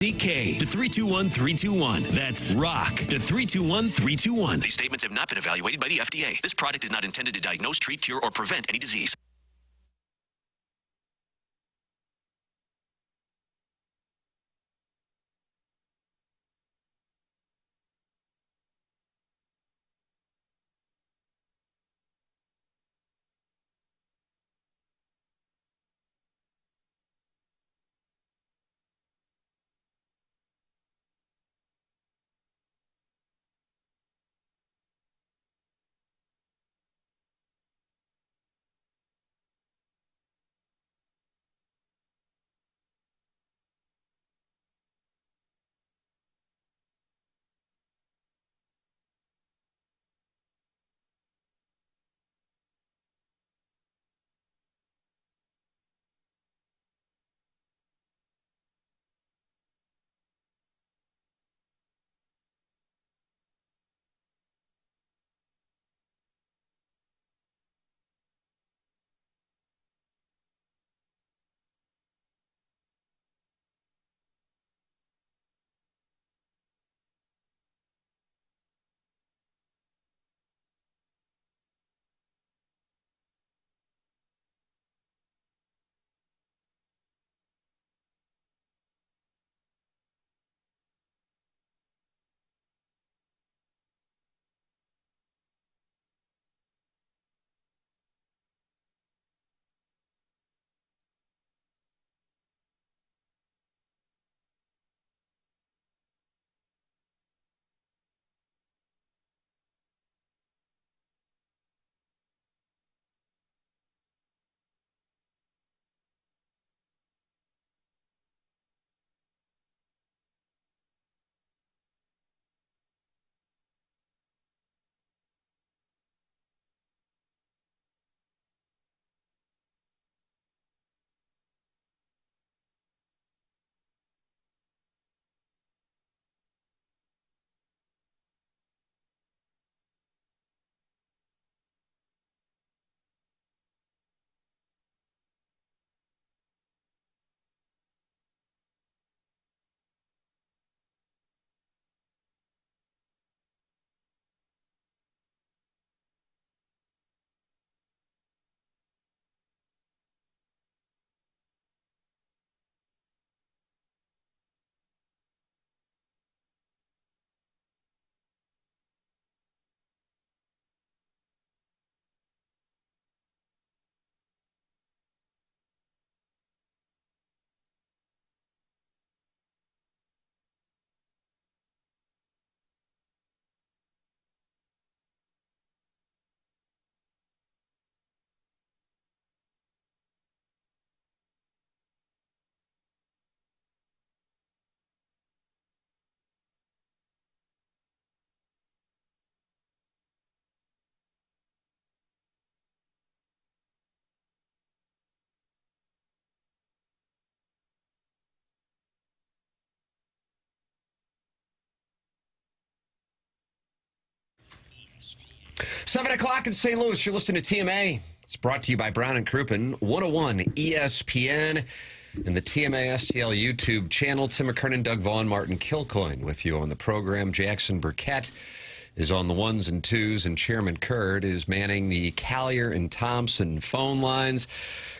DK to 321-321. That's rock to 321-321. These statements have not been evaluated by the FDA. This product is not intended to diagnose, treat, cure, or prevent any disease. Seven o'clock in St. Louis. You're listening to TMA. It's brought to you by Brown and Crouppen, 101 ESPN, and the TMA STL YouTube channel. Tim McKernan, Doug Vaughn, Martin Kilcoyne with you on the program. Jackson Burkett is on the ones and twos, and Chairman Curd is manning the Collier and Thompson phone lines.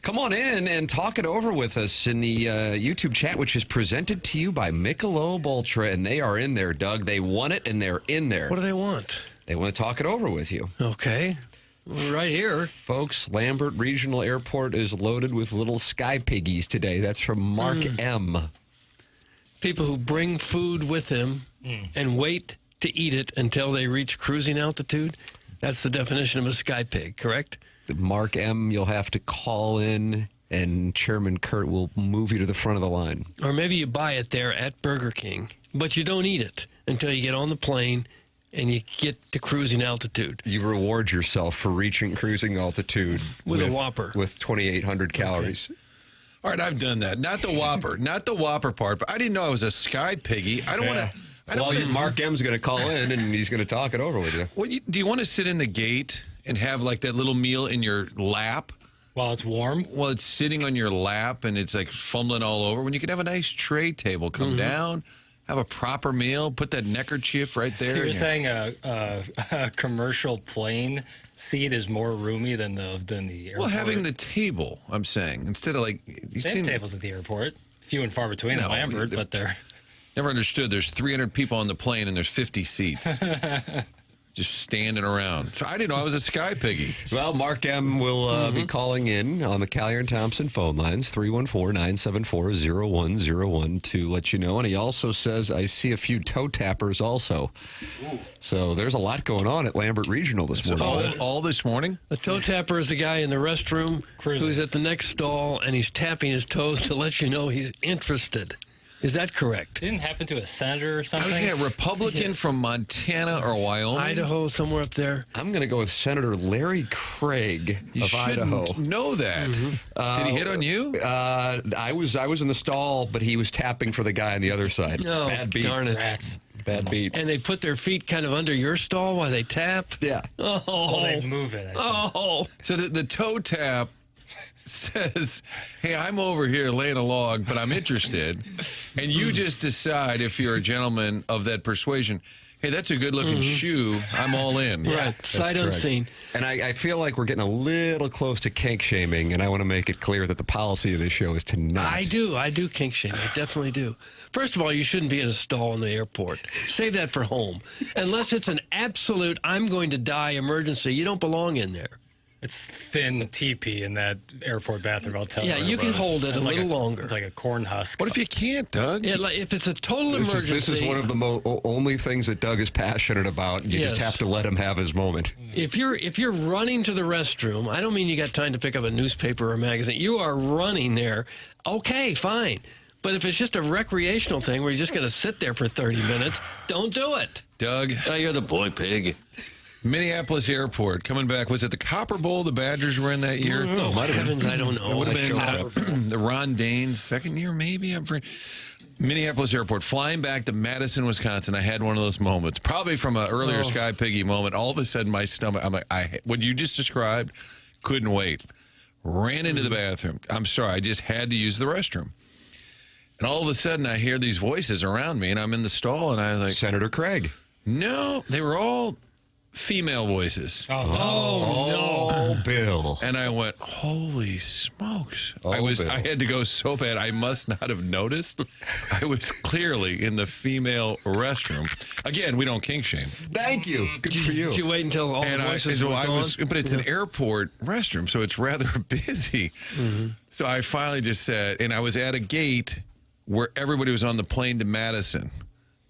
Come on in and talk it over with us in the YouTube chat, which is presented to you by Michelob Ultra, and they are in there, Doug. They want it, and they're in there. What do they want? They want to talk it over with you. Okay. We're right here. Folks, Lambert Regional Airport is loaded with little sky piggies today. That's from Mark M. People who bring food with them and wait to eat it until they reach cruising altitude. That's the definition of a sky pig, correct? Mark M., you'll have to call in, and Chairman Kurt will move you to the front of the line. Or maybe you buy it there at Burger King, but you don't eat it until you get on the plane and you get to cruising altitude. You reward yourself for reaching cruising altitude with a Whopper. With 2,800 calories. Okay. All right, I've done that. Not the Whopper. Not the Whopper part, but I didn't know I was a sky piggy. I don't want to... Well, Mark M's going to call in, and he's going to talk it over with you. Do you want to sit in the gate and have like that little meal in your lap While it's warm? Well, it's sitting on your lap and it's like fumbling all over. When you could have a nice tray table, come down, have a proper meal, put that neckerchief right there. So you're saying a commercial plane seat is more roomy than the airport? Well, having the table, I'm saying, instead of like... They have tables at the airport. Few and far between in Lambert, but they're... Never understood. There's 300 people on the plane and there's 50 seats. Just standing around. So I didn't know I was a sky piggy. Well, Mark M. will be calling in on the Collier and Thompson phone lines, 314-974-0101 to let you know. And he also says, I see a few toe tappers also. Ooh. So there's a lot going on at Lambert Regional this morning. All this morning? A toe tapper is a guy in the restroom who's at the next stall, and he's tapping his toes to let you know he's interested. Is that correct? Didn't happen to a senator or something? A Republican from Montana or Wyoming? Idaho, somewhere up there. I'm going to go with Senator Larry Craig of Idaho. Know that. Did he hit on you? I was in the stall, but he was tapping for the guy on the other side. Oh, bad beat. Darn it. Rats. Bad beat. And they put their feet kind of under your stall while they tap? Yeah. Oh. Well, they move it. Oh. So the toe tap says, hey, I'm over here laying a log, but I'm interested. And you just decide, if you're a gentleman of that persuasion, hey, that's a good-looking shoe. I'm all in. Right. Sight unseen. And I feel like we're getting a little close to kink shaming, and I want to make it clear that the policy of this show is to not. I do kink shame. I definitely do. First of all, you shouldn't be in a stall in the airport. Save that for home. Unless it's an absolute I'm going to die emergency, you don't belong in there. It's thin TP in that airport bathroom, I'll tell you. Yeah, you can hold it a little longer. It's like a corn husk. What if you can't, Doug? Yeah, like if it's a total emergency. This is one of the only things that Doug is passionate about. You just have to let him have his moment. If you're running to the restroom, I don't mean you got time to pick up a newspaper or a magazine. You are running there. Okay, fine. But if it's just a recreational thing where you're just going to sit there for 30 minutes, don't do it. Doug. Oh, you're the boy pig. Minneapolis Airport coming back. Was it the Copper Bowl the Badgers were in that year? Oh, heavens, I don't know. It would have been the Ron Dane's second year, maybe. Minneapolis Airport, flying back to Madison, Wisconsin. I had one of those moments, probably from an earlier Sky Piggy moment. All of a sudden, my stomach, I'm like, what you just described, couldn't wait. Ran into the bathroom. I'm sorry, I just had to use the restroom. And all of a sudden, I hear these voices around me, and I'm in the stall, and I was like, Senator Craig. No, they were all female voices. Oh, Bill. And I went, holy smokes. Oh, Bill. I had to go so bad. I must not have noticed. I was clearly in the female restroom. Again, we don't kink shame. Thank you. Good for you. Did you wait until all the voices were gone? But it's an airport restroom, so it's rather busy. So I finally just said, and I was at a gate where everybody was on the plane to Madison.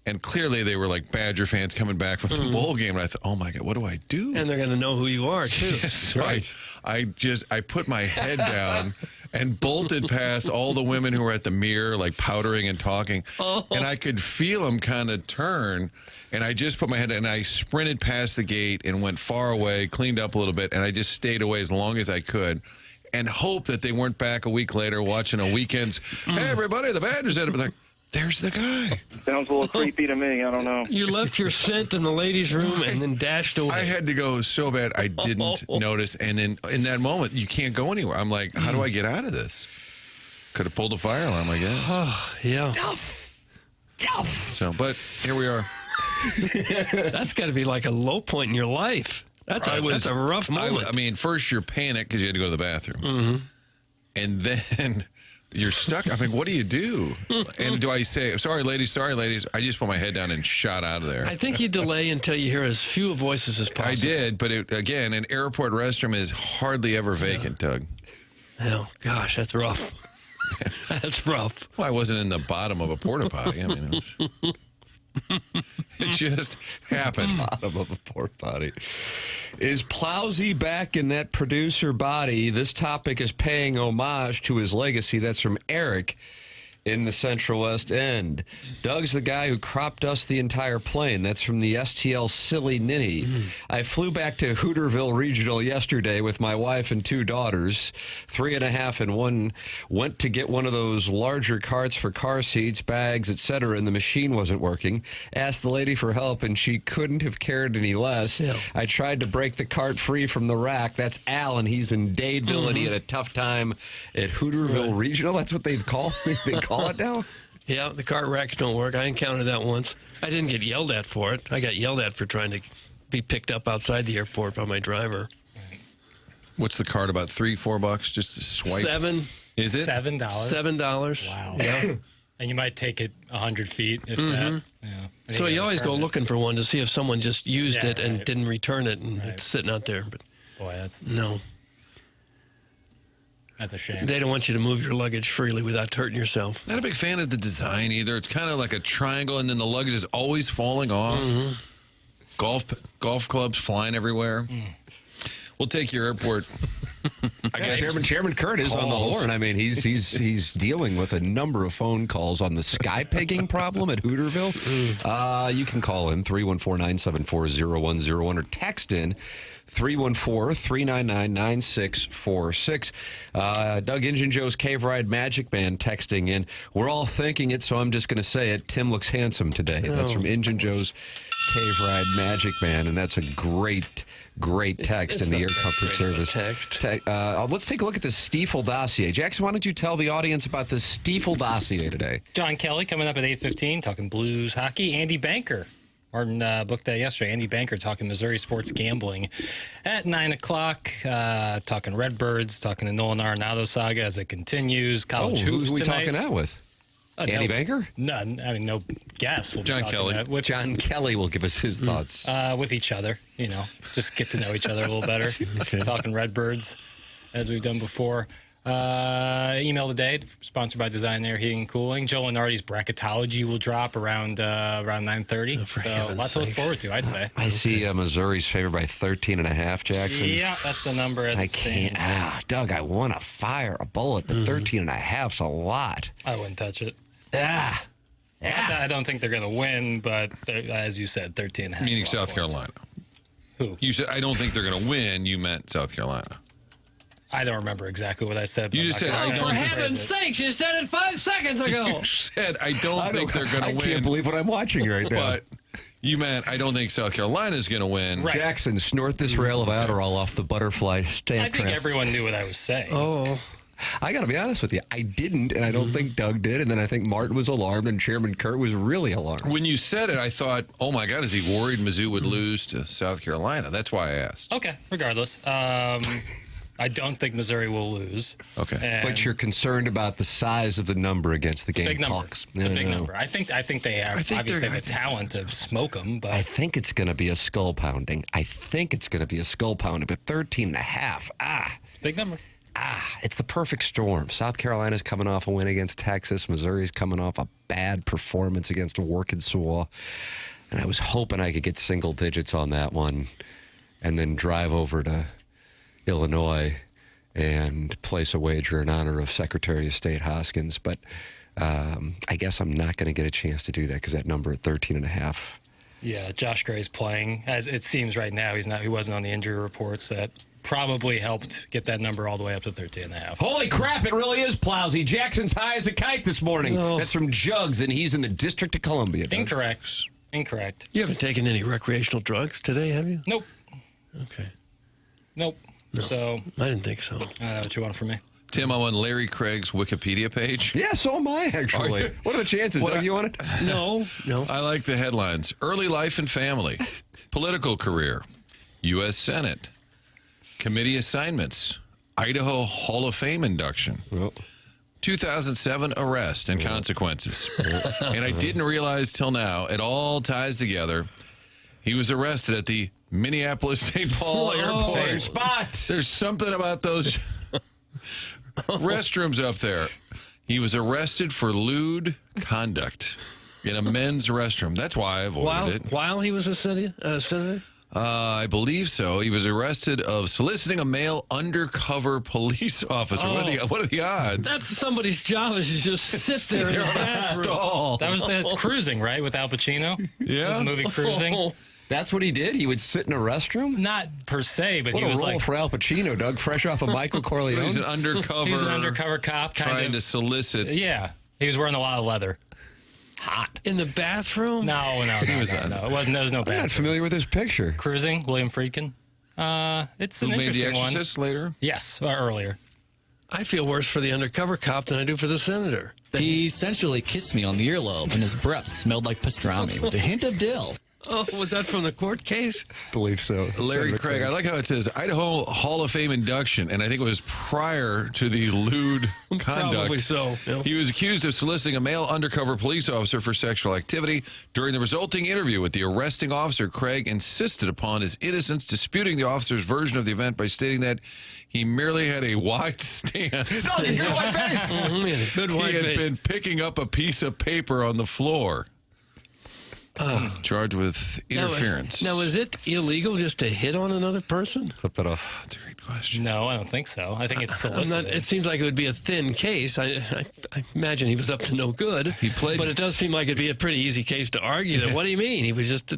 And clearly they were like Badger fans coming back from the bowl game. And I thought, oh, my God, what do I do? And they're going to know who you are, too. Yes, so I put my head down and bolted past all the women who were at the mirror, like powdering and talking. And I could feel them kind of turn. And I just put my head down and I sprinted past the gate and went far away, cleaned up a little bit. And I just stayed away as long as I could. And hoped that they weren't back a week later watching a weekend's, hey, everybody, the Badgers had it. Like, there's the guy. Sounds a little creepy to me. I don't know. You left your scent in the ladies' room and then dashed away. I had to go so bad I didn't notice. And then in that moment, you can't go anywhere. I'm like, how do I get out of this? Could have pulled a fire alarm, I guess. Oh, yeah. Duff. So, but here we are. That's got to be like a low point in your life. That's a rough moment. I mean, first you're panicked because you had to go to the bathroom. And then you're stuck. I mean, what do you do? And do I say, sorry, ladies? I just put my head down and shot out of there. I think you delay until you hear as few voices as possible. I did, but again, an airport restroom is hardly ever vacant, Doug. Oh, gosh, that's rough. That's rough. Well, I wasn't in the bottom of a porta potty. I mean, it just happened. Bottom of a porta potty. Is Plowsy back in that producer body? This topic is paying homage to his legacy. That's from Eric in the Central West End. Doug's the guy who crop dust the entire plane. That's from the STL Silly Ninny. I flew back to Hooterville Regional yesterday with my wife and 2 daughters, 3.5 and 1. Went to get one of those larger carts for car seats, bags, etc., and the machine wasn't working. Asked the lady for help, and she couldn't have cared any less. Yeah. I tried to break the cart free from the rack. That's Al, and he's in Dadeville, and he had a tough time at Hooterville Regional. That's what they call it now? Yeah, the cart racks don't work. I encountered that once. I didn't get yelled at for it. I got yelled at for trying to be picked up outside the airport by my driver. What's the card, about $3-4 just to swipe? $7. Is it? $7. $7. Wow. Yeah. And you might take it 100 feet, if that. Yeah. And So you you gotta always go return it. looking for one to see if someone just used Yeah, it and right. didn't return it, and it's sitting out there. But Boy, that's no, a shame. they don't want you to move your luggage freely without hurting yourself. Not a big fan of the design either. It's kind of like a triangle, and then the luggage is always falling off. Golf clubs flying everywhere. We'll take your airport. I guess Chairman Kurt is on the calls. horn. I mean, he's dealing with a number of phone calls on the sky pegging problem at Hooterville. You can call in 314-974-0101 or text in 314-399-9646. Doug Injun Joe's Cave Ride Magic Band texting in. We're all thinking it, so I'm just going to say it. Tim looks handsome today. That's from Injun Joe's Cave Ride Magic Band, and that's a great text in the Air Comfort Service. Let's take a look at the Stiefel dossier. Jackson, why don't you tell the audience about the Stiefel dossier today? John Kelly coming up at 8:15, talking Blues hockey. Andy Banker. Martin booked that yesterday. Andy Banker talking Missouri sports gambling at 9 o'clock. Talking Redbirds, talking the Nolan Arenado saga as it continues. College hoops who's we tonight. talking out with? Andy Banker? No, I mean, no guess. We'll be John talking Kelly. that with, John Kelly will give us his thoughts. with each other, just get to know each other a little better. Talking Redbirds, as we've done before. Email today, sponsored by Design Air Heating and Cooling. Joe Lenardi's bracketology will drop around 9:30. So lots to look forward to, I'd say. I see Missouri's favored by 13.5, Jackson. Yeah, that's the number as I it stands. can't. Doug, I want to fire a bullet, but 13.5's a lot. I wouldn't touch it. Ah. I don't think they're going to win, but as you said, 13.5. Meaning South Carolina. Who? You said, I don't think they're going to win. You meant South Carolina. I don't remember exactly what I said. but You I'm just not said, gonna- I I'm don't not think- gonna For heaven's phrase it. sakes, you said it 5 seconds ago. You said, I don't think they're going to I win. can't believe what I'm watching right now. But you meant, I don't think South Carolina is going to win. Right. Jackson, snort this rail of Adderall off the butterfly stamp I think trap. everyone knew what I was saying. Oh, I got to be honest with you. I didn't, and I don't think Doug did. And then I think Martin was alarmed, and Chairman Kurt was really alarmed. When you said it, I thought, oh my God, is he worried Mizzou would lose to South Carolina? That's why I asked. Okay, regardless. I don't think Missouri will lose. Okay. And But you're concerned about the size of the number against the it's a big number. Gamecocks. It's a big No. number. I think they have obviously the talent to smoke them, but I think it's going to be a skull pounding. But 13.5. big number. It's the perfect storm. South Carolina's coming off a win against Texas. Missouri's coming off a bad performance against Arkansas. And I was hoping I could get single digits on that one and then drive over to Illinois and place a wager in honor of Secretary of State Hoskins. But I guess I'm not going to get a chance to do that because that number at 13.5. Yeah, Josh Gray's playing as it seems right now. He wasn't on the injury reports. That probably helped get that number all the way up to 13.5. Holy crap, it really is Plowsy. Jackson's high as a kite this morning. No. That's from Jugs, and he's in the District of Columbia. Doug. Incorrect. you haven't taken any recreational drugs today, have you? Nope. Okay. Nope. So I didn't think so. I don't know what you want from me. Tim, I'm on Larry Craig's Wikipedia page. Yeah, so am I, actually. What are the chances? Doug, you want it? No. I like the headlines. Early life and family, political career, U.S. Senate, committee assignments, Idaho Hall of Fame induction, 2007 arrest and consequences. And I didn't realize till now, it all ties together. He was arrested at the Minneapolis-St. Paul airport. Same spot. There's something about those restrooms up there. He was arrested for lewd conduct in a men's restroom. That's why I avoided it. While he was a senator? I believe so. He was arrested of soliciting a male undercover police officer. What are the odds? That's somebody's job is to just sit there in on the a bathroom. stall. That's Cruising, right, with Al Pacino? Yeah. That's the movie Cruising. That's what he did? He would sit in a restroom? Not per se, but What he a was role like for Al Pacino, Doug, fresh off of Michael Corleone. He's an undercover. he's an undercover cop, trying to solicit. Yeah, he was wearing a lot of leather. Hot. In the bathroom? No. It was no. It wasn't. There was no I'm not bathroom. familiar with his picture. Cruising, William Friedkin. It's an Who made The interesting one. Exorcist later? Yes, or earlier. I feel worse for the undercover cop than I do for the senator. He essentially kissed me on the earlobe, and his breath smelled like pastrami with a hint of dill. Oh, was that from the court case? Believe so. Larry Senator Craig. I like how it says Idaho Hall of Fame induction, and I think it was prior to the lewd conduct. Probably so. Yeah. He was accused of soliciting a male undercover police officer for sexual activity. During the resulting interview with the arresting officer, Craig insisted upon his innocence, disputing the officer's version of the event by stating that he merely had a wide stance. No, you got white base. Mhm, good white He had base. been picking up a piece of paper on the floor. Charged with interference. Now, is it illegal just to hit on another person? Flip that off. That's a great question. No, I don't think so. I think it's solicited. It seems like it would be a thin case. I imagine he was up to no good. He played- But it does seem like it'd be a pretty easy case to argue that. What do you mean? He was just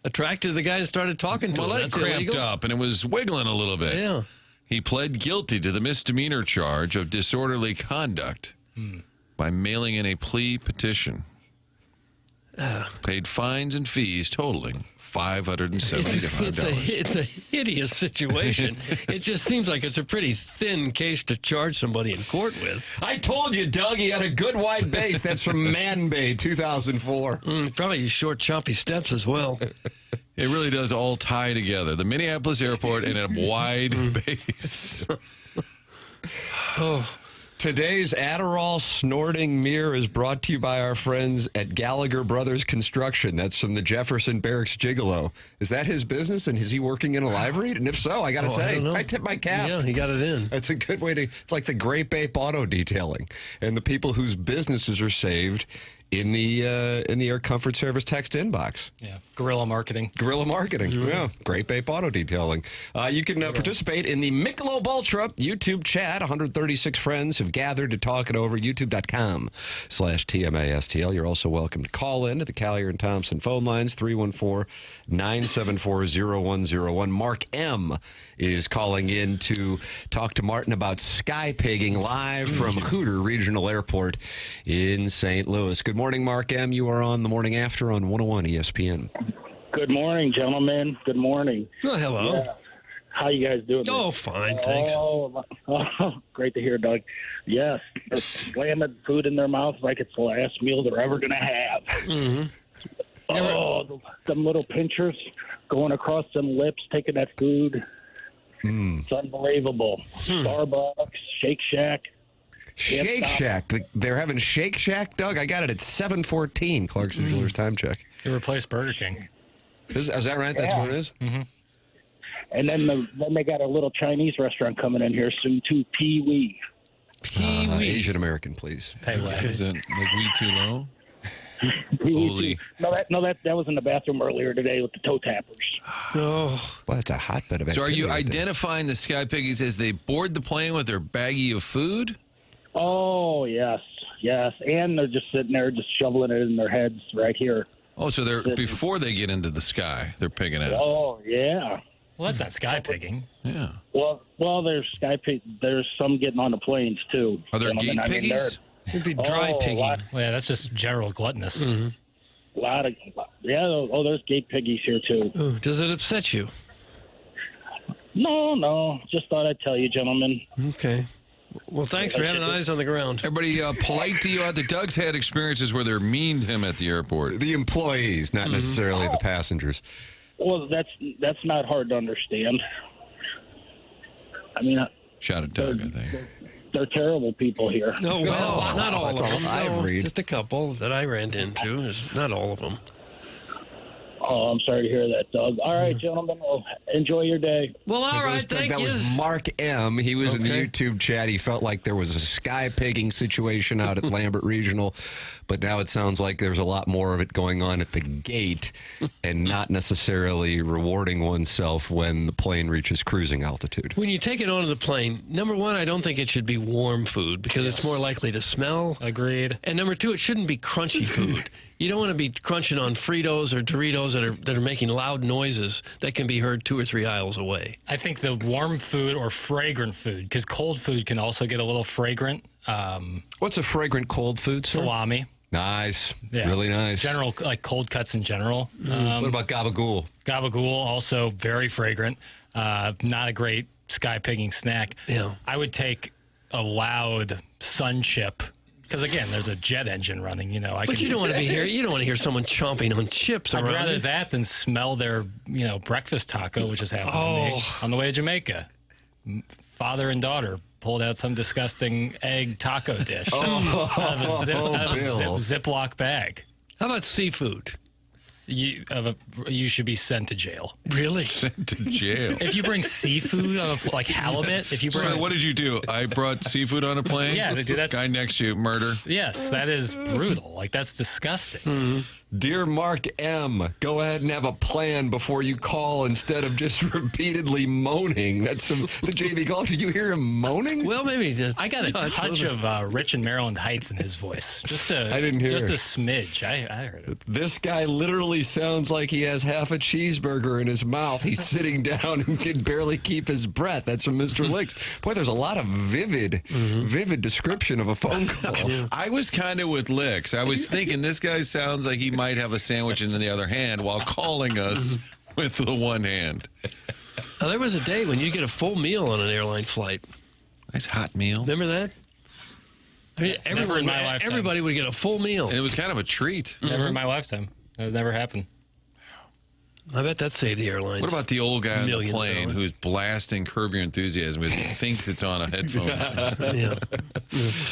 attracted to the guy and started talking to Well, him. that That's cramped illegal? up, and it was wiggling a little bit. Yeah. He pled guilty to the misdemeanor charge of disorderly conduct by mailing in a plea petition. Paid fines and fees totaling $575. It's a hideous situation. It just seems like it's a pretty thin case to charge somebody in court with. I told you, Doug, he had a good wide base. That's from Man Bay, 2004. Probably short, choppy steps as well. It really does all tie together. The Minneapolis airport and a wide base. Today's Adderall snorting mirror is brought to you by our friends at Gallagher Brothers Construction. That's from the Jefferson Barracks Gigolo. Is that his business, and is he working in a live read? And if so, I got to I say, don't know. I tip my cap. Yeah, he got it in. That's a good way to. It's like the Great Ape Auto Detailing, and the people whose businesses are saved in the Air Comfort Service text inbox. Yeah, guerrilla marketing. Guerrilla marketing. Yeah. Great Ape Auto Detailing. You can participate in the Michelob Ultra YouTube chat. 136 friends have gathered to talk it over. YouTube.com/TMASTL. You're also welcome to call in to the Collier and Thompson phone lines, 314-974-0101. Mark M. is calling in to talk to Martin about sky pigging live from Hooter Regional Airport in St. Louis. Good morning, Mark M. You are on the Morning After on 101 ESPN. Good morning, gentlemen. Good morning. Oh, hello. Yeah. How you guys doing? Oh, fine, thanks. Oh, great to hear, Doug. Yes, they're slamming food in their mouth like it's the last meal they're ever going to have. Mm-hmm. Oh, them little pinchers going across them lips, taking that food. It's unbelievable. Starbucks, Shake Shack. Shake Shack. They're having Shake Shack, Doug. I got it at 7:14. Clarkson Jewelers time check. They replaced Burger King. Is that right? That's what it is? Mm-hmm. And then they got a little Chinese restaurant coming in here soon, too, Pee Wee. Asian American, please. Pay way. Is that like we too low? Holy. No, that was in the bathroom earlier today with the toe tappers. Oh, Well, that's a hotbed of So are activity you right there. identifying the sky piggies as they board the plane with their baggie of food? Oh, yes. And they're just sitting there just shoveling it in their heads right here. Oh, so they're before they get into the sky, they're pigging out. Oh, yeah. Well, that's not sky pigging. Yeah. Well, there's there's some getting on the planes, too. Are there Gentlemen, gate piggies? it'd be dry pigging. Lot, Well, yeah, that's just general gluttonous. there's gate piggies here, too. Oh, does it upset you? No, just thought I'd tell you, gentlemen. Okay. Well, thanks for having eyes on the ground. Everybody polite to you out there. Doug's had experiences where they're mean to him at the airport. The employees, not necessarily the passengers. Well, that's not hard to understand. I mean, Shout at Doug, I think. they're terrible people here. No, well, not all of that's them. all I've No, read. just a couple that I ran into. Not all of them. Oh, I'm sorry to hear that, Doug. All right, gentlemen, well, enjoy your day. Well, all right, thank that you. was Mark M. He was in the YouTube chat. He felt like there was a sky pigging situation out at Lambert Regional, but now it sounds like there's a lot more of it going on at the gate and not necessarily rewarding oneself when the plane reaches cruising altitude. When you take it onto the plane, number one, I don't think it should be warm food because it's more likely to smell. Agreed. And number two, it shouldn't be crunchy food. You don't want to be crunching on Fritos or Doritos that are making loud noises that can be heard 2 or 3 aisles away. I think the warm food or fragrant food, because cold food can also get a little fragrant. What's a fragrant cold food, sir? Salami. Nice. Yeah. Really nice. General, like cold cuts in general. What about gabagool? Gabagool, also very fragrant. Not a great sky pigging snack. Yeah. I would take a loud sun chip. Because again, there's a jet engine running. You know, But you don't want to be here. You don't want to hear someone chomping on chips I'd around rather you. that than smell their, breakfast taco, which has happened to me on the way to Jamaica. Father and daughter pulled out some disgusting egg taco dish out of a Ziploc bag. How about seafood? You should be sent to jail. Really? Sent to jail. If you bring seafood, like halibut, if you bring... So what did you do? I brought seafood on a plane? Yeah, they do that. Guy next to you, murder. Yes, that is brutal. Like, that's disgusting. Mm-hmm. Dear Mark M., go ahead and have a plan before you call instead of just repeatedly moaning. That's the JV call. Did you hear him moaning? Well, maybe. I got a touch of Rich in Maryland Heights in his voice. I didn't hear just it. a smidge. I heard it. This guy literally sounds like he has half a cheeseburger in his mouth. He's sitting down and can barely keep his breath. That's from Mr. Licks. Boy, there's a lot of vivid description of a phone call. Yeah. I was kind of with Licks. I was thinking this guy sounds like he might have a sandwich in the other hand while calling us with the one hand. Now, there was a day when you get a full meal on an airline flight. Nice hot meal. Remember that? I mean, Never in my lifetime. Everybody would get a full meal. And it was kind of a treat. Never in my lifetime. That has never happened. I bet that saved the airlines. What about the old guy on the Millions of plane dollars. who's blasting Curb Your Enthusiasm but thinks it's on a headphone? Yeah.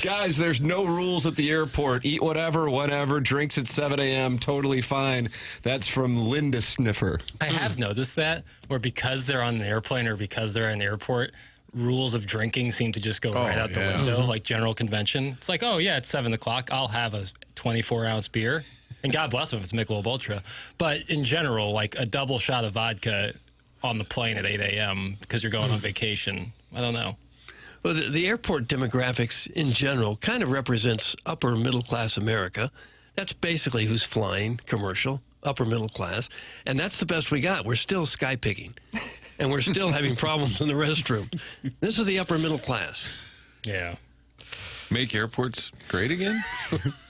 Guys, there's no rules at the airport. Eat whatever, drinks at 7 a.m., totally fine. That's from Linda Sniffer. I have noticed that, where because they're on the airplane or because they're in the airport, rules of drinking seem to just go right out the window, like general convention. It's like, oh, yeah, it's 7 o'clock. I'll have a 24-ounce beer. And God bless them if it's Michelob Ultra. But in general, like a double shot of vodka on the plane at 8 a.m. because you're going on vacation. I don't know. Well, the airport demographics in general kind of represents upper middle class America. That's basically who's flying commercial, upper middle class. And that's the best we got. We're still sky picking. And we're still having problems in the restroom. This is the upper middle class. Yeah. Make airports great again?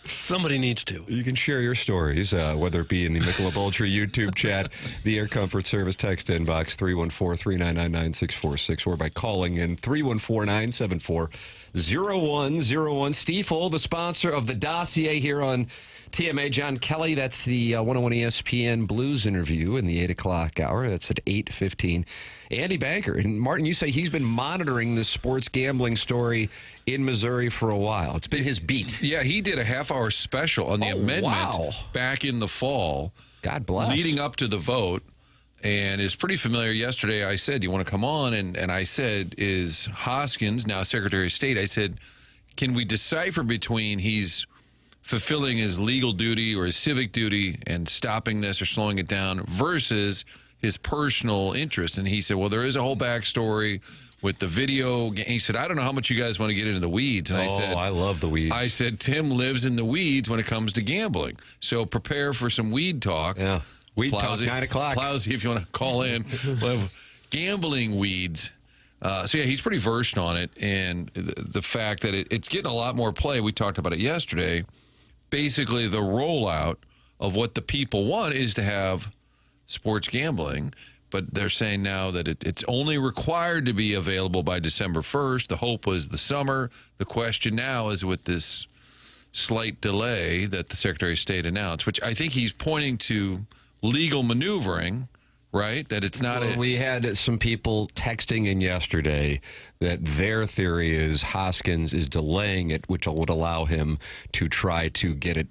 Somebody needs to. You can share your stories, whether it be in the Michelob Ultra YouTube chat, the Air Comfort Service text inbox, 314-399-9646, or by calling in 314-974-0101. Stiefel, the sponsor of the dossier here on TMA. John Kelly, that's the 101 ESPN Blues interview in the 8 o'clock hour. That's at 8:15. Andy Banker. And Martin, you say he's been monitoring this sports gambling story in Missouri for a while. It's been his beat. Yeah, he did a half-hour special on the amendment back in the fall. God bless. Leading up to the vote, and is pretty familiar. Yesterday I said, do you want to come on? And I said, is Hoskins, now Secretary of State, I said, can we decipher between he's fulfilling his legal duty or his civic duty and stopping this or slowing it down versus his personal interest? And he said, well, there is a whole backstory with the video. He said, I don't know how much you guys want to get into the weeds. And I said, I love the weeds. I said, Tim lives in the weeds when it comes to gambling. So prepare for some weed talk. Yeah. Weed talk, 9 o'clock. Plowsy, if you want to call in. We'll have gambling weeds. So, yeah, he's pretty versed on it. And the fact that it's getting a lot more play. We talked about it yesterday. Basically, the rollout of what the people want is to have sports gambling. But they're saying now that it's only required to be available by December 1st. The hope was the summer. The question now is with this slight delay that the Secretary of State announced, which I think he's pointing to legal maneuvering right? That it's not Well, we had some people texting in yesterday that their theory is Hoskins is delaying it, which would allow him to try to get it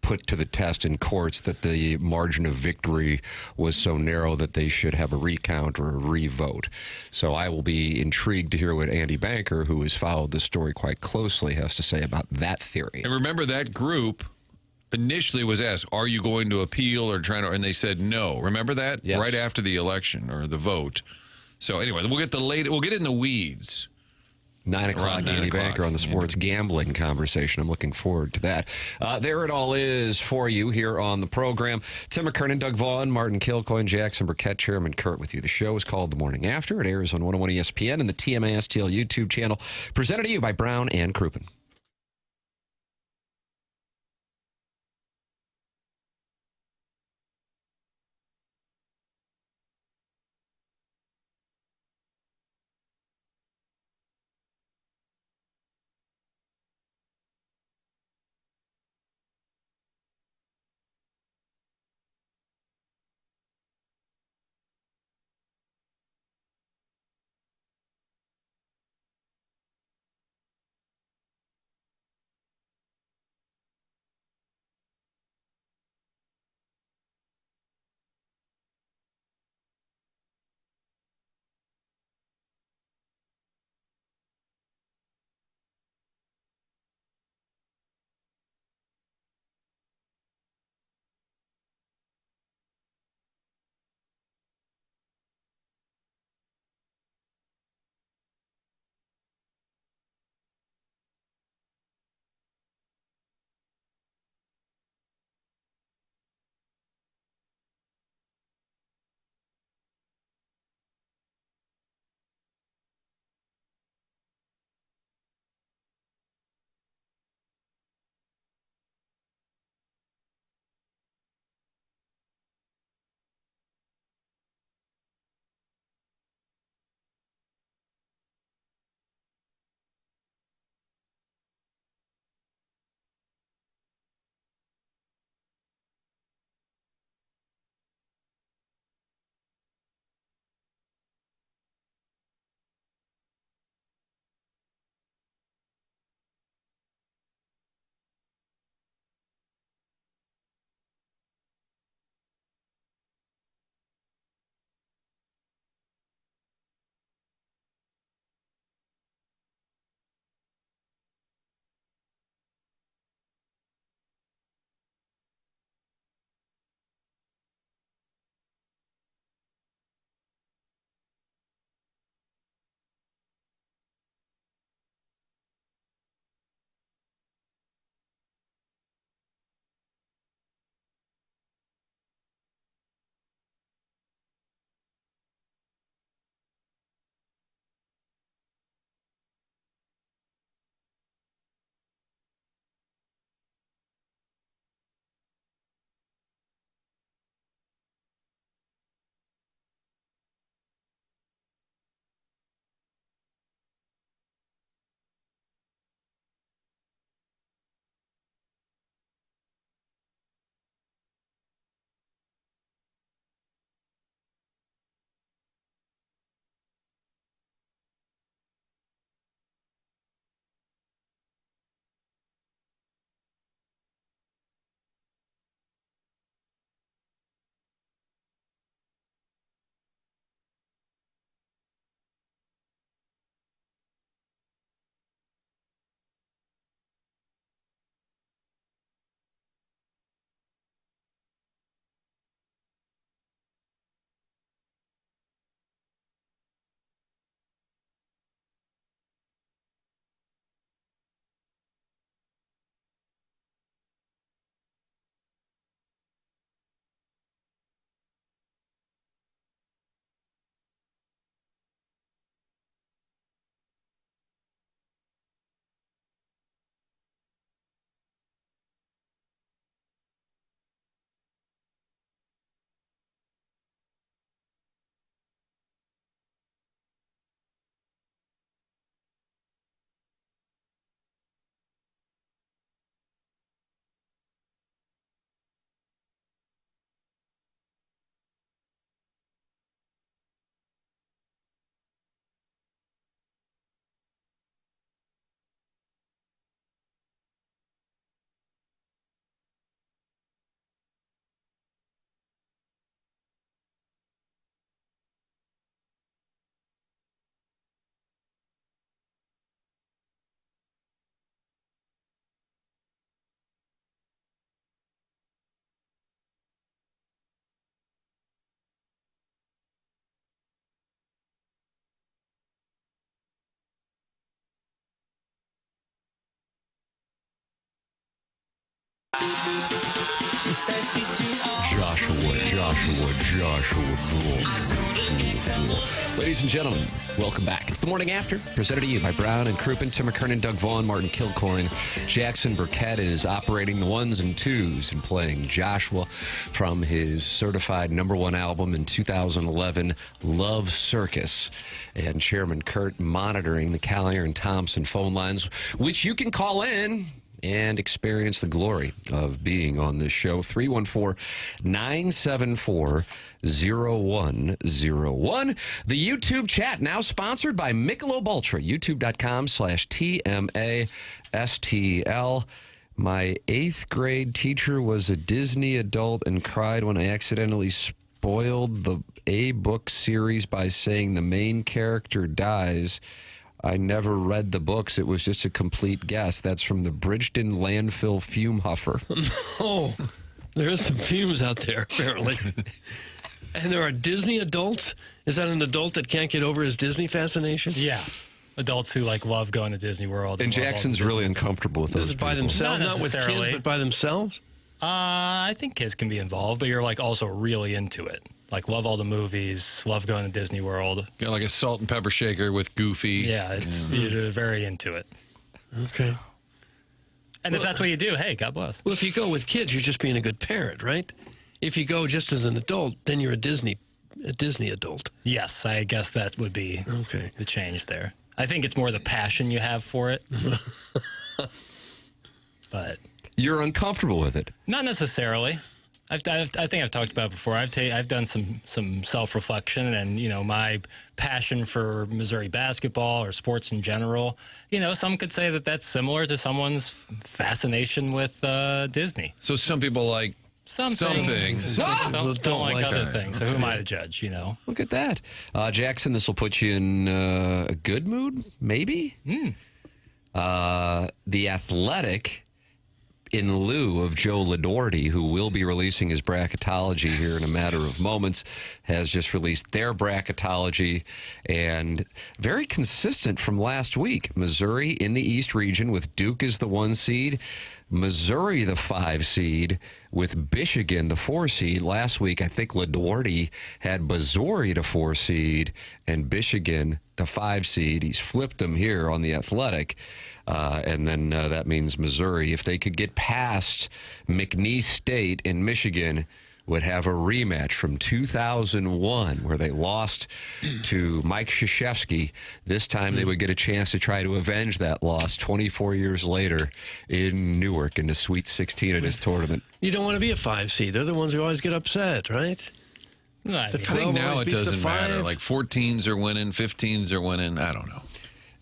put to the test in courts, that the margin of victory was so narrow that they should have a recount or a revote. So I will be intrigued to hear what Andy Banker, who has followed this story quite closely, has to say about that theory. And remember, that group initially was asked, are you going to appeal or trying to, and they said no. Remember that? Yes. Right after the election or the vote. So anyway, we'll get in the weeds. 9 o'clock, Around 9 Andy o'clock. Banker on the sports gambling conversation. I'm looking forward to that. There it all is for you here on the program. Tim McKernan, Doug Vaughn, Martin Kilcoyne, Jackson Burkett, Herman Kurt with you. The show is called The Morning After. It airs on 101 ESPN and the TMA STL YouTube channel. Presented to you by Brown and Crouppen. Joshua. Ladies and gentlemen, welcome back. It's the Morning After, presented to you by Brown and Crouppen, Tim McKernan, Doug Vaughn, Martin Kilcoyne. Jackson Burkett is operating the ones and twos and playing Joshua from his certified #1 album in 2011, Love Circus. And Chairman Kurt monitoring the Callier and Thompson phone lines, which you can call in and experience the glory of being on this show. 314-974-0101. The YouTube chat now sponsored by Michelob Ultra. YouTube.com/TMASTL. My 8th grade teacher was a Disney adult and cried when I accidentally spoiled the A-book series by saying the main character dies. I never read the books. It was just a complete guess. That's from the Bridgeton landfill fume huffer. Oh, there are some fumes out there, apparently. And there are Disney adults? Is that an adult that can't get over his Disney fascination? Yeah. Adults who love going to Disney World. And Jackson's really uncomfortable with those This is by people. themselves, Not not with kids, necessarily. but by themselves? I think kids can be involved, but you're also really into it. Love all the movies, love going to Disney World. Got like a salt and pepper shaker with Goofy. Yeah, you're very into it. Okay. And if that's what you do, hey, God bless. Well, if you go with kids, you're just being a good parent, right? If you go just as an adult, then you're a Disney adult. Yes, I guess that would be the change there. I think it's more the passion you have for it. But You're uncomfortable with it. not necessarily. I think I've talked about it before. I've done some self-reflection, and my passion for Missouri basketball or sports in general. Some could say that that's similar to someone's fascination with Disney. So some people like Some things. things. Don't like other that. things. So who am I to judge? Look at that. Jackson, this will put you in a good mood, maybe? The Athletic, in lieu of Joe Ladorty, who will be releasing his bracketology here in a matter of moments, has just released their bracketology, and very consistent from last week. Missouri in the East region with Duke as the 1 seed, Missouri the 5 seed, with Michigan the 4 seed. Last week, I think Ladorty had Missouri the 4 seed and Michigan the 5 seed. He's flipped them here on the Athletic. And then that means Missouri, if they could get past McNeese State in Michigan, would have a rematch from 2001 where they lost to Mike Krzyzewski. This time they would get a chance to try to avenge that loss 24 years later in Newark in the Sweet 16 of this tournament. You don't want to be a 5 seed. They're the ones who always get upset, right? I I mean, think now always it beats the doesn't matter. 5. 14s are winning, 15s are winning. I don't know.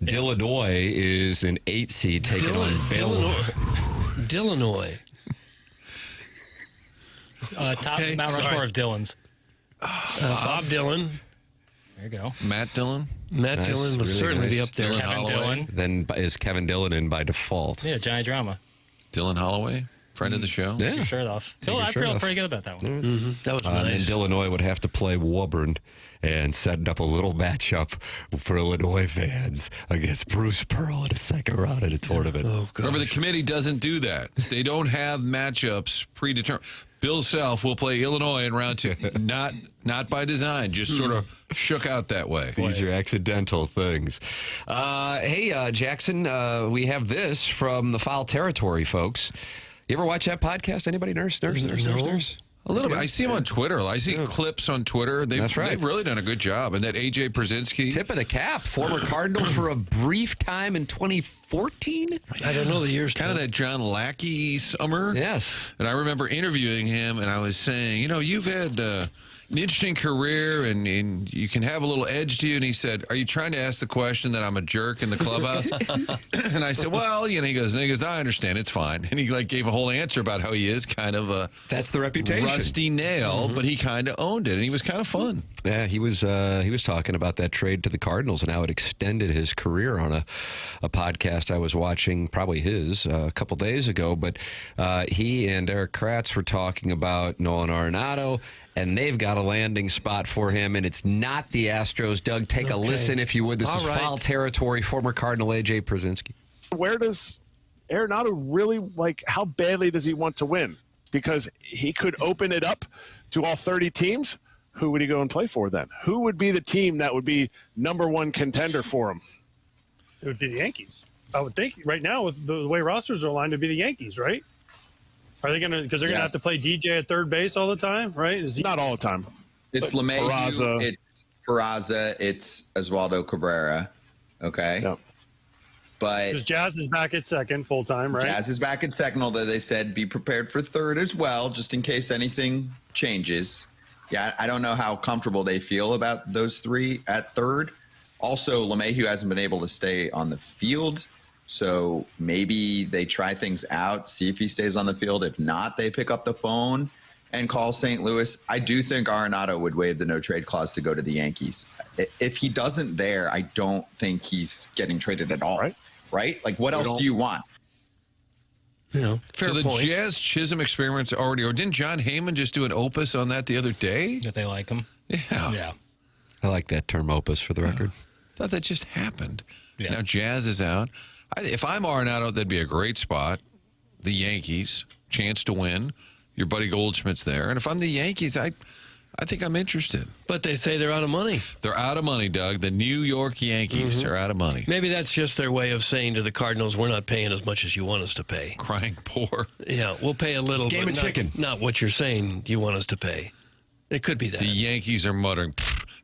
Illinois is an 8 seed taking on Baylor. Illinois. top Okay, Mount Rushmore sorry. of Dillons. Bob Dylan. There you go. Matt Dillon? Matt Nice, Dillon will really certainly be nice. up there. Dylan Kevin Holloway. Dillon. Then is Kevin Dillon in by default. Yeah, Johnny Drama. Dylan Holloway, friend of the show. Yeah. Your shirt off. I shirt feel off. pretty good about that one. That was And nice. Illinois would have to play Woburn and set up a little matchup for Illinois fans against Bruce Pearl in the second round of the tournament. Oh, God. Remember, the committee doesn't do that. They don't have matchups predetermined. Bill Self will play Illinois in round 2. Not by design, just sort of shook out that way. These are accidental things. Hey, Jackson, we have this from the Foul Territory, folks. You ever watch that podcast? Anybody? Nurse? A little bit. I see him on Twitter. I see clips on Twitter. That's right. They've really done a good job. And that AJ Brzezinski. Tip of the cap, former Cardinal for a brief time in 2014. I don't know the years. Kind of that John Lackey summer. Yes. And I remember interviewing him, and I was saying, you've had an interesting career, and you can have a little edge to you. And he said, are you trying to ask the question that I'm a jerk in the clubhouse? And I said, well, he goes, I understand. It's fine. And he gave a whole answer about how he is kind of a That's the reputation. rusty nail, but he kind of owned it, and he was kind of fun. Yeah, he was talking about that trade to the Cardinals and how it extended his career on a podcast I was watching, probably his, a couple days ago. But he and Eric Kratz were talking about Nolan Arenado, and they've got a landing spot for him, and it's not the Astros. Doug, take a listen, if you would. This All is right. Foul Territory, former Cardinal A.J. Brzezinski. Where does Arenado really, like, how badly does he want to win? Because he could open it up to all 30 teams. Who would he go and play for then? Who would be the team that would be number one contender for him? It would be the Yankees. I would think right now with the way rosters are aligned, it'd be the Yankees, right? Are they going to, because they're going to have to play DJ at third base all the time, right? Not all the time. It's LeMahieu, it's Peraza, it's Oswaldo Cabrera. Okay. Yep. But because Jazz is back at second full time, right? Jazz is back at second, although they said be prepared for third as well, just in case anything changes. Yeah, I don't know how comfortable they feel about those three at third. Also, LeMahieu hasn't been able to stay on the field, so maybe they try things out, see if he stays on the field. If not, they pick up the phone and call St. Louis. I do think Arenado would waive the no-trade clause to go to the Yankees. If he doesn't there, I don't think he's getting traded at all. Right? Like, what else do you want? Fair so the point. Jazz Chisholm experiment's already, or didn't John Heyman just do an opus on that the other day? That they like him. Yeah. I like that term opus for the record. Thought that just happened. Yeah. Now Jazz is out. If I'm Arenado, that'd be a great spot. The Yankees, chance to win. Your buddy Goldschmidt's there. And if I'm the Yankees, I think I'm interested. But they say they're out of money. They're out of money, Doug. The New York Yankees are out of money. Maybe that's just their way of saying to the Cardinals, we're not paying as much as you want us to pay. Crying poor. Yeah, we'll pay a little, Game but of chicken. Not what you're saying you want us to pay. It could be that. The Yankees are muttering,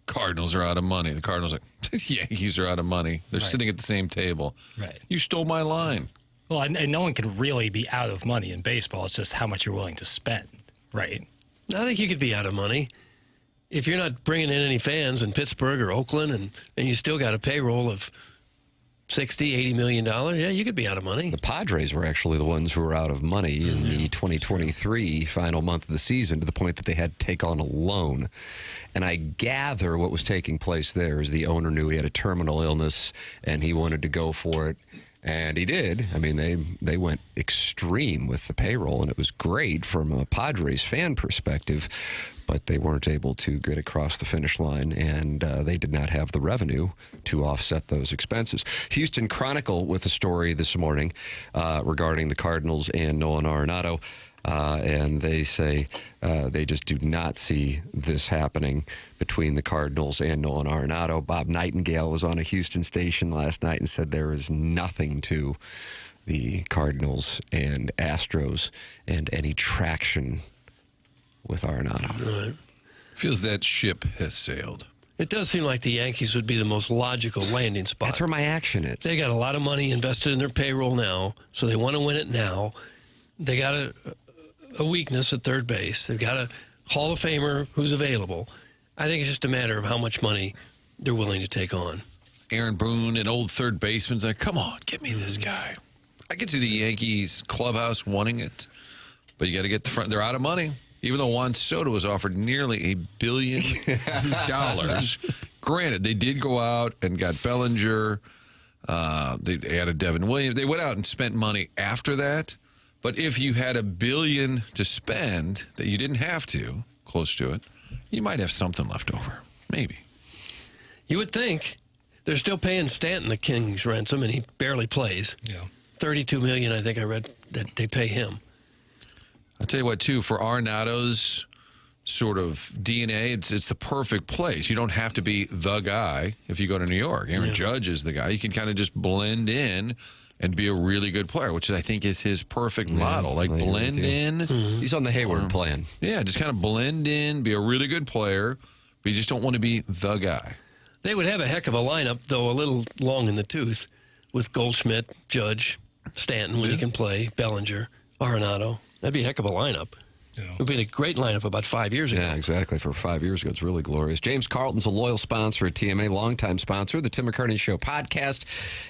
Cardinals are out of money. The Cardinals are, the Yankees are out of money. They're sitting at the same table. Right. You stole my line. Well, and no one can really be out of money in baseball. It's just how much you're willing to spend, right? I think you could be out of money. If you're not bringing in any fans in Pittsburgh or Oakland and you still got a payroll of $60, $80 million, yeah, you could be out of money. The Padres were actually the ones who were out of money in the 2023 final month of the season to the point that they had to take on a loan. And I gather what was taking place there is the owner knew he had a terminal illness and he wanted to go for it. And he did. I mean, they went extreme with the payroll, and it was great from a Padres fan perspective, but they weren't able to get across the finish line, and they did not have the revenue to offset those expenses. Houston Chronicle with a story this morning regarding the Cardinals and Nolan Arenado. And they say they just do not see this happening between the Cardinals and Nolan Arenado. Bob Nightingale was on a Houston station last night and said there is nothing to the Cardinals and Astros and any traction with Arenado. Right. Feels that ship has sailed. It does seem like the Yankees would be the most logical landing spot. That's where my action is. They got a lot of money invested in their payroll now, so they want to win it now. They got a weakness at third base. They've got a Hall of Famer who's available. I think it's just a matter of how much money they're willing to take on. Aaron Boone, an old third baseman's like, come on, get me this guy. I can see the Yankees clubhouse wanting it, but you got to get the front. They're out of money. Even though Juan Soto was offered nearly $1 billion. Granted, they did go out and got Bellinger. They added Devin Williams. They went out and spent money after that. But if you had $1 billion to spend that you didn't have to, close to it, you might have something left over. Maybe. You would think. They're still paying Stanton the King's ransom, and he barely plays. Yeah. $32 million, I think I read that they pay him. I'll tell you what, too, for Arenado's sort of DNA, it's the perfect place. You don't have to be the guy if you go to New York. Aaron Judge is the guy. You can kind of just blend in and be a really good player, which I think is his perfect model. Like, blend in. He's on the Hayward plan. Yeah, just kind of blend in, be a really good player, but you just don't want to be the guy. They would have a heck of a lineup, though a little long in the tooth, with Goldschmidt, Judge, Stanton when he can play, Bellinger, Arenado. That'd be a heck of a lineup. It would be a great lineup about 5 years ago. Yeah, exactly. For 5 years ago, it's really glorious. James Carlton's a loyal sponsor at TMA, longtime sponsor of the Tim McKernan Show podcast,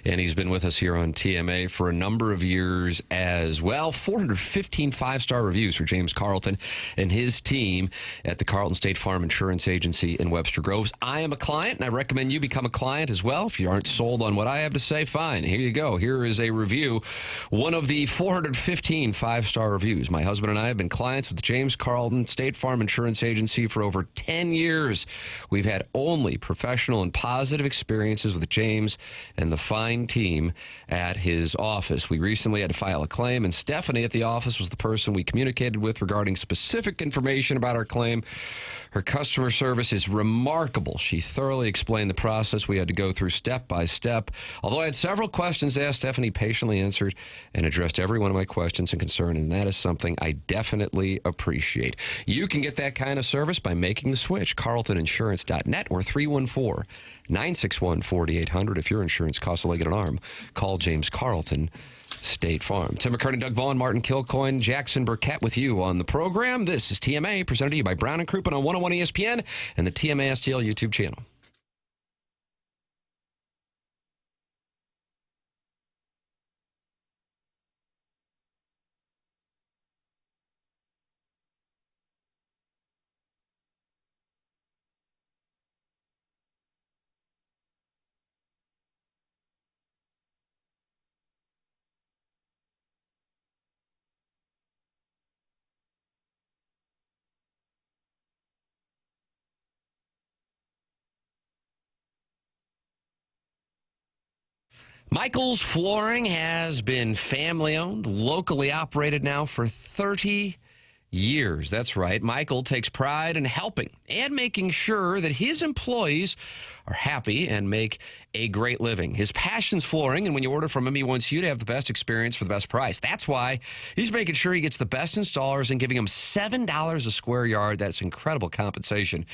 and he's been with us here on TMA for a number of years as well. 415 five-star reviews for James Carlton and his team at the Carlton State Farm Insurance Agency in Webster Groves. I am a client, and I recommend you become a client as well. If you aren't sold on what I have to say, fine. Here you go. Here is a review. One of the 415 five-star reviews. My husband and I have been clients with the James Carlton State Farm Insurance Agency for over 10 years. We've had only professional and positive experiences with James and the fine team at his office. We recently had to file a claim, and Stephanie at the office was the person we communicated with regarding specific information about our claim. Her customer service is remarkable. She thoroughly explained the process we had to go through step by step. Although I had several questions asked, Stephanie patiently answered and addressed every one of my questions and concerns, and that is something I definitely appreciate. You can get that kind of service by making the switch. CarltonInsurance.net or 314-961-4800. If your insurance costs a leg and an arm, call James Carlton State Farm. Tim McKernan, Doug Vaughn, Martin Kilcoyne, Jackson Burkett with you on the program. This is TMA, presented to you by Brown & Crouppen on 101 ESPN and the TMA STL YouTube channel. Michael's Flooring has been family-owned, locally operated now for 30 years. That's right. Michael takes pride in helping and making sure that his employees are happy and make a great living. His passion's flooring, and when you order from him, he wants you to have the best experience for the best price. That's why he's making sure he gets the best installers and giving them $7 a square yard. That's incredible compensation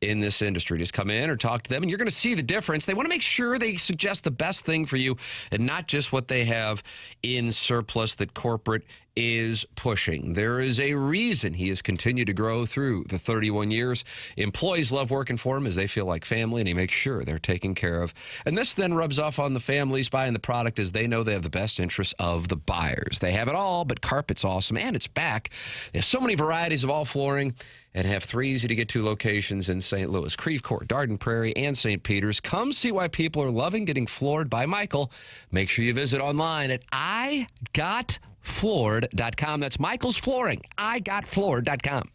in this industry. Just come in or talk to them, and you're going to see the difference. They want to make sure they suggest the best thing for you and not just what they have in surplus that corporate is pushing. There is a reason he has continued to grow through the 31 years. Employees love working for him as they feel like family, and he makes sure they're taken care of. And this then rubs off on the families buying the product as they know they have the best interests of the buyers. They have it all, but carpet's awesome, and it's back. They have so many varieties of all flooring and have 3 easy-to-get-to locations in St. Louis, Creve Coeur, Darden Prairie, and St. Peters. Come see why people are loving getting floored by Michael. Make sure you visit online at igotfloored.com. That's Michael's Flooring, igotfloored.com.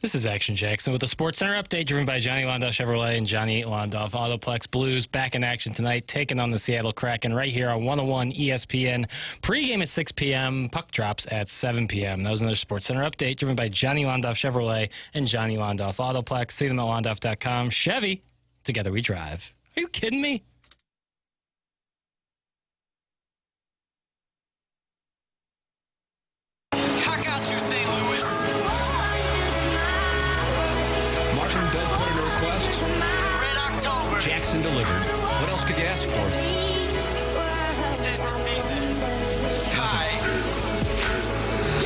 This is Action Jackson with a Sports Center update driven by Johnny Londoff Chevrolet and Johnny Londoff Autoplex. Blues back in action tonight, taking on the Seattle Kraken right here on 101 ESPN. Pre-game at 6 p.m., puck drops at 7 p.m. That was another Sports Center update driven by Johnny Londoff Chevrolet and Johnny Londoff Autoplex. See them at londoff.com. Chevy, together we drive. Are you kidding me? Jackson delivered. What else could you ask for? Tis the season. Hi.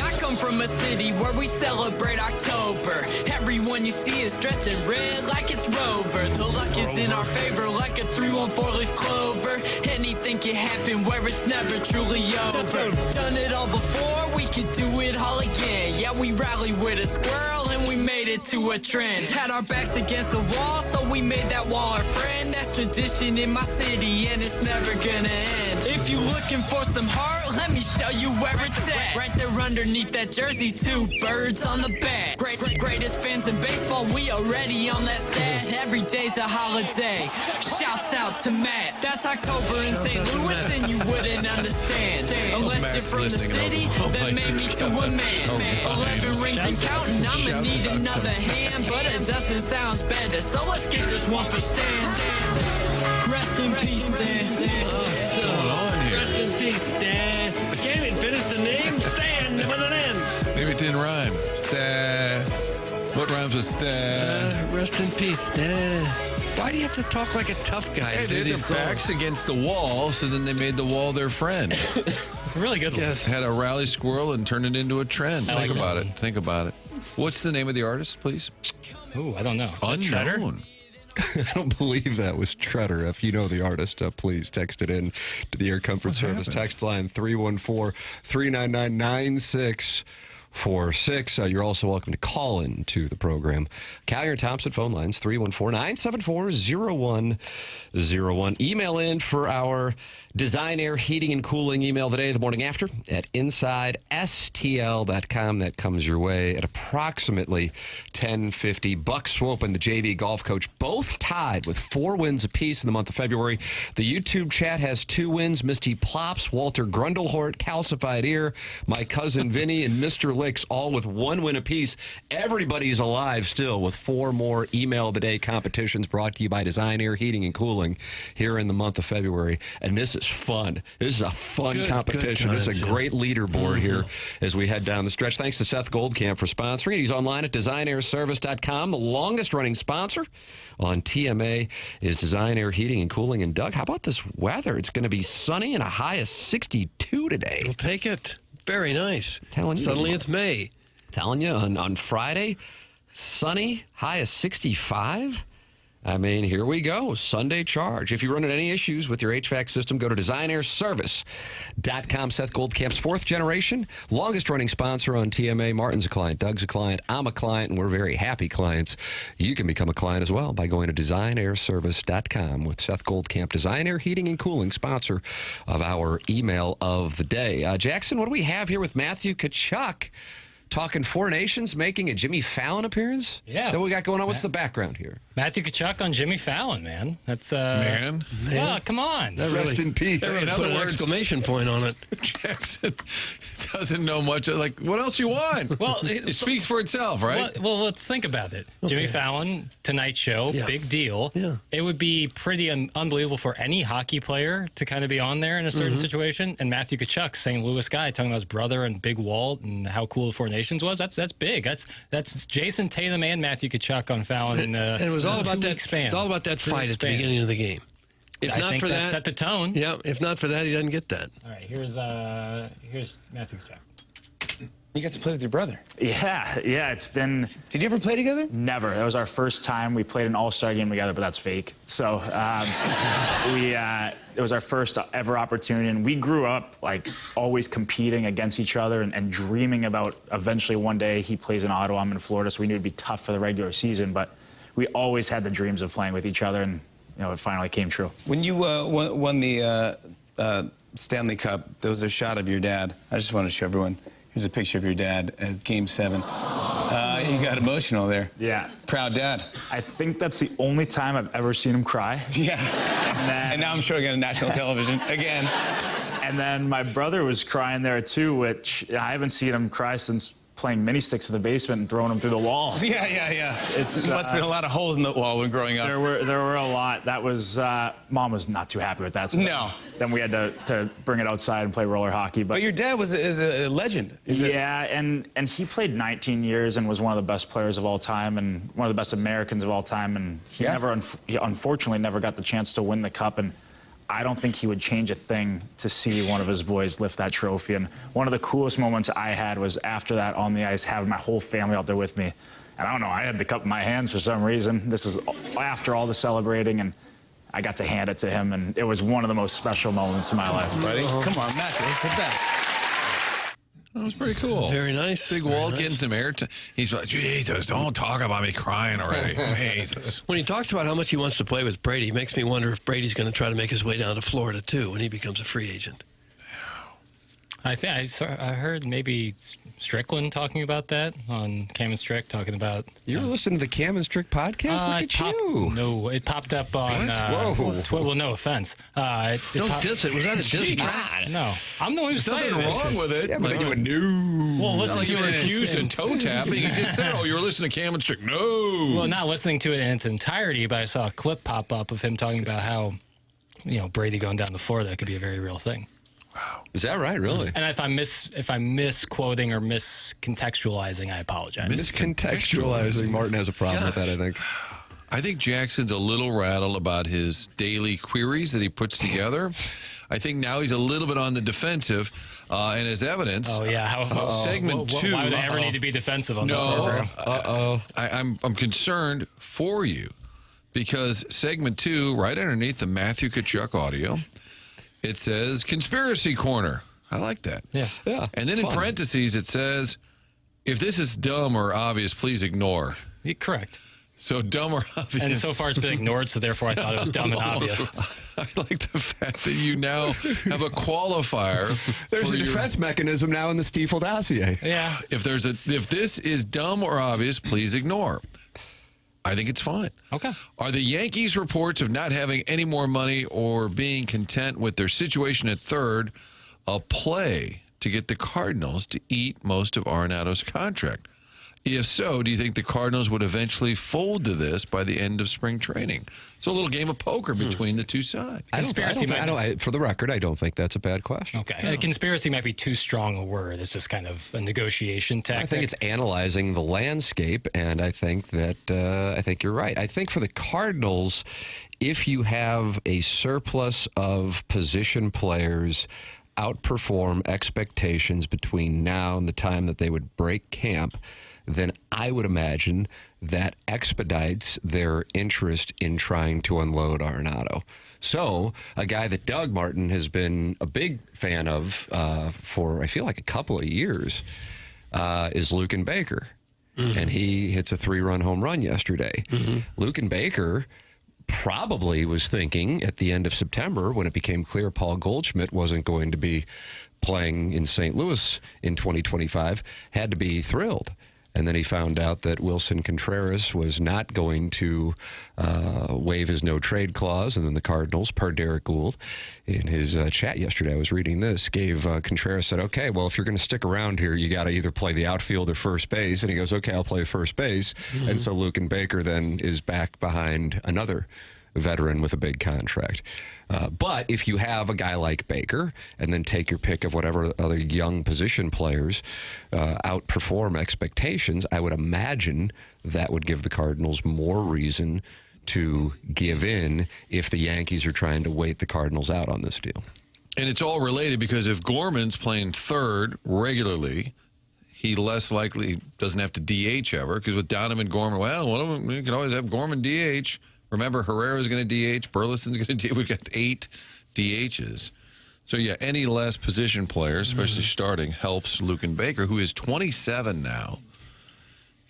I come from a city where we celebrate October. Everyone you see is dressed in red like it's Rover. The luck is in our favor like a 3-1 4-leaf clover. Anything can happen where it's never truly over. Done it all before, we could do it all again. Yeah, we rally with a squirrel and we made it to a trend. Had our backs against the wall, so we made that wall our friend. That's tradition in my city and it's never gonna end. If you looking for some heart, let me show you where it's at. Right there underneath that jersey, 2 birds on the back. Greatest fans in baseball, we already on that stat. Every day's a holiday. Shouts out to Matt. That's October in St. Louis and you wouldn't understand. Unless you're from the city, that made me to a man. 11 rings and counting, I'ma need another hand. But a dozen sounds better, so let's get this one for Stan. Rest in peace, Stan. Rest in peace, Stan. I can't even finish the name. Stan with an N. Maybe it didn't rhyme. What rhymes with Rest in peace, Stan. Why do you have to talk like a tough guy? Hey, they had their backs against the wall, so then they made the wall their friend. Really good one. Yes. Had a rally squirrel and turned it into a trend. Think about it. What's the name of the artist, please? Ooh, I don't know. Unknown. I don't believe that was Treader. If you know the artist, please text it in to the Air Comfort Service text line 314-399-9646. You're also welcome to call in to the program. Callier and Thompson phone lines 314-974-0101. Email in for our Design Air Heating and Cooling email today, the morning after, at InsideSTL.com. That comes your way at approximately 10:50. Buck Swope and the JV golf coach both tied with 4 wins apiece in the month of February. The YouTube chat has 2 wins. Misty Plops, Walter Grundlehort, Calcified Ear, my cousin Vinny, and Mr. Licks, all with 1 win apiece. Everybody's alive still with 4 more email of the day competitions brought to you by Design Air Heating and Cooling here in the month of February. And this is fun. This is a fun competition. This is a great leaderboard here as we head down the stretch. Thanks to Seth Goldcamp for sponsoring. He's online at designairservice.com. The longest running sponsor on TMA is Design Air Heating and Cooling. And Doug, how about this weather? It's going to be sunny and a high of 62 today. We'll take it. Very nice. Suddenly it's May. Telling you, on Friday, sunny, high of 65. I mean, here we go. Sunday charge. If you run into any issues with your HVAC system, go to designairservice.com. Seth Goldcamp's 4th generation, longest running sponsor on TMA. Martin's a client, Doug's a client, I'm a client, and we're very happy clients. You can become a client as well by going to designairservice.com with Seth Goldcamp, Design Air Heating and Cooling, sponsor of our email of the day. Jackson, what do we have here with Matthew Tkachuk? Talking 4 Nations, making a Jimmy Fallon appearance? Yeah. Is that what we got going on? What's the background here? Matthew Tkachuk on Jimmy Fallon, man. That's man. Oh, come on. Rest in peace. Really put an exclamation point on it. Jackson doesn't know much. Like, what else you want? Well, it speaks for itself, right? Well, let's think about it. Okay. Jimmy Fallon, Tonight Show, big deal. Yeah. It would be pretty unbelievable for any hockey player to kind of be on there in a certain situation. And Matthew Tkachuk, St. Louis guy, talking about his brother and Big Walt and how cool the 4 Nations was. That's big. That's Jason Tatum and Matthew Tkachuk on Fallon. And it was all about that. It's all about that fight at the beginning of the game. If not for that, set the tone. Yeah. If not for that, he doesn't get that. All right. Here's Matthew Tkachuk. You got to play with your brother. Yeah, it's been... Did you ever play together? Never. That was our first time. We played an all-star game together, but that's fake. So it was our first ever opportunity, and we grew up like always competing against each other and dreaming about eventually one day he plays in Ottawa, I'm in Florida, so we knew it'd be tough for the regular season, but we always had the dreams of playing with each other, and it finally came true. When you won the Stanley Cup, there was a shot of your dad. I just want to show everyone. Here's a picture of your dad at Game 7. He got emotional there. Yeah. Proud dad. I think that's the only time I've ever seen him cry. Yeah. And now I'm showing it on national television again. And then my brother was crying there too, which I haven't seen him cry since playing mini sticks in the basement and throwing them through the walls. Yeah. There must have been a lot of holes in the wall when growing up. There were a lot. That was Mom was not too happy with that stuff. No. Then we had to bring it outside and play roller hockey. But your dad is a legend. And he played 19 years and was one of the best players of all time and one of the best Americans of all time. And he unfortunately never got the chance to win the cup. And I don't think he would change a thing to see one of his boys lift that trophy. And one of the coolest moments I had was after that on the ice, having my whole family out there with me. And I don't know, I had the cup in my hands for some reason. This was after all the celebrating, and I got to hand it to him, and it was one of the most special moments in my life. Buddy, come on, Matthew, sit back. That was pretty cool. Very nice. Big Walt getting some airtime. He's like, Jesus, don't talk about me crying already. Jesus. When he talks about how much he wants to play with Brady, it makes me wonder if Brady's going to try to make his way down to Florida, too, when he becomes a free agent. I heard maybe Strickland talking about that on Cam and Strick, talking about... You were listening to the Cam and Strick podcast? Look at you. No, it popped up on... well, no offense. Don't diss it. Was that a diss? No. I'm the one who's saying nothing wrong with it. Yeah, but then you went, no. Well, listen like to you were it accused of toe tapping. He just said, you were listening to Cam and Strick. No. Well, not listening to it in its entirety, but I saw a clip pop up of him talking about how, Brady going down to Florida could be a very real thing. Wow. Is that right? Really? And if I'm misquoting or miscontextualizing, I apologize. Miscontextualizing. Martin has a problem with that, I think. I think Jackson's a little rattled about his daily queries that he puts together. I think now he's a little bit on the defensive, and as evidence. Oh yeah, segment 2. Why would they ever need to be defensive on this program? I'm concerned for you because segment 2, right underneath the Matthew Tkachuk audio, it says conspiracy corner. I like that. Yeah. And then in parentheses it says, if this is dumb or obvious, please ignore. You're correct. So dumb or obvious. And so far it's been ignored, so therefore I thought it was dumb and obvious. I like the fact that you now have a qualifier. There's a defense mechanism now in the Stiefel dossier. Yeah. If this is dumb or obvious, please ignore. I think it's fine. Okay. Are the Yankees' reports of not having any more money or being content with their situation at third a play to get the Cardinals to eat most of Arenado's contract? If so, do you think the Cardinals would eventually fold to this by the end of spring training? It's a little game of poker between the two sides. For the record, I don't think that's a bad question. Okay. No. Conspiracy might be too strong a word. It's just kind of a negotiation tactic. I think it's analyzing the landscape, and I think that I think you're right. I think for the Cardinals, if you have a surplus of position players outperform expectations between now and the time that they would break camp, then I would imagine that expedites their interest in trying to unload Arenado. So a guy that Doug Martin has been a big fan of for, I feel like, a couple of years is Lucan Baker. Mm-hmm. And he hits a 3-run home run yesterday. Mm-hmm. Lucan Baker probably was thinking at the end of September, when it became clear Paul Goldschmidt wasn't going to be playing in St. Louis in 2025, had to be thrilled. And then he found out that Wilson Contreras was not going to waive his no-trade clause. And then the Cardinals, per Derek Gould, in his chat yesterday, I was reading this, gave Contreras, said, okay, well, if you're going to stick around here, you got to either play the outfield or first base. And he goes, okay, I'll play first base. Mm-hmm. And so Lucan Baker then is back behind another veteran with a big contract. But if you have a guy like Baker and then take your pick of whatever other young position players outperform expectations, I would imagine that would give the Cardinals more reason to give in if the Yankees are trying to wait the Cardinals out on this deal. And it's all related because if Gorman's playing third regularly, he less likely doesn't have to DH ever, because with Donovan, Gorman, well, one of them, you can always have Gorman DH. Remember, Herrera's going to DH. Burleson's going to DH. We've got 8 DHs. So, yeah, any less position player, especially starting, helps Lucan Baker, who is 27 now.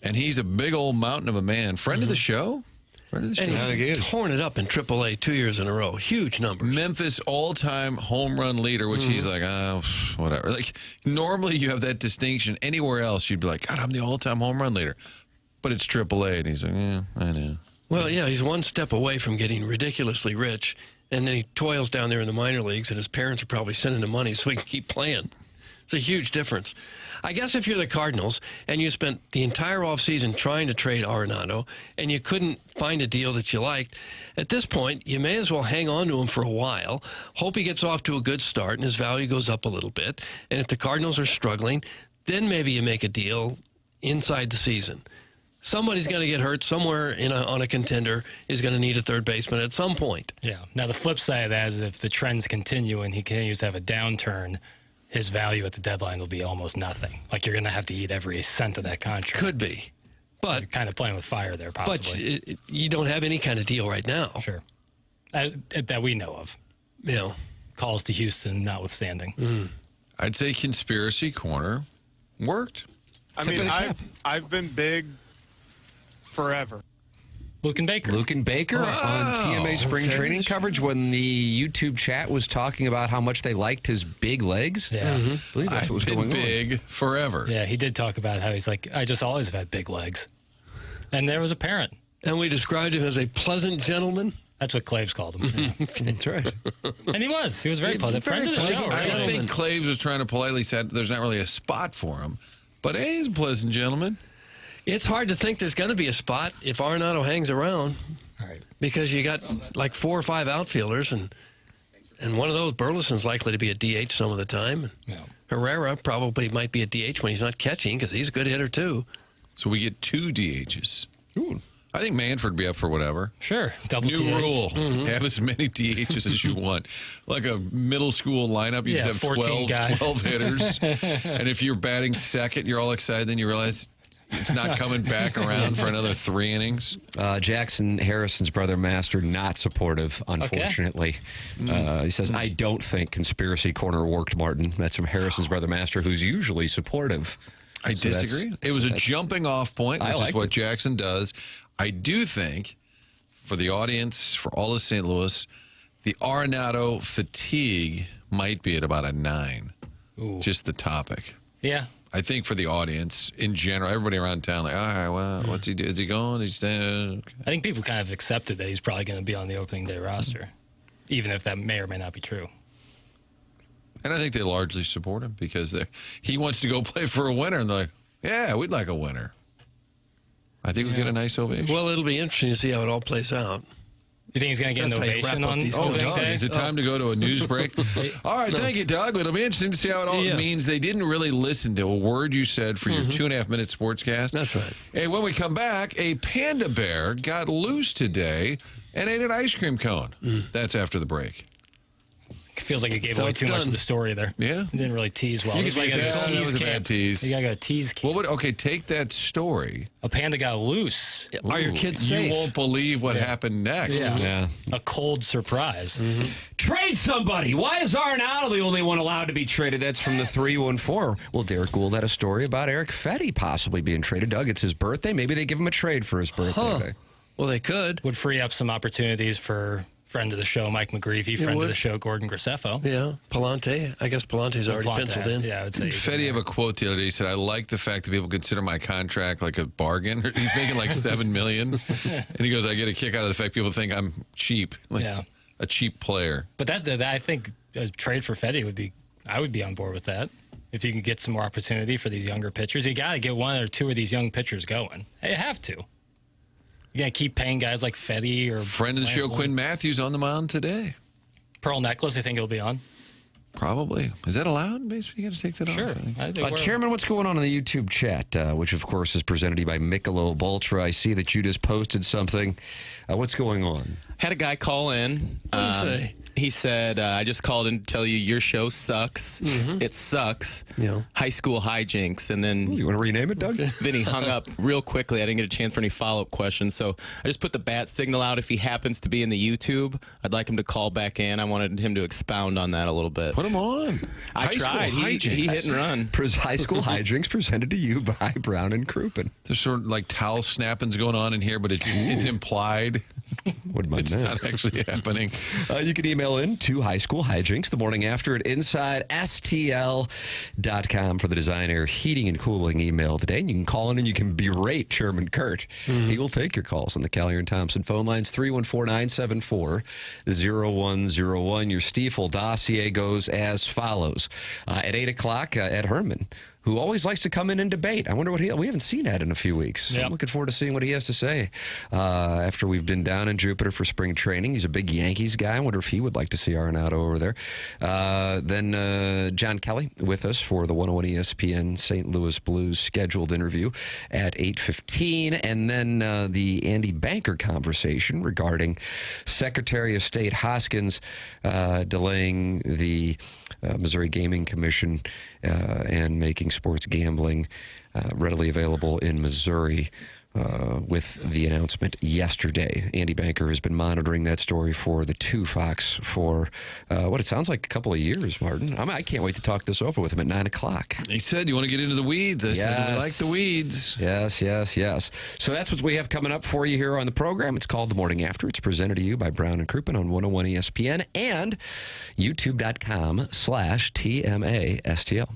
And he's a big old mountain of a man. Friend of the show? Friend of the show. And he's torn it up in AAA 2 years in a row. Huge numbers. Memphis all-time home run leader, which he's like, oh, whatever. Like, normally you have that distinction. Anywhere else, you'd be like, God, I'm the all-time home run leader. but it's AAA. And he's like, yeah, I know. Well, yeah, he's one step away from getting ridiculously rich, and then he toils down there in the minor leagues, and his parents are probably sending him money so he can keep playing. It's a huge difference. I guess if you're the Cardinals and you spent the entire offseason trying to trade Arenado and you couldn't find a deal that you liked, at this point, you may as well hang on to him for a while, hope he gets off to a good start and his value goes up a little bit. And if the Cardinals are struggling, then maybe you make a deal inside the season. Somebody's going to get hurt somewhere on a contender is going to need a third baseman at some point. Yeah. Now, the flip side of that is if the trends continue and he continues to have a downturn, his value at the deadline will be almost nothing. Like, you're going to have to eat every cent of that contract. Could be. But so you're kind of playing with fire there, possibly. But you don't have any kind of deal right now. Sure. That we know of. Yeah. Calls to Houston notwithstanding. Mm. I'd say Conspiracy Corner worked. I mean, I've been big forever. Luke and Baker. Luke and Baker on TMA spring training coverage when the YouTube chat was talking about how much they liked his big legs. Yeah. I believe that's what was going on. Big forever. Yeah, he did talk about how he's like, I just always have had big legs. And there was a parent. And we described him as a pleasant gentleman. That's what Claves called him. That's right. And he was. He was very pleasant. Friend of the show. I think Claves was trying to politely say there's not really a spot for him. But hey, he's a pleasant gentleman. It's hard to think there's going to be a spot if Arenado hangs around. All right. Because you got like 4 or 5 outfielders, and one of those, Burleson's likely to be a DH some of the time. Yeah. Herrera probably might be a DH when he's not catching because he's a good hitter too. So we get 2 DHs. Ooh. I think Manford would be up for whatever. Sure. Double New DH. rule. Have as many DHs as you want. Like a middle school lineup, you just have 14 guys. 12 hitters. And if you're batting second, you're all excited. Then you realize it's not coming back around for another 3 innings. Jackson Harrison's brother, Master, not supportive, unfortunately. He says, I don't think Conspiracy Corner worked, Martin. That's from Harrison's brother, Master, who's usually supportive. I disagree. It was a jumping off point, which is what Jackson does. I do think, for the audience, for all of St. Louis, the Arenado fatigue might be at about a 9. Ooh. Just the topic. Yeah. I think for the audience in general, everybody around town, like, all right, well, what's he do? Is he going? He's staying? Okay. I think people kind of accepted that he's probably going to be on the opening day roster, even if that may or may not be true. And I think they largely support him because he wants to go play for a winner, and they're like, yeah, we'd like a winner. I think we get a nice ovation. Well, it'll be interesting to see how it all plays out. You think he's going to get an ovation on Doug, is it time to go to a news break? All right, thank you, Doug. It'll be interesting to see how it all means. They didn't really listen to a word you said for your 2.5-minute sportscast. That's right. And when we come back, a panda bear got loose today and ate an ice cream cone. That's after the break. Feels like it gave away too much of the story there. Yeah. It didn't really tease well. That was a bad tease. You got to go tease camp. Okay, take that story. A panda got loose. Are your kids safe? You won't believe what happened next. Yeah. A cold surprise. Trade somebody. Why is Arenado the only one allowed to be traded? That's from the 314. Well, Derek Gould had a story about Eric Fetty possibly being traded. Doug, it's his birthday. Maybe they give him a trade for his birthday. Well, they could. Would free up some opportunities for friend of the show, Mike McGreevy, friend of the show, Gordon Graceffo. Yeah, Palante. I guess Palante's already penciled in. Yeah, I would say. Fetty have a quote the other day. He said, I like the fact that people consider my contract like a bargain. He's making like $7 million. And he goes, I get a kick out of the fact people think I'm cheap. Like a cheap player. But that I think a trade for Fetty I would be on board with that. If you can get some more opportunity for these younger pitchers. You got to get 1 or 2 of these young pitchers going. You have to. You got to keep paying guys like Fetty or... Friend of the show, Quinn Matthews, on the mound today. Pearl Necklace, I think he'll be on. Probably. Is that allowed? Basically, you got to take that off. Sure. Chairman, what's going on in the YouTube chat, which, of course, is presented to you by Michelob Ultra. I see that you just posted something. What's going on? Had a guy call in. What did he say? He said, I just called in to tell you your show sucks. It sucks. Yeah. High school hijinks. And then... You want to rename it, Doug? Then he hung up real quickly. I didn't get a chance for any follow-up questions. So I just put the bat signal out. If he happens to be in the YouTube, I'd like him to call back in. I wanted him to expound on that a little bit. Put him on. I tried. He hit and run. High school hijinks presented to you by Brown and Crouppen. There's sort of like towel snappings going on in here, but it's implied. Wouldn't mind It's that. not actually happening. You can email in to High School Hijinks, the morning after at InsideSTL.com for the Design Air Heating and Cooling email of the day. And you can call in and you can berate Chairman Kurt. He will take your calls on the Callier and Thompson phone lines, 314-974-0101. Your Stiefel dossier goes as follows. At 8 o'clock, Ed Herman, who always likes to come in and debate. I wonder what we haven't seen Ed in a few weeks. Yep. I'm looking forward to seeing what he has to say after we've been down in Jupiter for spring training. He's a big Yankees guy. I wonder if he would like to see Arenado over there. Then John Kelly with us for the 101 ESPN St. Louis Blues scheduled interview at 8:15. And then the Andy Banker conversation regarding Secretary of State Hoskins delaying the Missouri Gaming Commission and making sports gambling readily available in Missouri with the announcement yesterday. Andy Banker has been monitoring that story for the 2 Fox for what it sounds like a couple of years, Martin. I can't wait to talk this over with him at 9 o'clock. He said, you want to get into the weeds? I said, we like the weeds. Yes. So that's what we have coming up for you here on the program. It's called The Morning After. It's presented to you by Brown and Crouppen on 101 ESPN and youtube.com/TMASTL.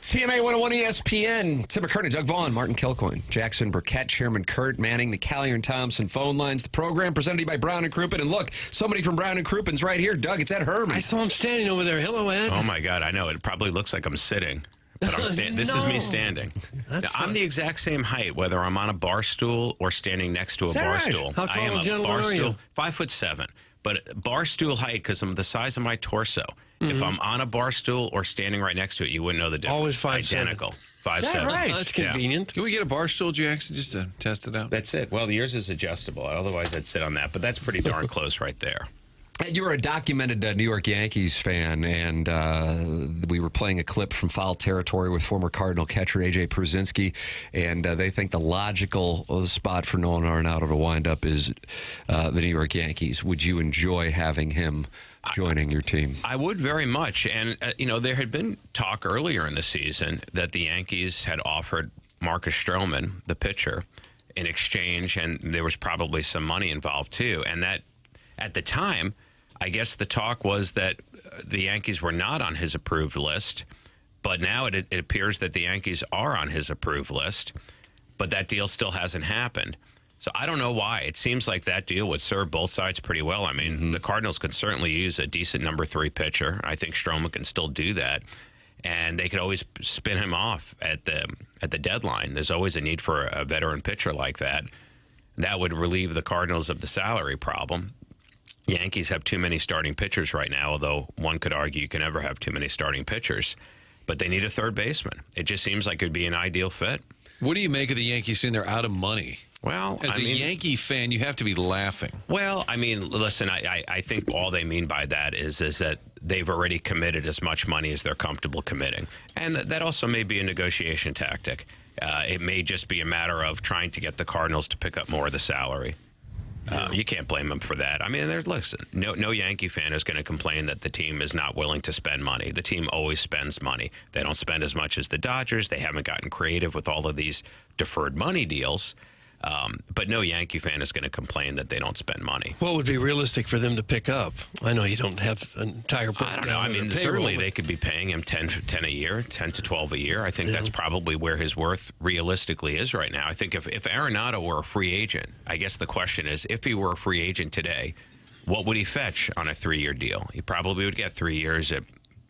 CMA 101 ESPN. Tim McKernan, Doug Vaughn, Martin Kilcoyne, Jackson Burkett, Herman, Kurt Manning, the Callier and Thompson phone lines. The program presented to you by Brown and Crouppen. And look, somebody from Brown and Crouppen's right here. Doug, it's Ed Herman. I saw him standing over there. Hello, Ed. Oh, my God. I know. It probably looks like I'm sitting. But this is me standing. I'm the exact same height, whether I'm on a bar stool or standing next to a bar stool. How tall I am a a gentleman bar are stool, you? 5'7". But bar stool height, because I'm the size of my torso. If I'm on a bar stool or standing right next to it, you wouldn't know the difference. Always 5'7". Identical. 5'7". Right. That's convenient. Can we get a bar stool, Jackson, just to test it out? That's it. Well, yours is adjustable. Otherwise, I'd sit on that. But that's pretty darn close right there. You were a documented New York Yankees fan, and we were playing a clip from foul territory with former Cardinal catcher A.J. Prusinski, and they think the logical spot for Nolan Arenado to wind up is the New York Yankees. Would you enjoy having him joining your team? I would very much. And, there had been talk earlier in the season that the Yankees had offered Marcus Stroman, the pitcher, in exchange, and there was probably some money involved, too. And that, at the time, I guess the talk was that the Yankees were not on his approved list, but now it appears that the Yankees are on his approved list, but that deal still hasn't happened. So I don't know why. It seems like that deal would serve both sides pretty well. I mean, the Cardinals could certainly use a decent number 3 pitcher. I think Stroman can still do that, and they could always spin him off at the deadline. There's always a need for a veteran pitcher like that. That would relieve the Cardinals of the salary problem. Yankees have too many starting pitchers right now, although one could argue you can never have too many starting pitchers. But they need a third baseman. It just seems like it would be an ideal fit. What do you make of the Yankees saying they're out of money? Well, as a Yankee fan, you have to be laughing. Well, I mean, listen, I think all they mean by that is that they've already committed as much money as they're comfortable committing. And that also may be a negotiation tactic. It may just be a matter of trying to get the Cardinals to pick up more of the salary. You can't blame them for that. I mean, listen, no Yankee fan is going to complain that the team is not willing to spend money. The team always spends money. They don't spend as much as the Dodgers. They haven't gotten creative with all of these deferred money deals. But no Yankee fan is going to complain that they don't spend money. What would be realistic for them to pick up? I know you don't have an entire. I don't know. I mean, certainly they could be paying him 10 a year, 10 to 12 a year. I think that's probably where his worth realistically is right now. I think if Arenado were a free agent, I guess the question is, if he were a free agent today, what would he fetch on a 3-year deal? He probably would get 3 years at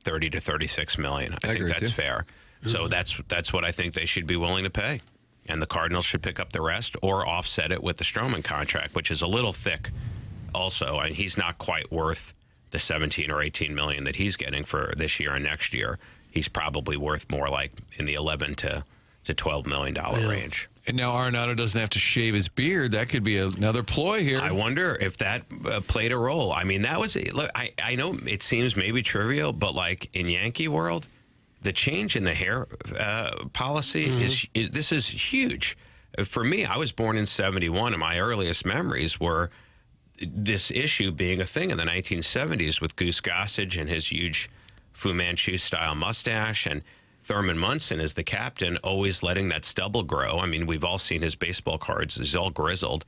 $30 to $36 million. I think that's fair. So that's what I think they should be willing to pay. And the Cardinals should pick up the rest or offset it with the Stroman contract, which is a little thick also. I mean, he's not quite worth the 17 or 18 million that he's getting for this year and next year. He's probably worth more like in the 11 to $12 million range. And now Arenado doesn't have to shave his beard. That could be another ploy here. I wonder if that played a role. I mean, that was, look, I know it seems maybe trivial, but like in Yankee world, the change in the hair policy this is huge. For me, I was born in 71, and my earliest memories were this issue being a thing in the 1970s with Goose Gossage and his huge Fu Manchu-style mustache, and Thurman Munson as the captain, always letting that stubble grow. I mean, we've all seen his baseball cards. He's all grizzled.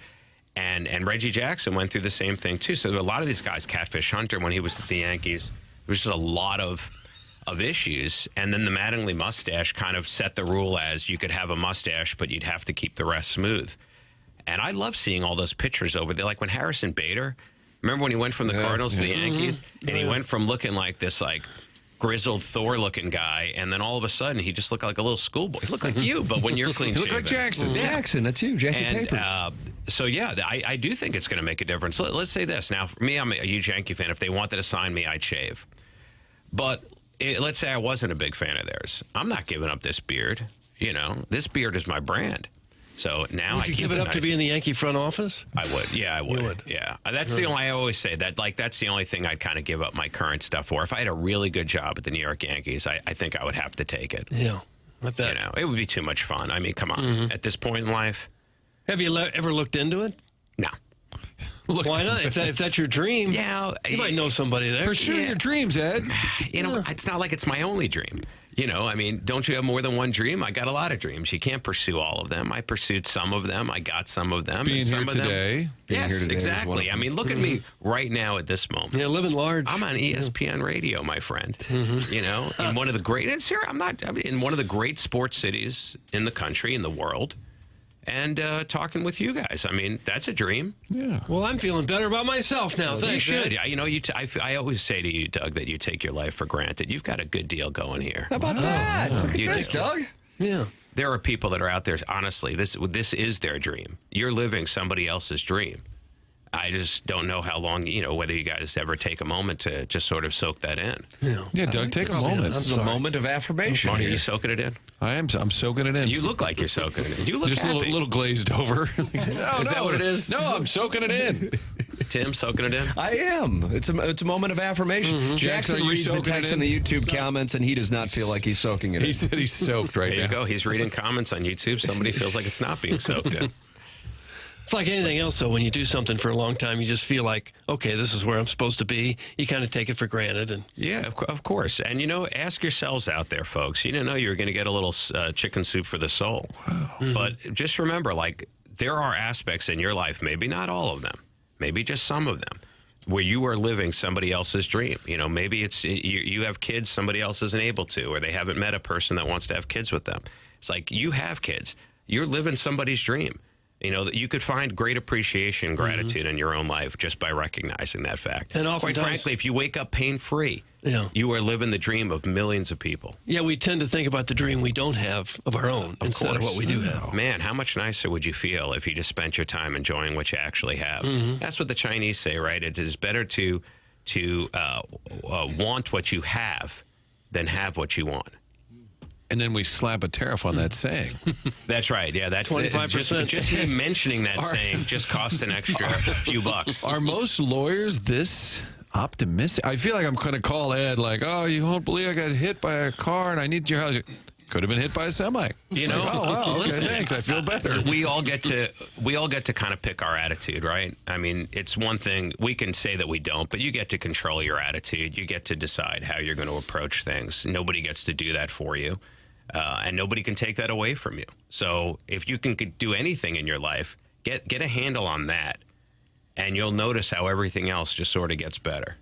And Reggie Jackson went through the same thing, too. So a lot of these guys, Catfish Hunter, when he was with the Yankees, there was just a lot of issues. And then the Mattingly mustache kind of set the rule as you could have a mustache, but you'd have to keep the rest smooth. And I love seeing all those pictures over there. Like when Harrison Bader, remember when he went from the Cardinals to the Yankees? And he went from looking like this, like, grizzled Thor-looking guy, and then all of a sudden he just looked like a little schoolboy. He looked like you, but when you're clean-shaven. He looked like Jackson. Yeah. Jackson, that's you, Jackie Papers. So, yeah, I do think it's going to make a difference. Let's say this. Now, for me, I'm a huge Yankee fan. If they wanted to sign me, I'd shave. But let's say I wasn't a big fan of theirs. I'm not giving up this beard. You know, this beard is my brand. So now would you give it up to be in the Yankee front office? I would. Yeah, I would. You would. Yeah. That's the only, I always say that, like, that's the only thing I'd kind of give up my current stuff for. If I had a really good job at the New York Yankees, I think I would have to take it. Yeah, I bet. You know, it would be too much fun. I mean, come on. At this point in life. Have you ever looked into it? No. Why not? If that's your dream, yeah, you might know somebody there. Pursue your dreams, Ed. You know, it's not like it's my only dream. You know, I mean, don't you have more than one dream? I got a lot of dreams. You can't pursue all of them. I pursued some of them. I got some of them. Being and some here of them- today. Yes, exactly. I mean, look at me right now at this moment. Yeah, living large. I'm on ESPN radio, my friend. You know, in one of the great, in one of the great sports cities in the country, in the world, and talking with you guys. I mean, that's a dream. Yeah. Well, I'm feeling better about myself now. Thanks. You should. Ed. You know, I always say to you, Doug, that you take your life for granted. You've got a good deal going here. How about that? Look at You this, do. Doug. Yeah. There are people that are out there, honestly, this is their dream. You're living somebody else's dream. I just don't know how long, you know, whether you guys ever take a moment to just sort of soak that in. Yeah, Doug, take a moment. This is a moment of affirmation. Are here. you soaking it in? I'm soaking it in. You look like you're soaking it in. You look just a happy. little glazed over. Is that what it is? No, I'm soaking it in. Tim, soaking it in? I am. It's a moment of affirmation. Jackson are you reads the soaking it text in in? the YouTube comments, and he does not feel like he's soaking it in. He said he's soaked right There you now. go. He's reading comments on YouTube. Somebody feels like it's not being soaked in. It's like anything else, though. When you do something for a long time, you just feel like, okay, this is where I'm supposed to be. You kind of take it for granted. And Yeah, of course. And, you know, ask yourselves out there, folks. You didn't know you were going to get a little chicken soup for the soul. Wow. But just remember, like, there are aspects in your life, maybe not all of them, maybe just some of them, where you are living somebody else's dream. You know, maybe it's you have kids somebody else isn't able to, or they haven't met a person that wants to have kids with them. It's like you have kids. You're living somebody's dream. You know, that you could find great appreciation and gratitude in your own life just by recognizing that fact. And quite oftentimes- frankly, if you wake up pain-free, Yeah. you are living the dream of millions of people. yeah, we tend to think about the dream we don't have of our own instead of what we do have. Man, how much nicer would you feel if you just spent your time enjoying what you actually have? That's what the Chinese say, right? It is better to want what you have than have what you want. And then we slap a tariff on that saying. That's right. Yeah, that's 25%. Just me mentioning that saying just cost an extra few bucks. Are most lawyers this optimistic? I feel like I'm going to call Ed like, oh, you won't believe I got hit by a car and I need your house. Could have been hit by a semi. You know, Like, oh wow, okay, listen, thanks. I feel better. We all get to kind of pick our attitude, right? I mean, it's one thing we can say that we don't, but you get to control your attitude. You get to decide how you're going to approach things. Nobody gets to do that for you. And nobody can take that away from you. So if you can do anything in your life, get a handle on that, and you'll notice how everything else just sort of gets better.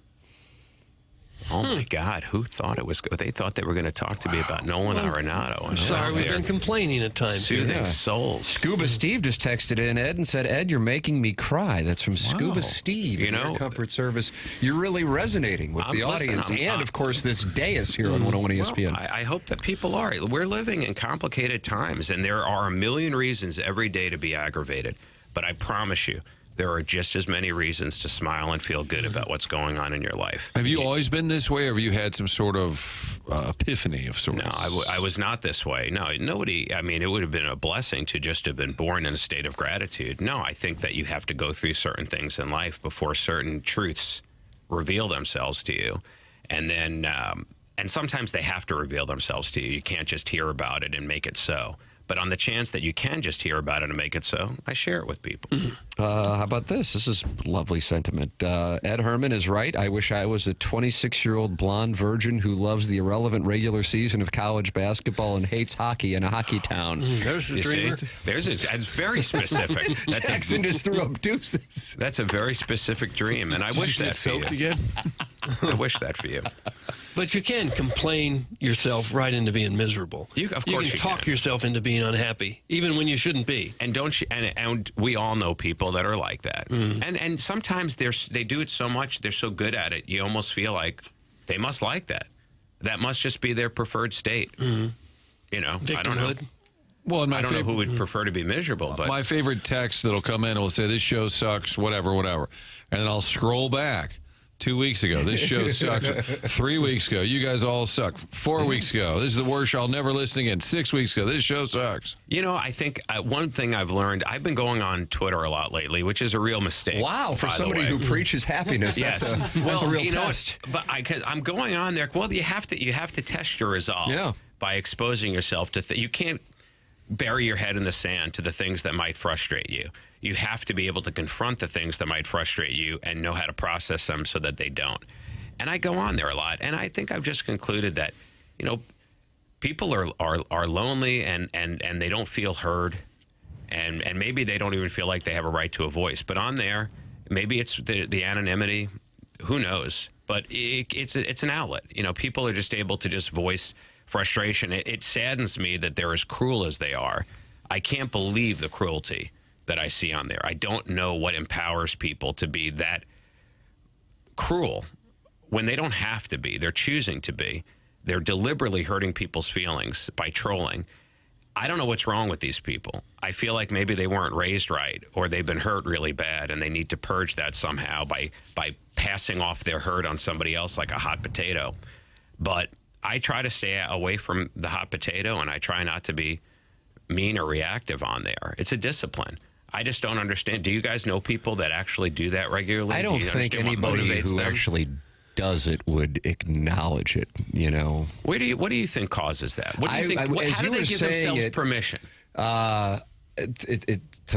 Oh, my God. Who thought it was good? They thought they were going to talk to me about Nolan Arenado. I'm sorry, we've been complaining at times. Soothing souls. Scuba Steve just texted in, Ed, and said, Ed, you're making me cry. That's from Scuba Steve. You know, Air Comfort Service. You're really resonating with the audience. And, of course, this day is here on 101 ESPN. Well, I hope that people are. We're living in complicated times, and there are a million reasons every day to be aggravated. But I promise you, there are just as many reasons to smile and feel good about what's going on in your life. Have you always been this way, or have you had some sort of epiphany of sorts? No, I was not this way. No, nobody, I mean, it would have been a blessing to just have been born in a state of gratitude. No, I think that you have to go through certain things in life before certain truths reveal themselves to you. And then, and sometimes they have to reveal themselves to you. You can't just hear about it and make it so. But on the chance that you can just hear about it and make it so, I share it with people. How about this? This is lovely sentiment. Ed Herman is right. I wish I was a 26-year-old blonde virgin who loves the irrelevant regular season of college basketball and hates hockey in a hockey town. There's the dreamer. That's very specific. That's Jackson just threw up deuces. That's a very specific dream, and I wish that for you. Soaked again? I wish that for you. But you can complain yourself right into being miserable. Of course you can talk yourself into being unhappy, even when you shouldn't be. And don't you? And we all know people that are like that. And sometimes they do it so much, they're so good at it, you almost feel like they must like that. That must just be their preferred state. You know, I don't know. Well, I don't know who would prefer to be miserable, but my favorite text that'll come in will say, "This show sucks," whatever, and then I'll scroll back. 2 weeks ago, this show sucks. 3 weeks ago, you guys all suck. 4 weeks ago, this is the worst. I'll never listen again. 6 weeks ago, this show sucks. You know, I think one thing I've learned, I've been going on Twitter a lot lately, which is a real mistake. Wow, for somebody who preaches happiness, yes. that's a real test. But I'm going on there. Well, you have to test your resolve by exposing yourself to you can't bury your head in the sand to the things that might frustrate you. You have to be able to confront the things that might frustrate you and know how to process them so that they don't. And I go on there a lot, and I think I've just concluded that, you know, people are lonely and they don't feel heard, and maybe they don't even feel like they have a right to a voice. But on there, maybe it's the anonymity. Who knows? But it's an outlet. You know, people are just able to just voice frustration. It saddens me that they're as cruel as they are. I can't believe the cruelty that I see on there. I don't know what empowers people to be that cruel when they don't have to be. They're choosing to be. They're deliberately hurting people's feelings by trolling. I don't know what's wrong with these people. I feel like maybe they weren't raised right, or they've been hurt really bad, and they need to purge that somehow by passing off their hurt on somebody else like a hot potato. But I try to stay away from the hot potato, and I try not to be mean or reactive on there. It's a discipline. I just don't understand. Do you guys know people that actually do that regularly? I don't think anybody who actually does it would acknowledge it, you know. What do you think causes that? What do you think? How do they give themselves permission? To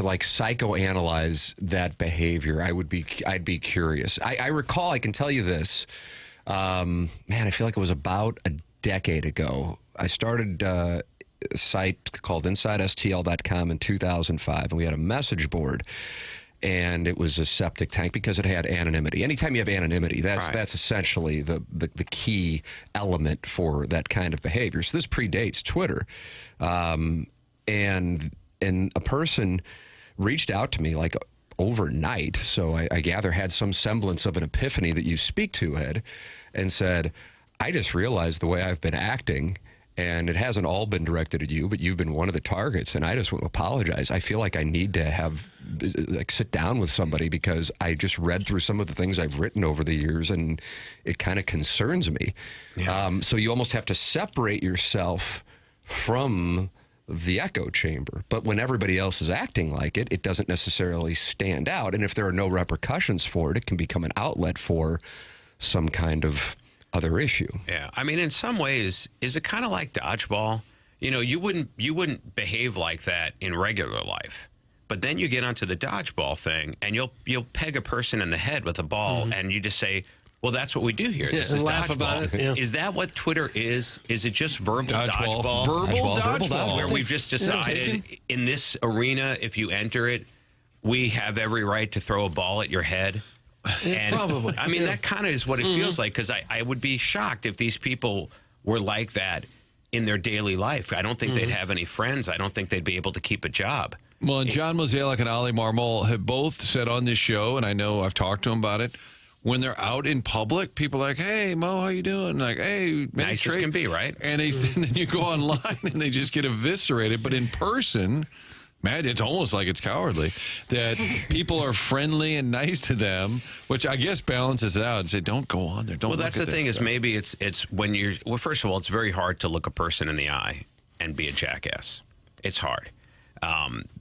like psychoanalyze that behavior, I'd be curious. I recall, I can tell you this, man, I feel like it was about a decade ago. I started a site called InsideSTL.com in 2005, and we had a message board. And it was a septic tank because it had anonymity. Anytime you have anonymity, that's essentially the key element for that kind of behavior. So this predates Twitter, and a person reached out to me like overnight. So I gather had some semblance of an epiphany that you speak to, Ed, and said, "I just realized the way I've been acting." And it hasn't all been directed at you, but you've been one of the targets. And I just want to apologize. I feel like I need to sit down with somebody because I just read through some of the things I've written over the years, and it kind of concerns me. Yeah. So you almost have to separate yourself from the echo chamber. But when everybody else is acting like it, it doesn't necessarily stand out. And if there are no repercussions for it, it can become an outlet for some kind of other issue. Yeah, I mean, in some ways, is it kind of like dodgeball? You know, you wouldn't behave like that in regular life, but then you get onto the dodgeball thing, and you'll peg a person in the head with a ball, and you just say, "Well, that's what we do here. This is laugh dodgeball." about it. Yeah. Is that what Twitter is? Is it just verbal dodgeball? Verbal dodgeball. Where we've just decided in this arena, if you enter it, we have every right to throw a ball at your head. And probably. I mean, that kind of is what it feels like, because I would be shocked if these people were like that in their daily life. I don't think they'd have any friends. I don't think they'd be able to keep a job. Well, and John Mozeliak and Ali Marmol have both said on this show, and I know I've talked to them about it, when they're out in public, people are like, "Hey, Mo, how you doing?" Like, "Hey, nice as can be, right?" And then you go online and they just get eviscerated. But in person, man, it's almost like it's cowardly that people are friendly and nice to them, which I guess balances it out and say, "Don't go on there. Don't." Well, that's look the at thing that is stuff. maybe it's when you're, well, first of all, it's very hard to look a person in the eye and be a jackass. It's hard.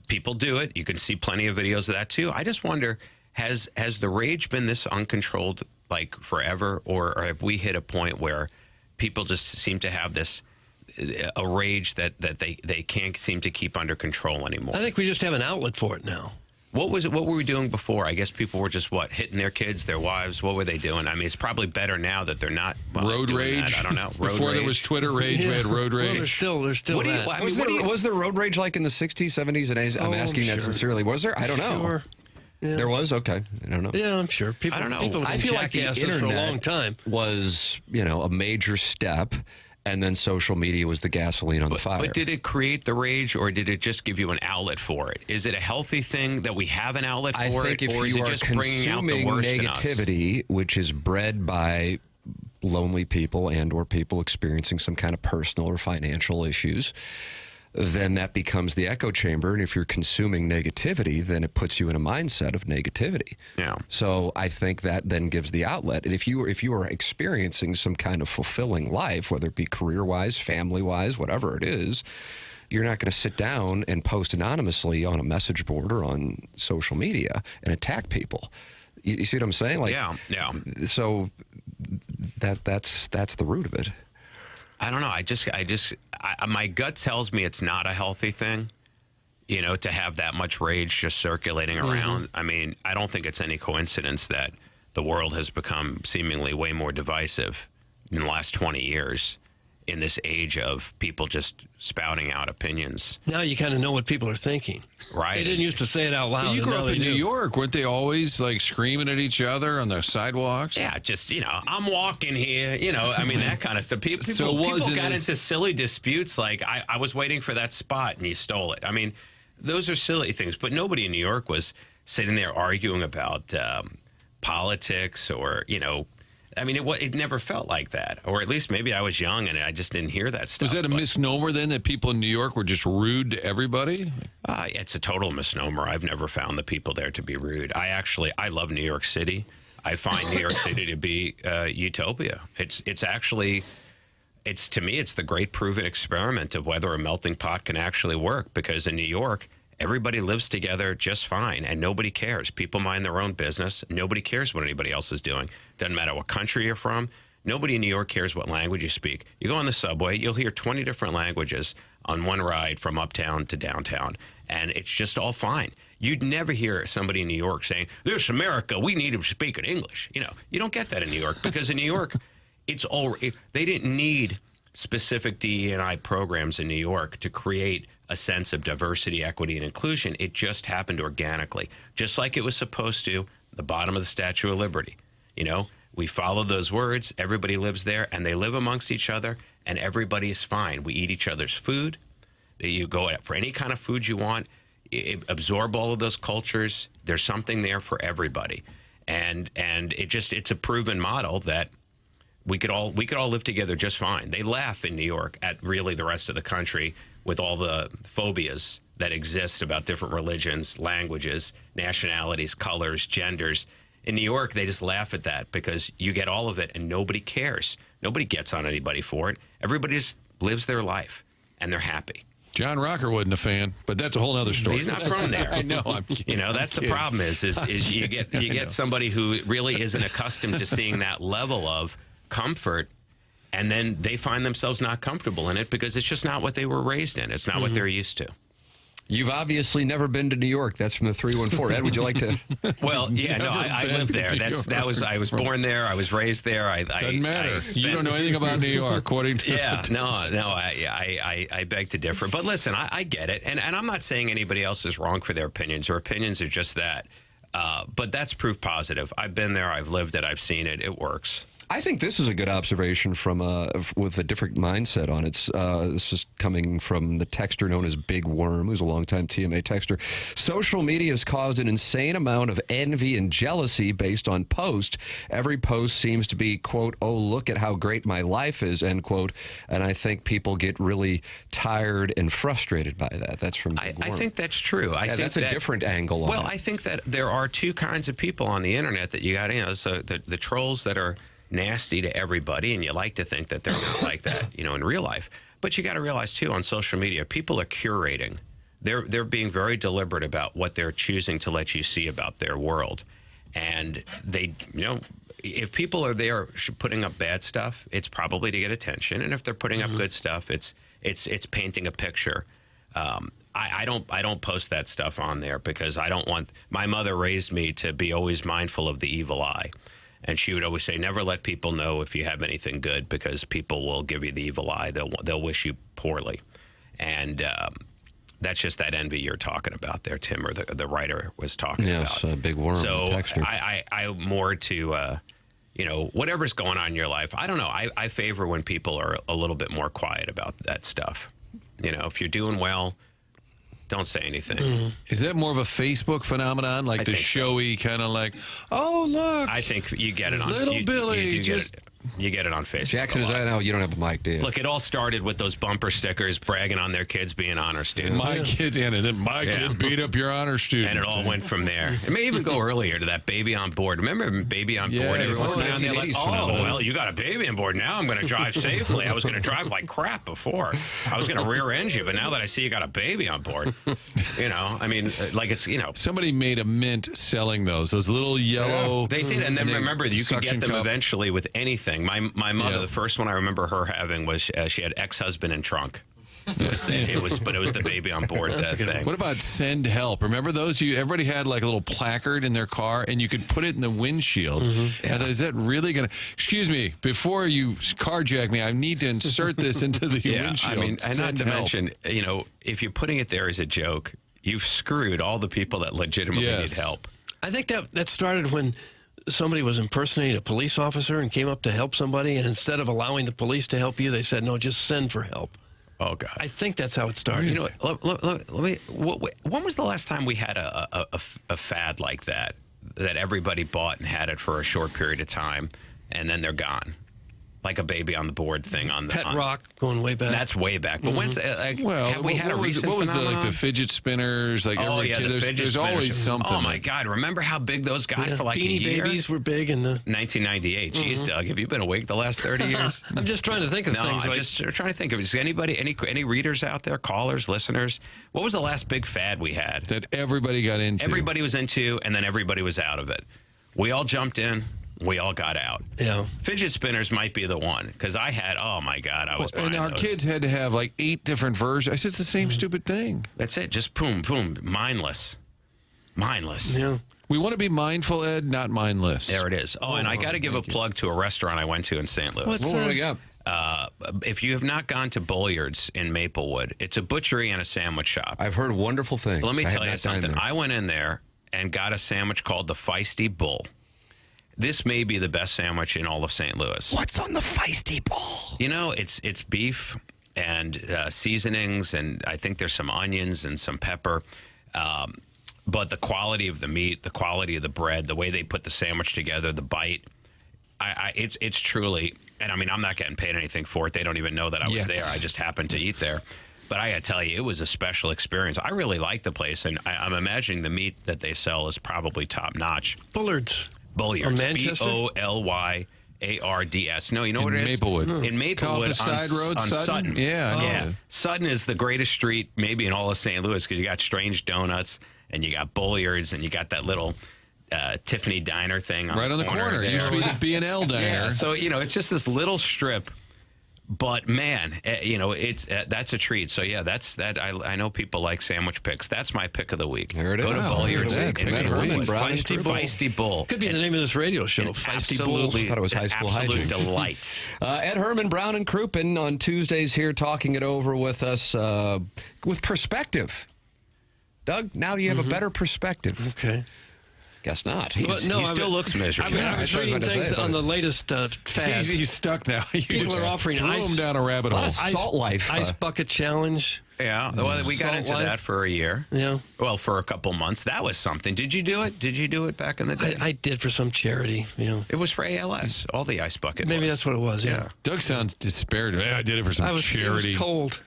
People do it. You can see plenty of videos of that too. I just wonder, has the rage been this uncontrolled like forever, or have we hit a point where people just seem to have a rage that they can't seem to keep under control anymore? I think we just have an outlet for it now. What was it? What were we doing before? I guess people were just hitting their kids, their wives. What were they doing? I mean, it's probably better now that they're not road doing rage. That. I don't know. Road Before rage. there was Twitter rage, we had road rage. Well, there's still What do you- that. I mean, Was there road rage like in the 60s, 70s, and 80s? I'm asking that sincerely. Was there? I don't know. Sure. Yeah. There was? Okay. I don't know. Yeah, I'm sure. People, I don't know. People have I been feel like the jackasses for a internet long time. was, a major step, and then social media was the gasoline on the fire. But did it create the rage, or did it just give you an outlet for it? Is it a healthy thing that we have an outlet for I think it, if or is you it are just bringing out the consuming worst in us? negativity, which is bred by lonely people and or people experiencing some kind of personal or financial issues, then that becomes the echo chamber. And if you're consuming negativity, then it puts you in a mindset of negativity. Yeah. So I think that then gives the outlet. And if you are experiencing some kind of fulfilling life, whether it be career-wise, family-wise, whatever it is, you're not going to sit down and post anonymously on a message board or on social media and attack people. You see what I'm saying? Like, yeah. So that's the root of it. I don't know. My gut tells me it's not a healthy thing, to have that much rage just circulating around. I mean, I don't think it's any coincidence that the world has become seemingly way more divisive in the last 20 years. in this age of people just spouting out opinions. Now you kind of know what people are thinking. Right. They didn't used to say it out loud. You and grew now up they in New do. York. Weren't they always like screaming at each other on the sidewalks? Yeah, just, you know, I'm walking here, you know, I mean, that kind of stuff. People wasn't got as- into silly disputes like, I was waiting for that spot and you stole it. I mean, those are silly things, but nobody in New York was sitting there arguing about politics or, you know, I mean, it never felt like that. Or at least maybe I was young and I just didn't hear that stuff. Was that a misnomer then that people in New York were just rude to everybody? It's a total misnomer. I've never found the people there to be rude. I love New York City. I find New York City to be utopia. It's actually, to me, it's the great proven experiment of whether a melting pot can actually work. Because in New York, everybody lives together just fine and nobody cares. People mind their own business. Nobody cares what anybody else is doing. Doesn't matter what country you're from. Nobody in New York cares what language you speak. You go on the subway, you'll hear 20 different languages on one ride from uptown to downtown. And it's just all fine. You'd never hear somebody in New York saying, "This America, we need to speak in English." You know, you don't get that in New York because in New York, they didn't need specific DE&I programs in New York to create a sense of diversity, equity, and inclusion. It just happened organically, just like it was supposed to, the bottom of the Statue of Liberty. You know, we follow those words, everybody lives there, and they live amongst each other, and everybody's fine. We eat each other's food. You go out for any kind of food you want, absorb all of those cultures. There's something there for everybody. And it's a proven model that we could all live together just fine. They laugh in New York at really the rest of the country with all the phobias that exist about different religions, languages, nationalities, colors, genders. In New York, they just laugh at that because you get all of it and nobody cares. Nobody gets on anybody for it. Everybody just lives their life and they're happy. John Rocker wasn't a fan, but that's a whole other story. He's not from there. I know. I'm kidding. You know, that's the problem is you get somebody who really isn't accustomed to seeing that level of comfort, and then they find themselves not comfortable in it because it's just not what they were raised in. It's not what they're used to. You've obviously never been to New York. That's from the 314. Ed, would you like to? Well, yeah, no, I lived there. I was born there. I was raised there. Doesn't matter. You don't know anything about New York, according to I beg to differ. But listen, I get it, and I'm not saying anybody else is wrong for their opinions. Their opinions are just that. But that's proof positive. I've been there. I've lived it. I've seen it. It works. I think this is a good observation from with a different mindset on it. This is coming from the texter known as Big Worm, who's a longtime TMA texter. Social media has caused an insane amount of envy and jealousy based on posts. Every post seems to be, quote, "Oh, look at how great my life is," end quote. And I think people get really tired and frustrated by that. That's from Big Worm. I think that's true. I think that's a different angle on it. Well, I think that there are two kinds of people on the internet that you got, so the trolls that are nasty to everybody, and you like to think that they're not like that, in real life. But you got to realize too, on social media, people are curating. They're being very deliberate about what they're choosing to let you see about their world, and they, if people are there putting up bad stuff, it's probably to get attention, and if they're putting up good stuff, it's painting a picture. I don't post that stuff on there because I don't want. My mother raised me to be always mindful of the evil eye. And she would always say, never let people know if you have anything good because people will give you the evil eye. They'll wish you poorly. And that's just that envy you're talking about there, Tim, or the writer was talking about. Yes, Big Worm, so the texter. I more to, whatever's going on in your life. I don't know. I favor when people are a little bit more quiet about that stuff. If you're doing well, don't say anything. Is that more of a Facebook phenomenon, like the showy kind of like, oh, look. I think you get it on Little Billy. You get it on Facebook. Jackson, is that? No, you don't have a mic, do you? Look, it all started with those bumper stickers bragging on their kids being honor students. My kid beat up your honor student. And it all went from there. It may even go earlier to that baby on board. Remember baby on board? Everyone's down there like, well, you got a baby on board. Now I'm going to drive safely. I was going to drive like crap before. I was going to rear end you, but now that I see you got a baby on board, like it's, Somebody made a mint selling those little yellow. Yeah, they did. And then remember, you could get them cup. Eventually with anything. My mother, the first one I remember her having was she had ex-husband and trunk. It was the baby on board thing. What about send help? Remember those? Everybody had like a little placard in their car, and you could put it in the windshield. Yeah. Is that really going to? Excuse me, before you carjack me, I need to insert this into the windshield. I mean, and not to mention, if you're putting it there as a joke, you've screwed all the people that legitimately need help. I think that started when somebody was impersonating a police officer and came up to help somebody, and instead of allowing the police to help you, they said, no, just send for help. Oh, God. I think that's how it started. You know what? Let me. When was the last time we had a fad like that everybody bought and had it for a short period of time, and then they're gone? Like a baby on the board thing on the Pet rock going way back. That's way back. But when's have we had a recent what was phenomenon? the fidget spinners? Like the fidget there's spinners. always something. Oh my God! Remember how big those got for like Beanie a year? Babies were big in the 1998. Jeez, Doug, have you been awake the last 30 years? I'm just trying to think of things. I'm just trying to think of. Is anybody, any readers out there, callers, listeners? What was the last big fad we had that everybody got into? Everybody was into, and then everybody was out of it. We all jumped in. We all got out. Yeah. Fidget spinners might be the one, because I had, oh my God, I was buying and our those. kids had to have like 8 different versions. I said it's the same stupid thing. That's it. Just boom, boom. Mindless. Yeah. We want to be mindful, Ed, not mindless. There it is. Oh, and I got to give a plug to a restaurant I went to in St. Louis. What do we got? If you have not gone to Bulliard's in Maplewood, it's a butchery and a sandwich shop. I've heard wonderful things. Let me I tell have you not dined something. there. I went in there and got a sandwich called the Feisty Bull. This may be the best sandwich in all of St. Louis. What's on the Feisty Bull? You know, it's beef and seasonings, and I think there's some onions and some pepper. But the quality of the meat, the quality of the bread, the way they put the sandwich together, the bite, it's truly. And I mean, I'm not getting paid anything for it. They don't even know that I was there. I just happened to eat there. But I got to tell you, it was a special experience. I really like the place, and I'm imagining the meat that they sell is probably top notch. Bullards. Bulliards. Manchester? Bollyards. No, you know what it is? Maplewood. In Maplewood. Off the side road, on Sutton. Yeah, Yeah. Sutton is the greatest street maybe in all of St. Louis, because you got Strange Donuts, and you got Bulliards, and you got that little Tiffany Diner thing right on the corner. there. It used to be the B&L Diner. Yeah, so, it's just this little strip. But man, it's that's a treat. So yeah, that's that. I know people like sandwich picks. That's my pick of the week. There it is. Go to Bulliards. Feisty Bull. Could be the name of this radio show. Feisty Bull. I thought it was high school absolute hijinks. delight. Ed Herman, Brown, and Crouppen on Tuesdays here talking it over with us with perspective. Doug, now you have a better perspective. Okay. Guess not. He still looks miserable. I was reading things on the latest fads. He's stuck now. People are offering threw ice. him down a rabbit hole. Salt life. Ice bucket challenge. Yeah, well, we got Salt into life. that for a year. Yeah. Well, for a couple months. That was something. Did you do it? Did you do it back in the day? I did for some charity. It was for ALS. All the ice bucket. Maybe that's what it was. Yeah. Doug sounds despaired. Hey, I did it for some charity. It was cold.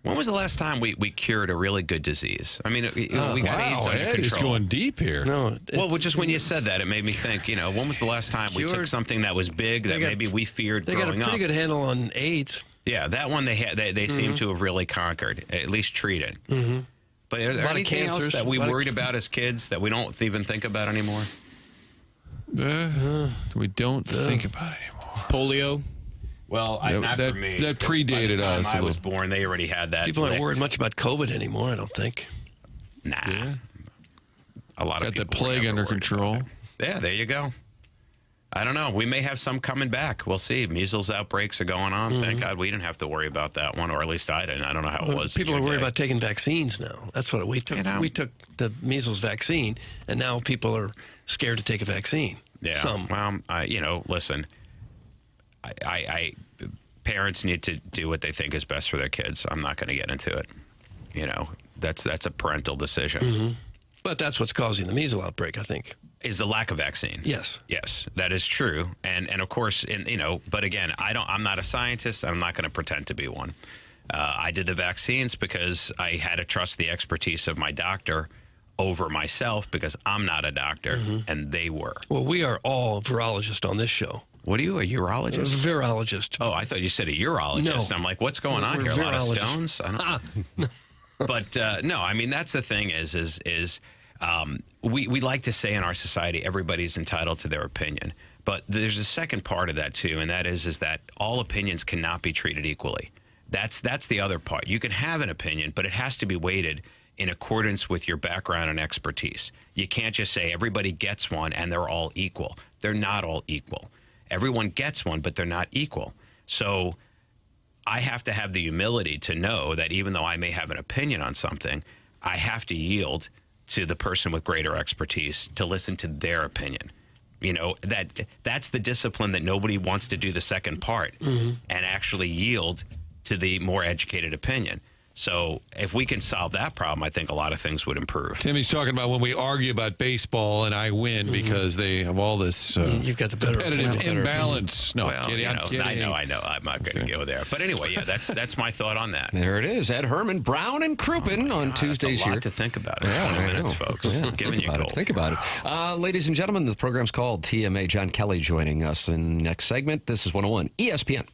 When was the last time we cured a really good disease? I mean, we got AIDS under Ed is control. going deep here. No. Well, just when you said that, it made me think, when was the last time we took something that was big that maybe we feared They growing got a pretty up? good handle on AIDS. Yeah, that one they seem to have really conquered, at least treated. Mm-hmm. But are there lot of anything else cancers, that we a lot of- worried about as kids that we don't even think about anymore? We don't think about it anymore. Polio. Well, not for me. That By the predated time us. I was born, they already had that. People aren't licked. worried much about COVID anymore, I don't think. Nah. A lot of Got the people were plague never under worried control. about it. Yeah, there you go. I don't know. We may have some coming back. We'll see. Measles outbreaks are going on. Thank God we didn't have to worry about that one, or at least I didn't. I don't know how it was. People in are your worried day. about taking vaccines now. That's what we took. We took the measles vaccine, and now people are scared to take a vaccine. Yeah. Some. Well, listen. Parents need to do what they think is best for their kids. I'm not going to get into it. That's a parental decision. Mm-hmm. But that's what's causing the measles outbreak, I think. Is the lack of vaccine. Yes. Yes, that is true. And of course, but again, I'm not a scientist. I'm not going to pretend to be one. I did the vaccines because I had to trust the expertise of my doctor over myself, because I'm not a doctor and they were. Well, we are all virologists on this show. What are you, a urologist? Virologist. Oh, I thought you said a urologist. No. And I'm like, what's going on We're here? A lot of virologists. stones? I don't But no, I mean, that's the thing is we like to say in our society, everybody's entitled to their opinion. But there's a second part of that too, and that is that all opinions cannot be treated equally. That's the other part. You can have an opinion, but it has to be weighted in accordance with your background and expertise. You can't just say everybody gets one and they're all equal. They're not all equal. Everyone gets one, but they're not equal. So I have to have the humility to know that even though I may have an opinion on something, I have to yield to the person with greater expertise to listen to their opinion. You know, that's the discipline that nobody wants to do the second part and actually yield to the more educated opinion. So if we can solve that problem, I think a lot of things would improve. Timmy's talking about when we argue about baseball and I win because they have all this you've got the better competitive imbalance. No, well, kidding, I'm kidding. I know. I'm not going to go there. But anyway, yeah, that's my thought on that. There it is. Ed Herman, Brown, and Crouppen on Tuesdays that's a lot here. to think about in 20 minutes, folks. Yeah, Giving you gold. Think about it. Ladies and gentlemen, the program's called TMA. John Kelly joining us in next segment. This is 101 ESPN.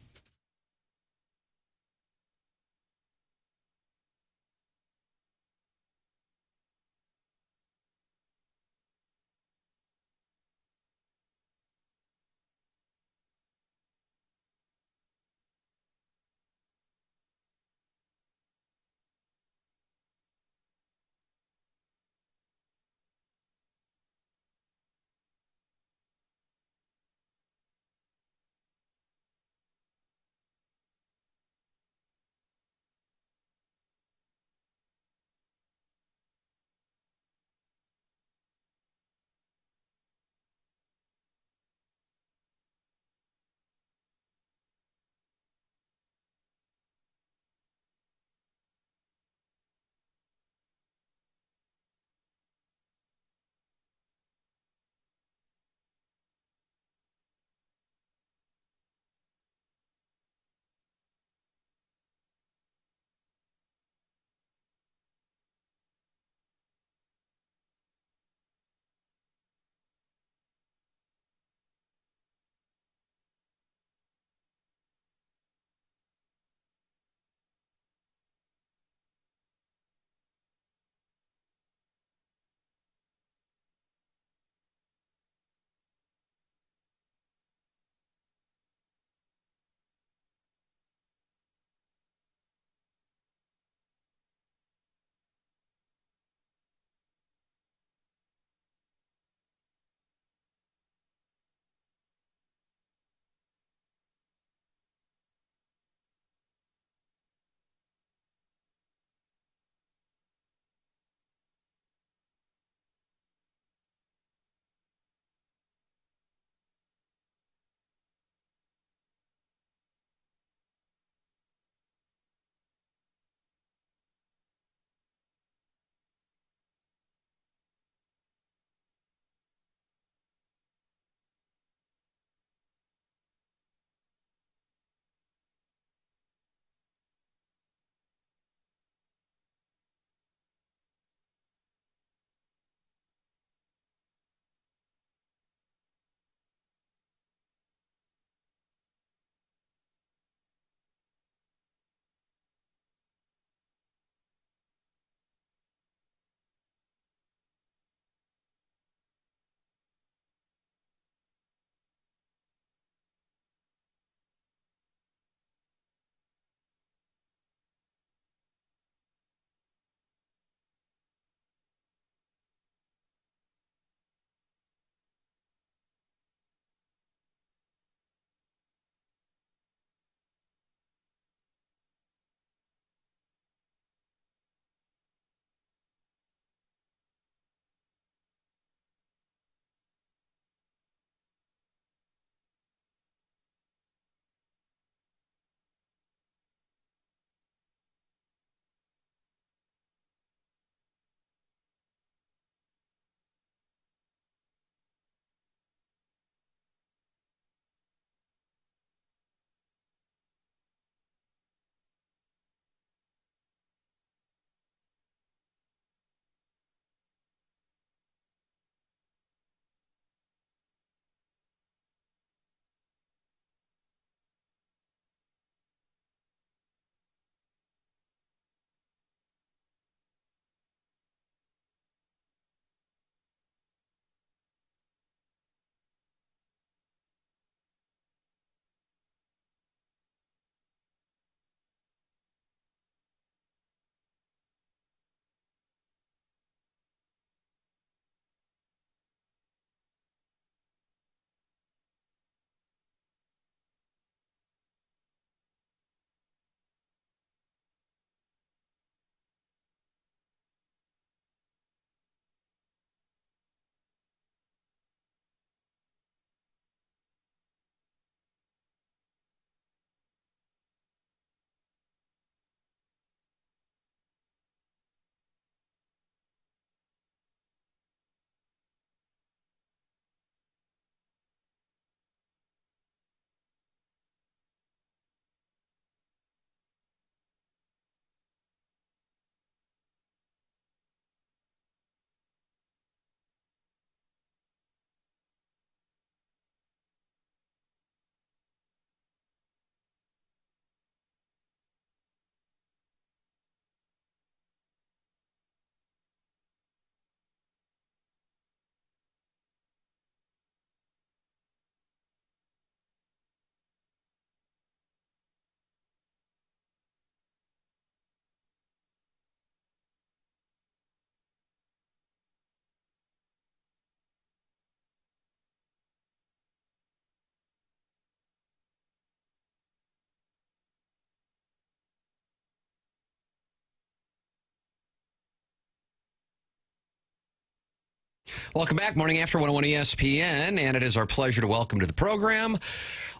Welcome back. Morning After 101 ESPN, and it is our pleasure to welcome to the program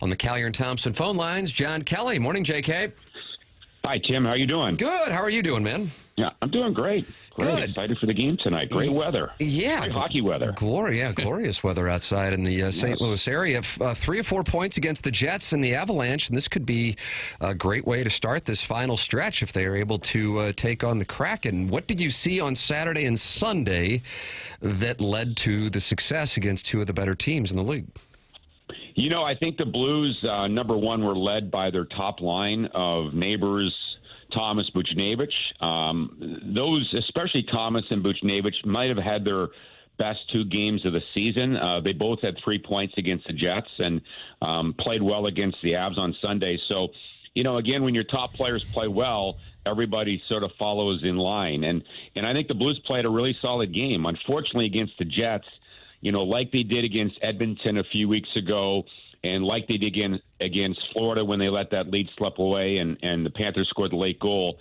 on the Callier and Thompson phone lines, John Kelly. Morning, JK. Hi, Tim. How you doing? Good. How are you doing, man? Yeah, I'm doing great. Good. Excited for the game tonight. Great weather. Yeah. Great hockey weather. Glorious weather outside in the St. Louis area. 3 or 4 points against the Jets and the Avalanche, and this could be a great way to start this final stretch if they are able to take on the Kraken. What did you see on Saturday and Sunday that led to the success against two of the better teams in the league? You know, I think the Blues, number one, were led by their top line of Neighbors, Thomas, Buchnevich. Those, especially Thomas and Buchnevich, might have had their best 2 games of the season. They both had 3 points against the Jets and played well against the Avs on Sunday. So, you know, again, when your top players play well, everybody sort of follows in line. And I think the Blues played a really solid game. Unfortunately, against the Jets, you know, like they did against Edmonton a few weeks ago, and like they did against Florida when they let that lead slip away and the Panthers scored the late goal,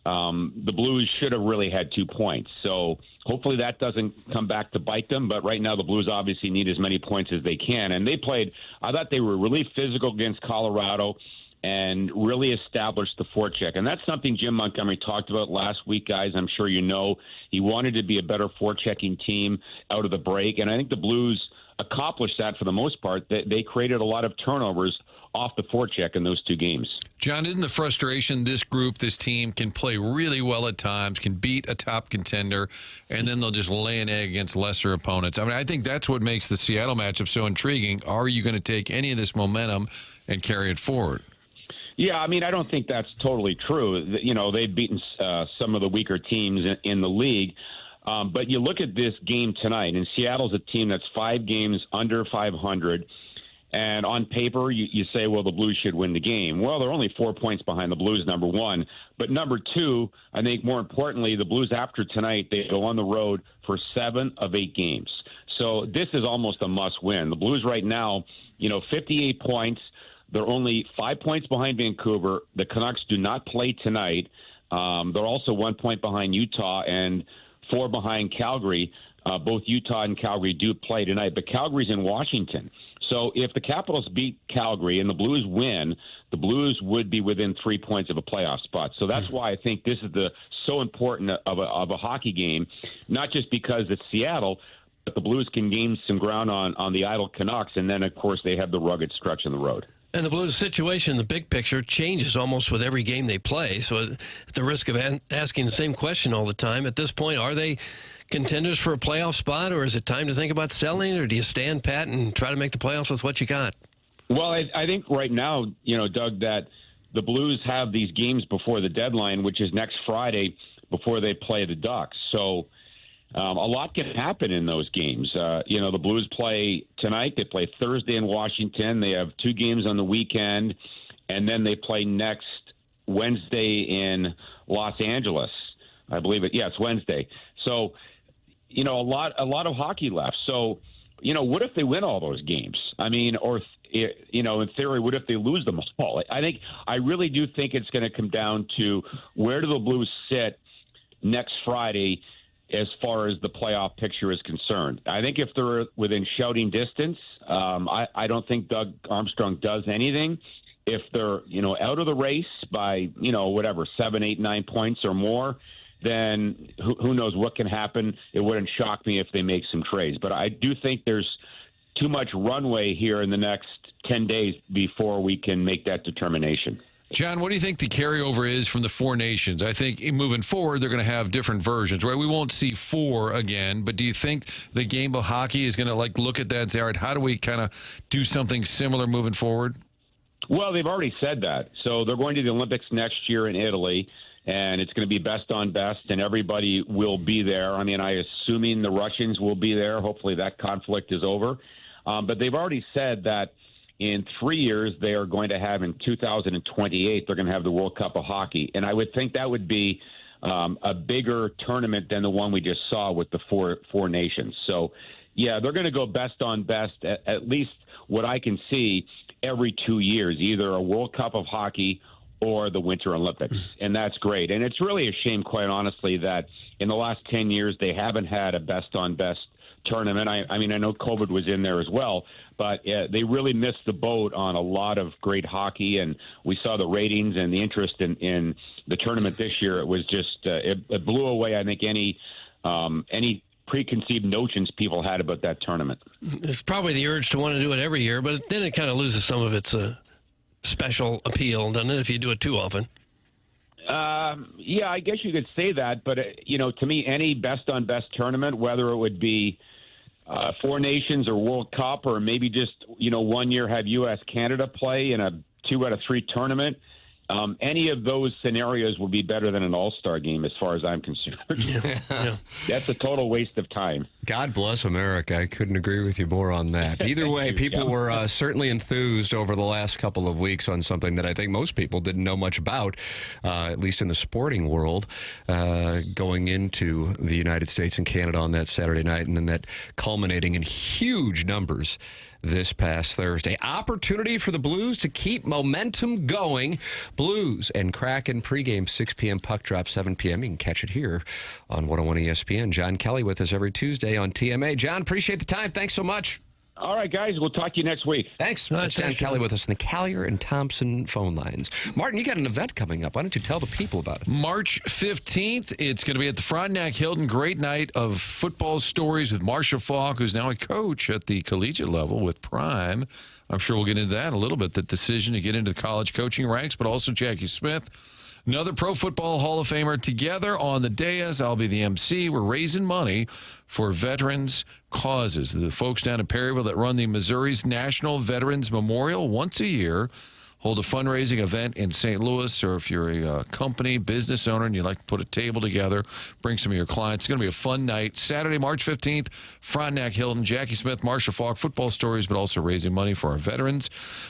the Blues should have really had 2 points. So hopefully that doesn't come back to bite them. But right now the Blues obviously need as many points as they can. And they played, I thought they were really physical against Colorado and really established the forecheck. And that's something Jim Montgomery talked about last week, guys. I'm sure you know. He wanted to be a better forechecking team out of the break. And I think the Blues accomplished that for the most part. They created a lot of turnovers off the forecheck in those 2 games. John, isn't the frustration this group, this team can play really well at times, can beat a top contender, and then they'll just lay an egg against lesser opponents? I mean, I think that's what makes the Seattle matchup so intriguing. Are you going to take any of this momentum and carry it forward? Yeah, I mean, I don't think that's totally true. You know, they've beaten some of the weaker teams in the league. But you look at this game tonight, and Seattle's a team that's 5 games under 500. And on paper, you say, well, the Blues should win the game. Well, they're only 4 points behind the Blues, number one. But number two, I think more importantly, the Blues after tonight, they go on the road for 7 of 8 games. So this is almost a must-win. The Blues right now, you know, 58 points. They're only 5 points behind Vancouver. The Canucks do not play tonight. They're also 1 point behind Utah and 4 behind Calgary. Both Utah and Calgary do play tonight, but Calgary's in Washington. So if the Capitals beat Calgary and the Blues win, the Blues would be within 3 points of a playoff spot. So that's why I think this is so important of a hockey game, not just because it's Seattle, but the Blues can gain some ground on the idle Canucks, and then, of course, they have the rugged stretch in the road. And the Blues' situation, the big picture, changes almost with every game they play. So at the risk of asking the same question all the time, at this point, are they contenders for a playoff spot, or is it time to think about selling, or do you stand pat and try to make the playoffs with what you got? Well, I think right now, you know, Doug, that the Blues have these games before the deadline, which is next Friday before they play the Ducks. So a lot can happen in those games. You know, the Blues play tonight. They play Thursday in Washington. They have 2 games on the weekend, and then they play next Wednesday in Los Angeles. I believe it. Yeah, it's Wednesday. So, you know, a lot of hockey left. So, you know, what if they win all those games? I mean, or, you know, in theory, what if they lose them all? I really do think it's going to come down to where do the Blues sit next Friday as far as the playoff picture is concerned. I think if they're within shouting distance, I don't think Doug Armstrong does anything. If they're, you know, out of the race by, you know, whatever, 7, 8, 9 points or more, then who knows what can happen. It wouldn't shock me if they make some trades. But I do think there's too much runway here in the next 10 days before we can make that determination. John, what do you think the carryover is from the 4 nations? I think moving forward, they're going to have different versions, right? We won't see 4 again, but do you think the game of hockey is going to look at that and say, all right, how do we kind of do something similar moving forward? Well, they've already said that. So they're going to the Olympics next year in Italy, and it's going to be best on best, and everybody will be there. I mean, assuming the Russians will be there. Hopefully that conflict is over. But they've already said that in 3 years, they are going to have in 2028, they're going to have the World Cup of Hockey. And I would think that would be a bigger tournament than the one we just saw with the four nations. So, yeah, they're going to go best on best, at least what I can see, every 2 years, either a World Cup of Hockey or the Winter Olympics. And that's great. And it's really a shame, quite honestly, that in the last 10 years, they haven't had a best on best tournament. I mean, I know COVID was in there as well, but they really missed the boat on a lot of great hockey, and we saw the ratings and the interest in the tournament this year. It was just it blew away, I think, any preconceived notions people had about that tournament. It's probably the urge to want to do it every year, but then it kind of loses some of its special appeal, doesn't it, if you do it too often? Yeah, I guess you could say that, but to me, any best-on-best tournament, whether it would be Four Nations or World Cup, or maybe just 1 year have U.S.-Canada play in a 2 out of 3 tournament, any of those scenarios will be better than an all-star game as far as I'm concerned. Yeah. That's a total waste of time. God bless America. I couldn't agree with you more on that. Either way, people were certainly enthused over the last couple of weeks on something that I think most people didn't know much about, at least in the sporting world, going into the United States and Canada on that Saturday night, and then that culminating in huge numbers this past Thursday. Opportunity for the Blues to keep momentum going. Blues and Kraken pregame 6 p.m. puck drop 7 p.m. You can catch it here on 101 ESPN. John Kelly with us every Tuesday on TMA. John, appreciate the time. Thanks so much. All right, guys. We'll talk to you next week. Thanks. That's John Kelly with us in the Callier and Thompson phone lines. Martin, you got an event coming up. Why don't you tell the people about it? March 15th, it's going to be at the Frontenac Hilton. Great night of football stories with Marcia Falk, who's now a coach at the collegiate level with Prime. I'm sure we'll get into that a little bit, the decision to get into the college coaching ranks, but also Jackie Smith, another Pro Football Hall of Famer. Together on the dais, I'll be the MC. We're raising money for veterans causes. The folks down in Perryville that run the Missouri's National Veterans Memorial once a year hold a fundraising event in St. Louis, or if you're a company, business owner, and you'd like to put a table together, bring some of your clients. It's going to be a fun night. Saturday, March 15th, Frontenac Hilton, Jackie Smith, Marcia Falk, football stories, but also raising money for our veterans.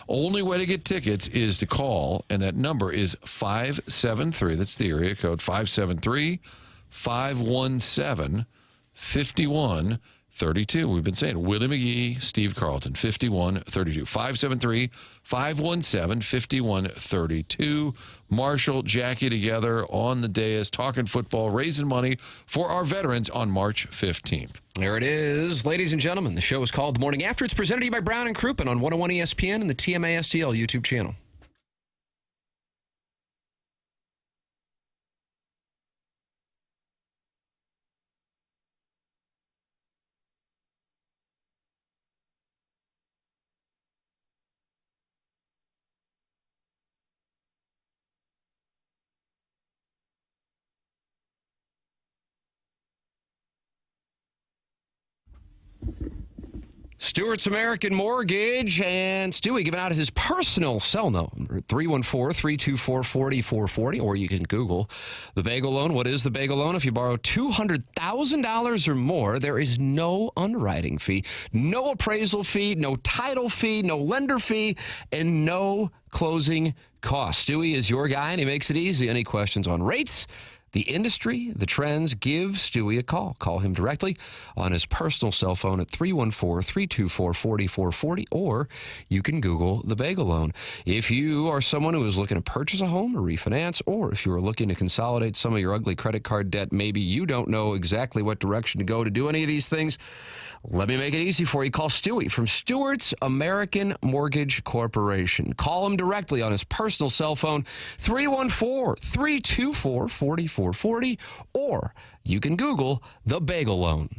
Only way to get tickets is to call, and that number is 573. That's the area code, 573-517-5132. We've been saying Willie McGee, Steve Carlton, 5132. 573-517-5132. Marshall, Jackie together on the dais, talking football, raising money for our veterans on March 15th. There it is. Ladies and gentlemen, the show is called The Morning After. It's presented to you by Brown and Crouppen on 101 ESPN and the TMA STL YouTube channel. Stewart's American Mortgage, and Stewie giving out his personal cell number, 314-324-4440, or you can Google the Bagel Loan. What is the Bagel Loan? If you borrow $200,000 or more, there is no underwriting fee, no appraisal fee, no title fee, no lender fee, and no closing costs. Stewie is your guy, and he makes it easy. Any questions on rates, the industry, the trends, give Stewie a call. Call him directly on his personal cell phone at 314-324-4440, or you can Google the Bagel Loan. If you are someone who is looking to purchase a home or refinance, or if you are looking to consolidate some of your ugly credit card debt, maybe you don't know exactly what direction to go to do any of these things, let me make it easy for you. Call Stewie from Stewart's American Mortgage Corporation. Call him directly on his personal cell phone, 314-324-4440, or you can Google the Bagel Loan.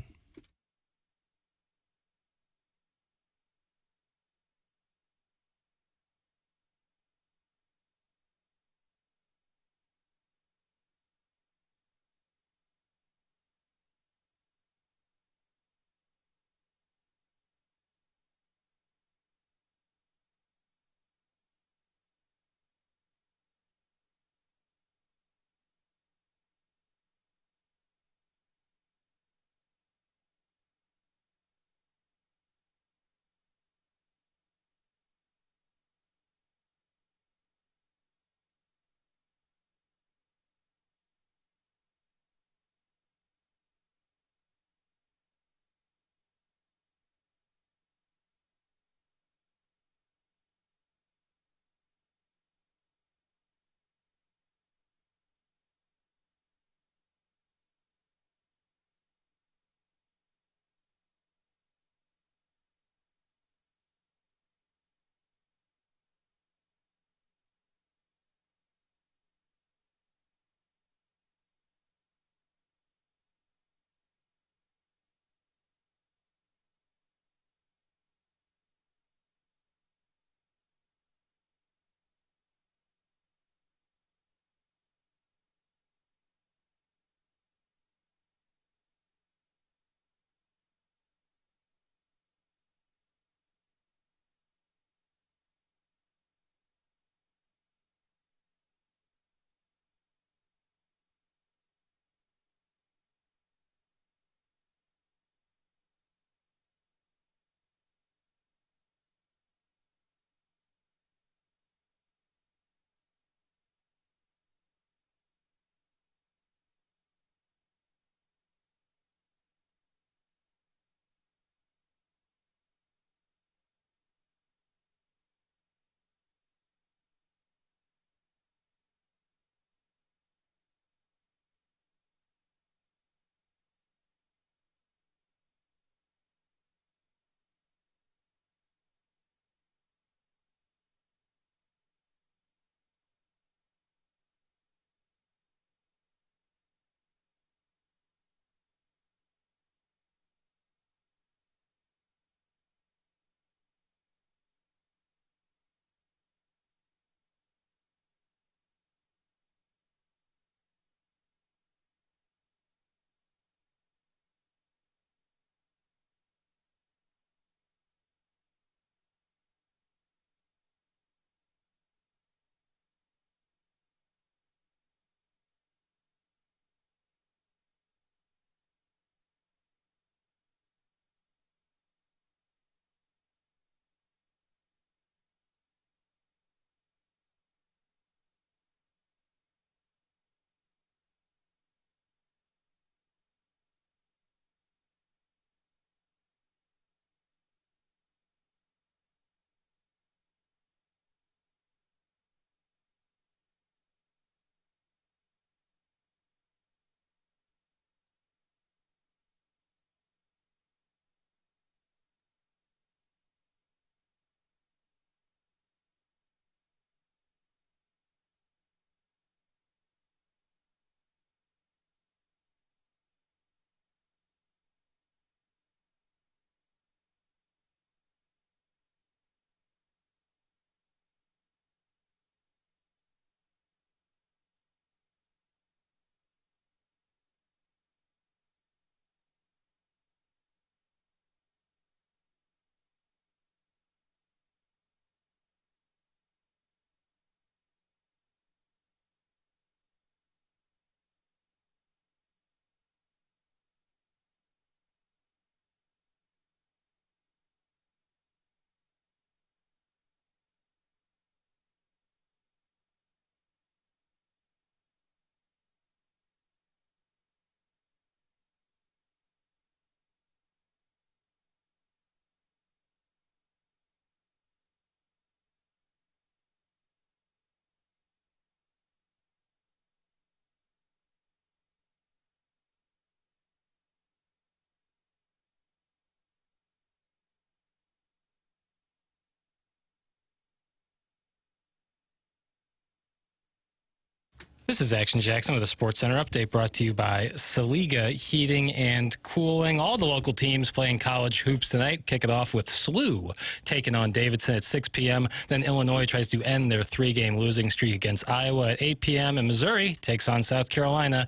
This is Action Jackson with a Sports Center update brought to you by Saliga Heating and Cooling. All the local teams playing college hoops tonight. Kick it off with SLU taking on Davidson at 6 p.m. Then Illinois tries to end their 3-game losing streak against Iowa at 8 p.m. And Missouri takes on South Carolina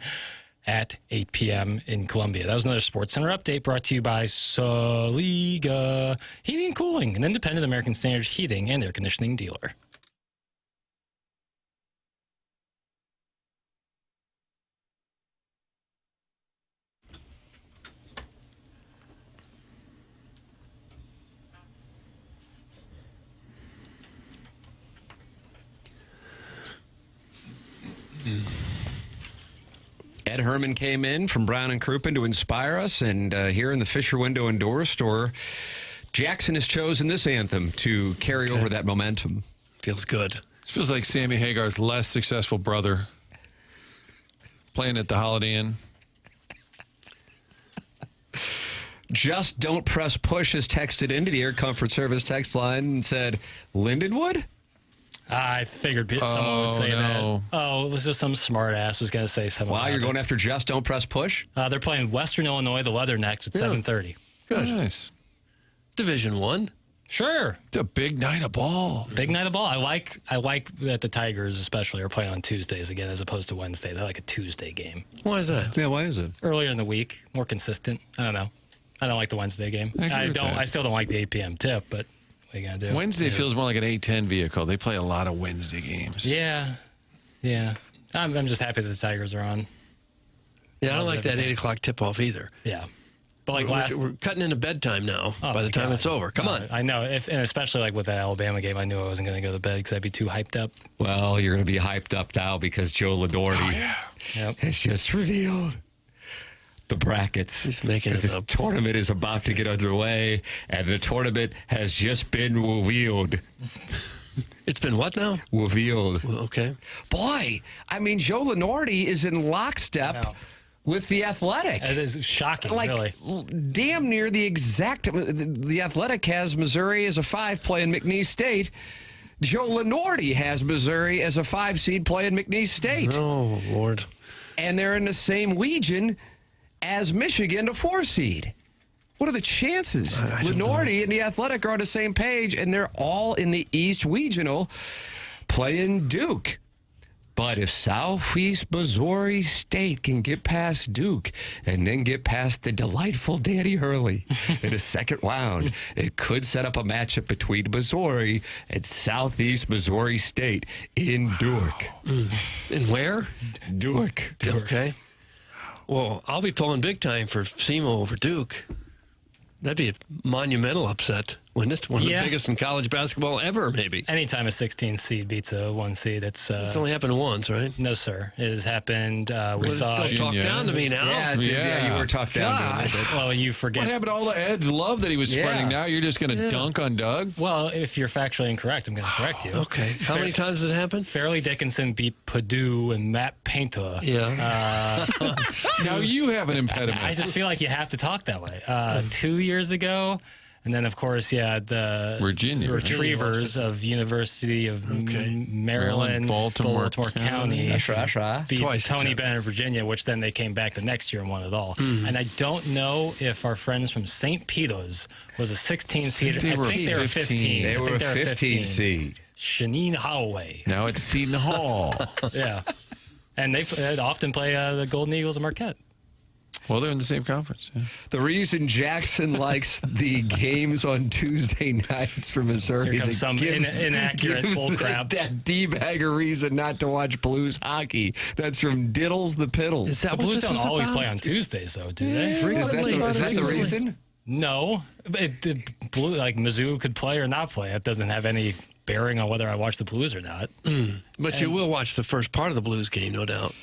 at 8 p.m. in Columbia. That was another Sports Center update brought to you by Saliga Heating and Cooling, an independent American Standard heating and air conditioning dealer. Ed Herman came in from Brown and Crouppen to inspire us, and here in the Fisher Window and Door Store, Jackson has chosen this anthem to carry over that momentum. Feels good. It feels like Sammy Hagar's less successful brother playing at the Holiday Inn. Just Don't Press Push has texted into the Air Comfort Service text line and said, Lindenwood? I figured someone would say that. Oh, this is some smart ass was going to say something. Wow, you're going after Just Don't Press Push? They're playing Western Illinois, the Leathernecks, at 7:30. Good. Nice. Division I. Sure. It's a big night of ball. Big night of ball. I like that the Tigers especially are playing on Tuesdays again as opposed to Wednesdays. I like a Tuesday game. Why is that? Yeah, why is it? Earlier in the week, more consistent. I don't know. I don't like the Wednesday game. I still don't like the 8 p.m. tip, but what are you gonna do? Wednesday feels more like an 8-10 vehicle. They play a lot of Wednesday games. Yeah. I'm just happy that the Tigers are on. Yeah, I don't like that 8 o'clock tip-off either. Yeah. But we're cutting into bedtime now by the time it's over. Come on. I know. And especially like with that Alabama game, I knew I wasn't going to go to bed because I'd be too hyped up. Well, you're going to be hyped up now because Joe Ladorty has just revealed the brackets. He's making it this up. Tournament is about to get underway, and the tournament has just been revealed. It's been what now? Revealed. Okay. Boy, I mean, Joe Lenardi is in lockstep with the Athletic. It's shocking, really. Damn near the exact. The Athletic has Missouri as a 5 playing McNeese State. Joe Lenardi has Missouri as a 5 seed playing McNeese State. Oh, Lord. And they're in the same region as Michigan, a 4 seed. What are the chances? Lenardi and the Athletic are on the same page, and they're all in the East Regional playing Duke. But if Southeast Missouri State can get past Duke and then get past the delightful Danny Hurley in the second round, it could set up a matchup between Missouri and Southeast Missouri State in Duke. In where? Duke. Okay. Well, I'll be pulling big time for SEMO over Duke. That'd be a monumental upset. One of the biggest in college basketball ever, maybe. Anytime a 16 seed beats a 1 seed, it's only happened once, right? No, sir. It has happened. We saw. Don't talk down to me now. Yeah, you were talked down to me a little bit. Well, you forget. What happened to all the Ed's love that he was spreading? Now you're just going to dunk on Doug? Well, if you're factually incorrect, I'm going to correct you. Okay. How many times has it happened? Fairleigh Dickinson beat Purdue and Matt Painter. Yeah. Now you have an impediment. I just feel like you have to talk that way. 2 years ago. And then, of course, the Virginia Retrievers of University of Maryland, Baltimore County beat Tony Bennett, Virginia, which then they came back the next year and won it all. And I don't know if our friends from St. Peter's was a 16 seed. I think they were 15. They were a 15 seed. Shaneen Holloway. Now it's Seton Hall. Yeah. And they often play the Golden Eagles of Marquette. Well, they're in the same conference. Yeah. The reason Jackson likes the games on Tuesday nights for Missouri is some inaccurate bullcrap. That D-bagger reason not to watch Blues hockey. That's from Diddles the Piddles. Is that the Blues don't always play on Tuesdays, though, do they? Is that the reason? No. Mizzou could play or not play. It doesn't have any bearing on whether I watch the Blues or not. But you will watch the first part of the Blues game, no doubt.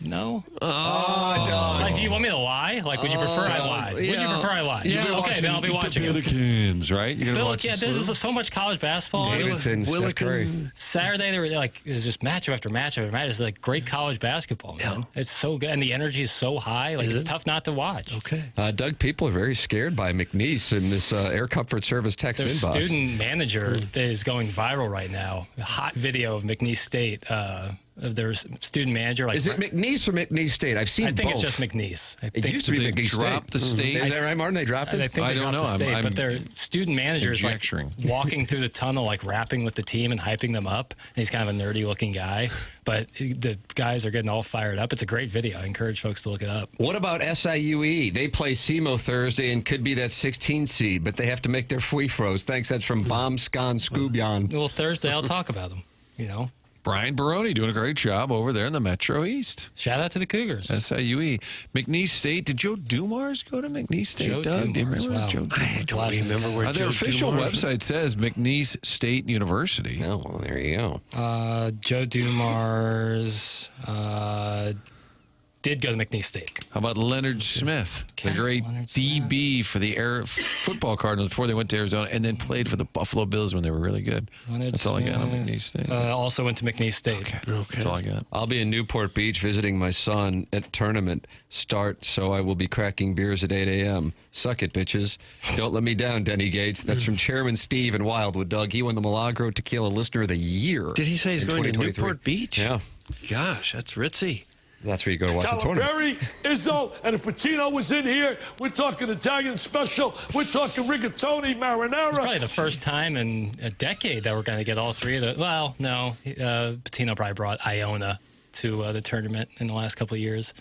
No. Oh, Doug. Like, do you want me to lie? Like, would you prefer I lied? Would you prefer I lied? Yeah. Okay, then I'll be watching it. Pelicans, right? You're gonna watch Yeah, there's so much college basketball. Davidson, Steph Curry. Saturday, they were like, it was just matchup after matchup after match. It's like great college basketball, man. It's so good. And the energy is so high. Like, it's tough not to watch. Okay. Doug, people are very scared by McNeese in this Air Comfort Service text Their inbox. student manager is going viral right now. A hot video of McNeese State. Of their student manager. Like, is it McNeese or McNeese State? I've seen I think both. it's just McNeese. It used to be McNeese State. Dropped the state. Is that right, Martin? They dropped it? I think they dropped the state, but their student manager is like conjecturing. walking through the tunnel, like rapping with the team and hyping them up. And he's kind of a nerdy looking guy, but the guys are getting all fired up. It's a great video. I encourage folks to look it up. What about SIUE? They play SEMO Thursday and could be that 16 seed, but they have to make their free throws. Thanks. That's from Bombscon Scoobion. Well, Thursday I'll talk about them. You know. Brian Baroni doing a great job over there in the Metro East. Shout out to the Cougars. SIUE. McNeese State. Did Joe Dumars go to McNeese State, Doug? Do you remember Joe Dumars? I don't remember where Their Joe official Dumars website says McNeese State University. Oh, well, there you go. Joe Dumars did go to McNeese State. How about Leonard Smith, the great DB for the Air football Cardinals before they went to Arizona, and then played for the Buffalo Bills when they were really good. That's all I got on McNeese State. Also went to McNeese State. Okay. That's all I got. I'll be in Newport Beach visiting my son at tournament start, so I will be cracking beers at 8 a.m. Suck it, bitches. Don't let me down, Denny Gates. That's from Chairman Steve in Wildwood. Doug, he won the Milagro Tequila Listener of the Year. Did he say he's going to Newport Beach? Yeah. Gosh, that's ritzy. That's where you go to watch the tournament. Calaberry, Izzo, and if Patino was in here, we're talking Italian special. We're talking rigatoni, marinara. It's probably the first time in a decade that we're going to get all three of the. Well, no, Patino probably brought Iona to the tournament in the last couple of years.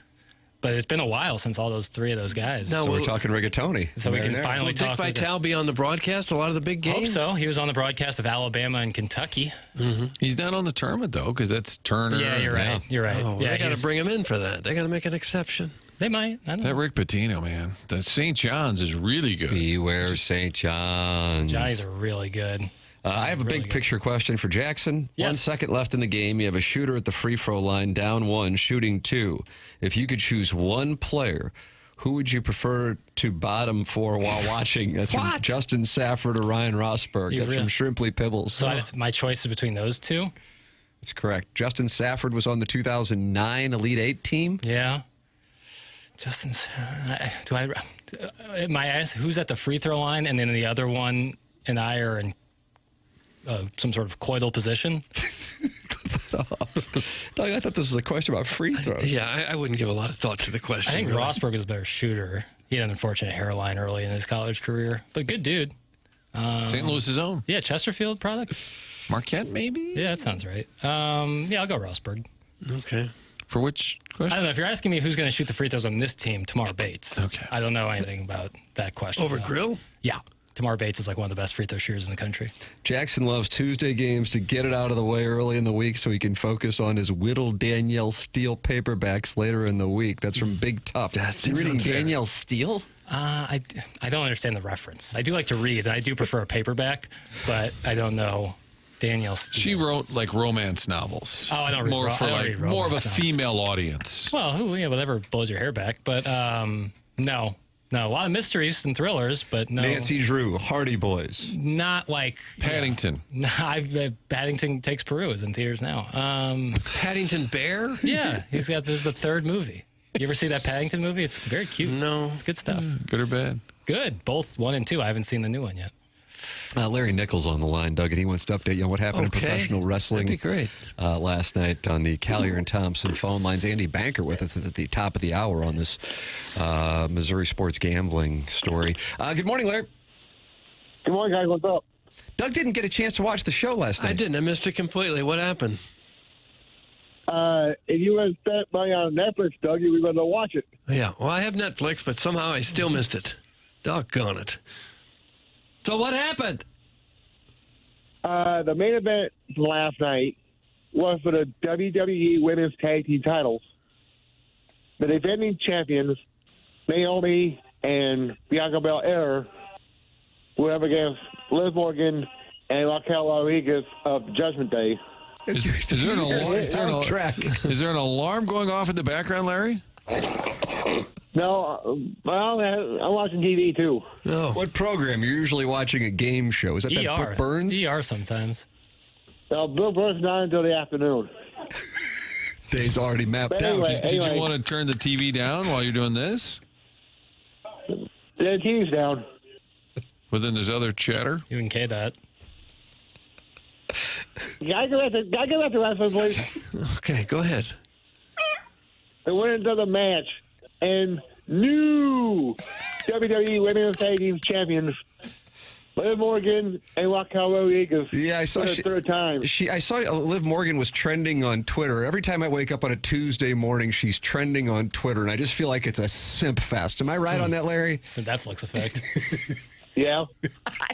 But it's been a while since all those three of those guys. So we're talking rigatoni. So we can finally Will talk. Dick Vitale be on the broadcast a lot of the big games? Hope so. He was on the broadcast of Alabama and Kentucky. Mm-hmm. He's not on the tournament, though, because that's Turner. Yeah, you're right. You're right. Oh, yeah, they got to bring him in for that. They got to make an exception. They might. I don't know. That Rick Pitino, man. The St. John's is really good. Beware St. John's. Johnny's are really good. I have a big picture question for Jackson. Yes. 1 second left in the game. You have a shooter at the free throw line, down one, shooting two. If you could choose one player, who would you prefer to bottom for while watching? That's from Justin Safford or Ryan Rosberg. That's from Shrimply Pibbles. So my choice is between those two? That's correct. Justin Safford was on the 2009 Elite Eight team. Yeah. Justin, am I asked who's at the free throw line, and then the other one and I are in some sort of coital position? Doug, I thought this was a question about free throws. Yeah, I wouldn't give a lot of thought to the question. I think really. Rosberg is a better shooter. He had an unfortunate hairline early in his college career, but good dude. St. Louis's own. Yeah, Chesterfield product. Marquette, maybe? Yeah, that sounds right. Yeah, I'll go Rosberg. Okay. For which question? I don't know. If you're asking me who's going to shoot the free throws on this team, Tamar Bates. Okay. I don't know anything about that question. Over Grill? Yeah. Tamar Bates is like one of the best free throw shooters in the country. Jackson loves Tuesday games to get it out of the way early in the week so he can focus on his Whittle Danielle Steele paperbacks later in the week. That's from Big Tough. That's you reading Danielle Steele? I don't understand the reference. I do like to read, and I do prefer a paperback, but I don't know Danielle Steele. She wrote like romance novels. Oh, I don't read more for like more of a romance female audience. Well, whatever blows your hair back, but no, a lot of mysteries and thrillers, but no. Nancy Drew, Hardy Boys. Not like Paddington. Paddington Takes Peru is in theaters now. Paddington Bear? Yeah, this is the third movie. You ever see that Paddington movie? It's very cute. No. It's good stuff. Good or bad? Good. Both 1 and 2. I haven't seen the new one yet. Larry Nichols on the line, Doug, and he wants to update you on what happened in professional wrestling. That'd be great. Last night on the Collier and Thompson phone lines. Andy Banker with us at the top of the hour on this Missouri sports gambling story. Good morning, Larry. Good morning, guys. What's up? Doug didn't get a chance to watch the show last night. I didn't. I missed it completely. What happened? If you would have spent money on Netflix, Doug, you would go watch it. Yeah, well, I have Netflix, but somehow I still missed it. Doggone it. So what happened? The main event last night was for the WWE Women's Tag Team titles. The defending champions, Naomi and Bianca Belair, were up against Liv Morgan and Raquel Rodriguez of Judgment Day. Is there an alarm? Is there an alarm going off in the background, Larry? No, well, I'm watching TV too. Oh. What program? You're usually watching a game show. Is that that Book Burns? ER sometimes. No, Bill Burns not until the afternoon. Day's already mapped But anyway, out. Did you want to turn the TV down while you're doing this? The TV's down. Well, then there's other chatter. You can K that. Can I get the wrestling, please? Okay, go ahead. The winners of the match and new WWE Women's Tag Team Champions, Liv Morgan and Raquel Rodriguez. Yeah, I saw for the third time. I saw Liv Morgan was trending on Twitter. Every time I wake up on a Tuesday morning, she's trending on Twitter, and I just feel like it's a simp fest. Am I right on that, Larry? It's the Netflix effect. Yeah.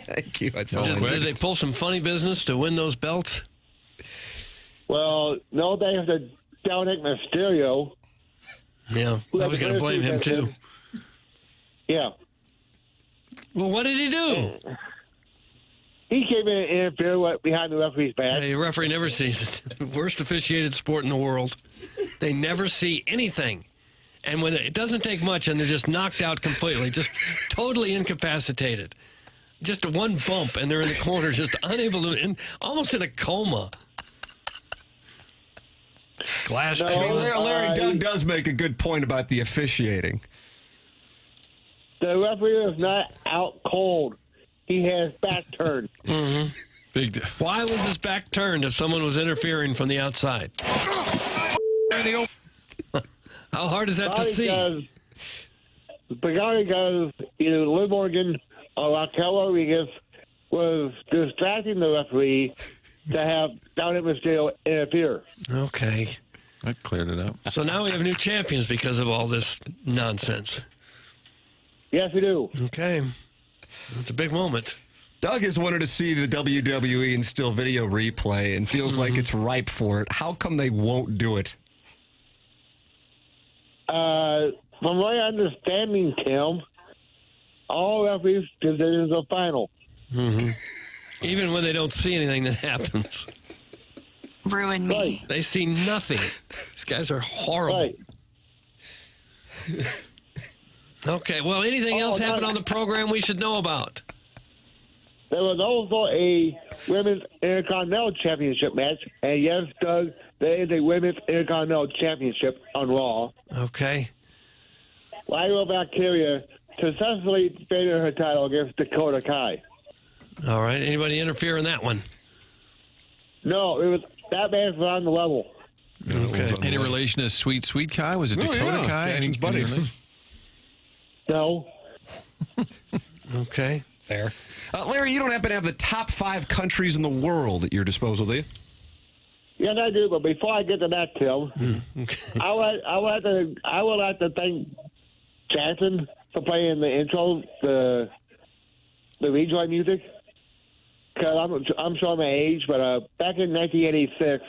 Thank you. That's Did they pull some funny business to win those belts? Well, no thanks to Dominic Mysterio. Yeah, I was going to blame him too. Yeah. Well, what did he do? He came in and interfered behind the referee's back. The referee never sees it. Worst officiated sport in the world. They never see anything. And when it doesn't take much and they're just knocked out completely, just totally incapacitated. Just one bump and they're in the corner, just unable to, almost in a coma. Glass. Larry Doug does make a good point about the officiating. The referee is not out cold. He has back turned. Mm-hmm. Big. Why was his back turned if someone was interfering from the outside? How hard is that to see? Because either Liv Morgan or Raquel Rodriguez was distracting the referee to have Dominic Mysterio interfere. Okay. That cleared it up. So now we have new champions because of all this nonsense. Yes, we do. Okay. It's a big moment. Doug has wanted to see the WWE instill video replay and feels like it's ripe for it. How come they won't do it? From my understanding, Tim, all referees' decisions are final. Mm-hmm. Even when they don't see anything that happens. Ruin me. They see nothing. These guys are horrible. Right. Okay, well, anything else happen on the program we should know about? There was also a Women's Intercontinental Championship match, and yes, Doug, there is a Women's Intercontinental Championship on Raw. Okay. Lactobacteria successfully defended her title against Dakota Kai. All right, anybody interfere in that one? No, that match was on the level. Okay. Any relation to Sweet Kai? Was it Dakota Kai? Jackson's buddy. No. Okay. Fair. Larry, you don't happen to have the top 5 countries in the world at your disposal, do you? Yes, I do. But before I get to that, Tim, okay. I would like to thank Jackson for playing the intro, the rejoin music. Because I'm showing my age, but back in 1986,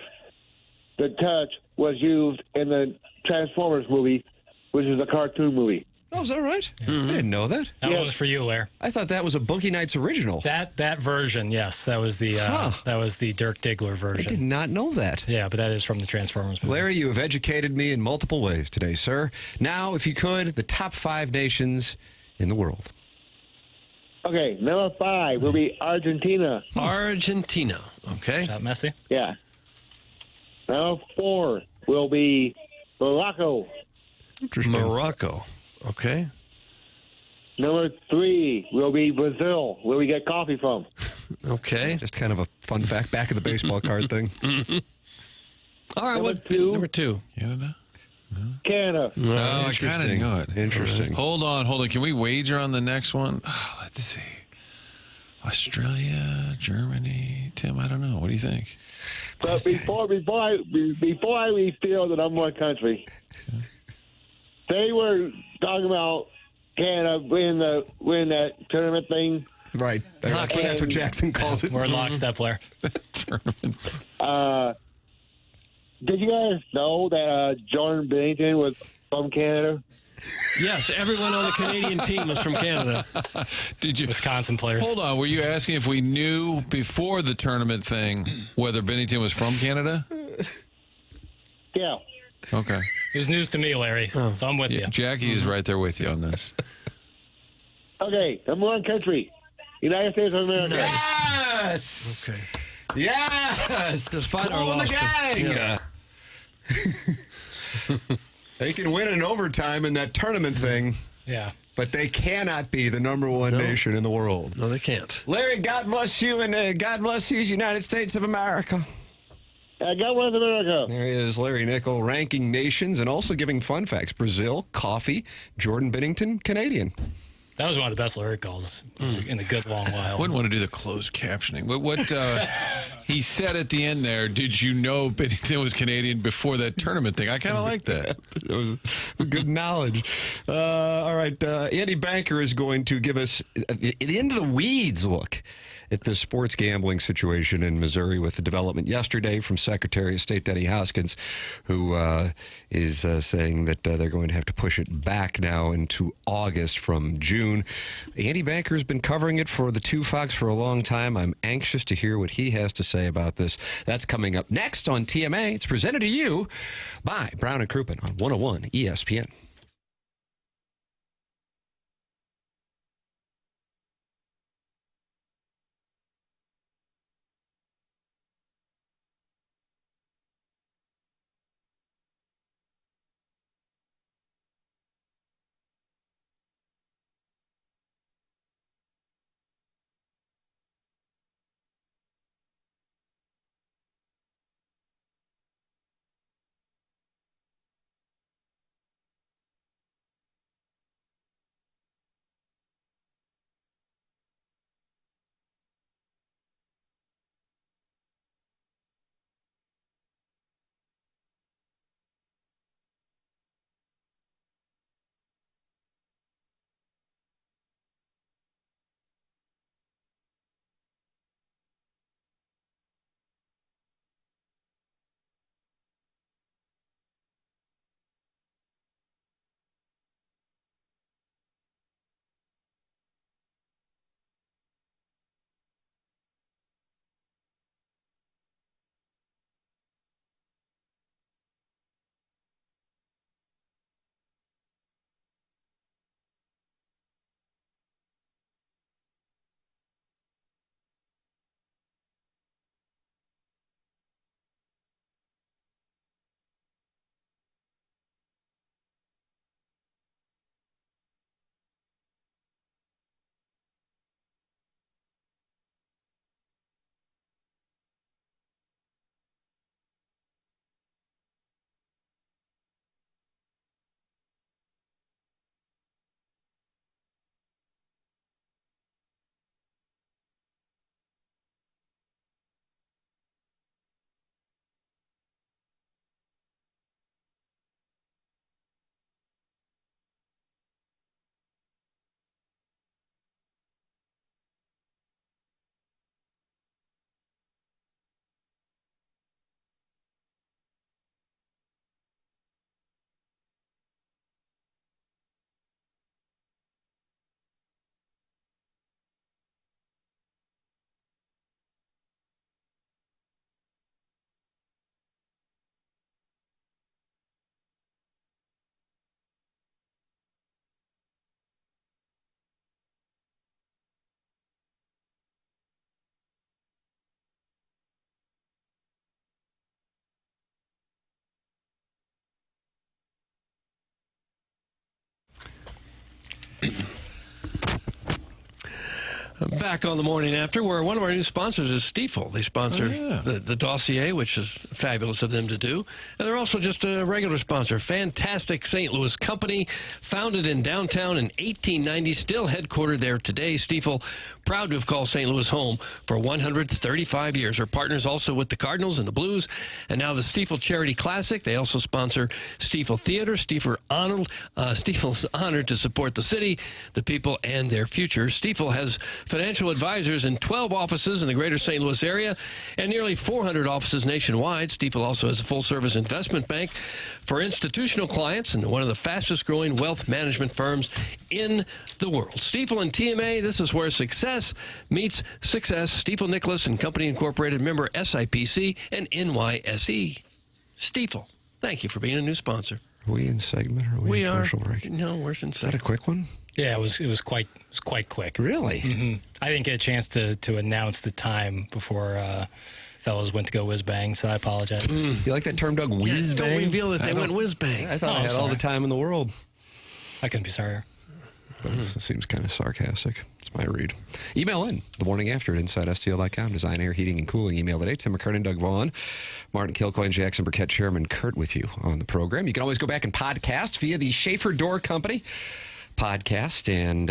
the touch was used in the Transformers movie, which is a cartoon movie. Oh, is that right? Mm-hmm. I didn't know that. That was for you, Lair. I thought that was a Boogie Nights original. That version, yes, that was the Dirk Diggler version. I did not know that. Yeah, but that is from the Transformers movie. Larry, you have educated me in multiple ways today, sir. Now, if you could, the top 5 nations in the world. Okay, number 5 will be Argentina. Argentina. Okay. Shot Messi. Yeah. Number 4 will be Morocco. Interesting. Morocco. Okay. Number 3 will be Brazil, where we get coffee from. Okay. Just kind of a fun fact, back of the baseball card thing. All right, number 2? Canada? Canada. Oh, I kind of knew it. Interesting. Hold on. Can we wager on the next one? Oh, let's see. Australia, Germany. Tim, I don't know. What do you think? But before I reveal the number 1 country, they were talking about Canada winning that tournament thing. Right. That's what Jackson calls it. We're in lockstep, Blair. Did you guys know that Jordan Bennington was from Canada? Yes, everyone on the Canadian team was from Canada. Did you Wisconsin players? Hold on. Were you asking if we knew before the tournament thing whether Bennington was from Canada? Yeah. Okay. It was news to me, Larry. So I'm with you. Jackie is right there with you on this. Okay, number one country, United States of America. Yes. Okay. Yes. Despite our Cool in the loss to- gang. They can win in overtime in that tournament thing. Yeah. But they cannot be the number one nation in the world. No, they can't. Larry, God bless you, and God bless these United States of America. God bless America. There he is, Larry Nickel, ranking nations and also giving fun facts. Brazil, coffee, Jordan Bennington, Canadian. That was one of the best Larry calls in a good long while. Wouldn't want to do the closed captioning. What he said at the end there, did you know Bennington was Canadian before that tournament thing? I kind of like that. It was good knowledge. All right, Andy Banker is going to give us the into the weeds look at the sports gambling situation in Missouri with the development yesterday from Secretary of State Denny Hoskins, who is saying that they're going to have to push it back now into August from June. Andy Banker has been covering it for the 2 Fox for a long time. I'm anxious to hear what he has to say about this. That's coming up next on TMA. It's presented to you by Brown and Crouppen on 101 ESPN. Back on the morning after, where one of our new sponsors is Stiefel. They sponsor the dossier, which is fabulous of them to do. And they're also just a regular sponsor. Fantastic St. Louis company, founded in downtown in 1890, still headquartered there today. Stiefel, proud to have called St. Louis home for 135 years. Our partners also with the Cardinals and the Blues. And now the Stiefel Charity Classic. They also sponsor Stiefel Theater. Stiefel's honored to support the city, the people, and their future. Stiefel has financial advisors in 12 offices in the greater St. Louis area and nearly 400 offices nationwide. Stifel also has a full-service investment bank for institutional clients and one of the fastest-growing wealth management firms in the world. Stifel and TMA, this is where success meets success. Stifel Nicholas and Company Incorporated, member SIPC and NYSE. Stifel, thank you for being a new sponsor. Are we in segment or are we in commercial break? No, we're in segment. Is that a quick one? Yeah, it was quite quick. Really? Mm-hmm. I didn't get a chance to announce the time before fellas went to go whiz bang, so I apologize. You like that term, Doug? Whiz bang? Don't reveal that they went whiz bang. I thought I had all the time in the world. I couldn't be sorrier. That seems kind of sarcastic. It's my read. Email in the morning after at InsideSTL.com. Design, air, heating, and cooling. Email today. Tim McKernan, Doug Vaughn, Martin Kilcoyne, Jackson Burkett, Chairman Kurt with you on the program. You can always go back and podcast via the Schaefer Door Company podcast and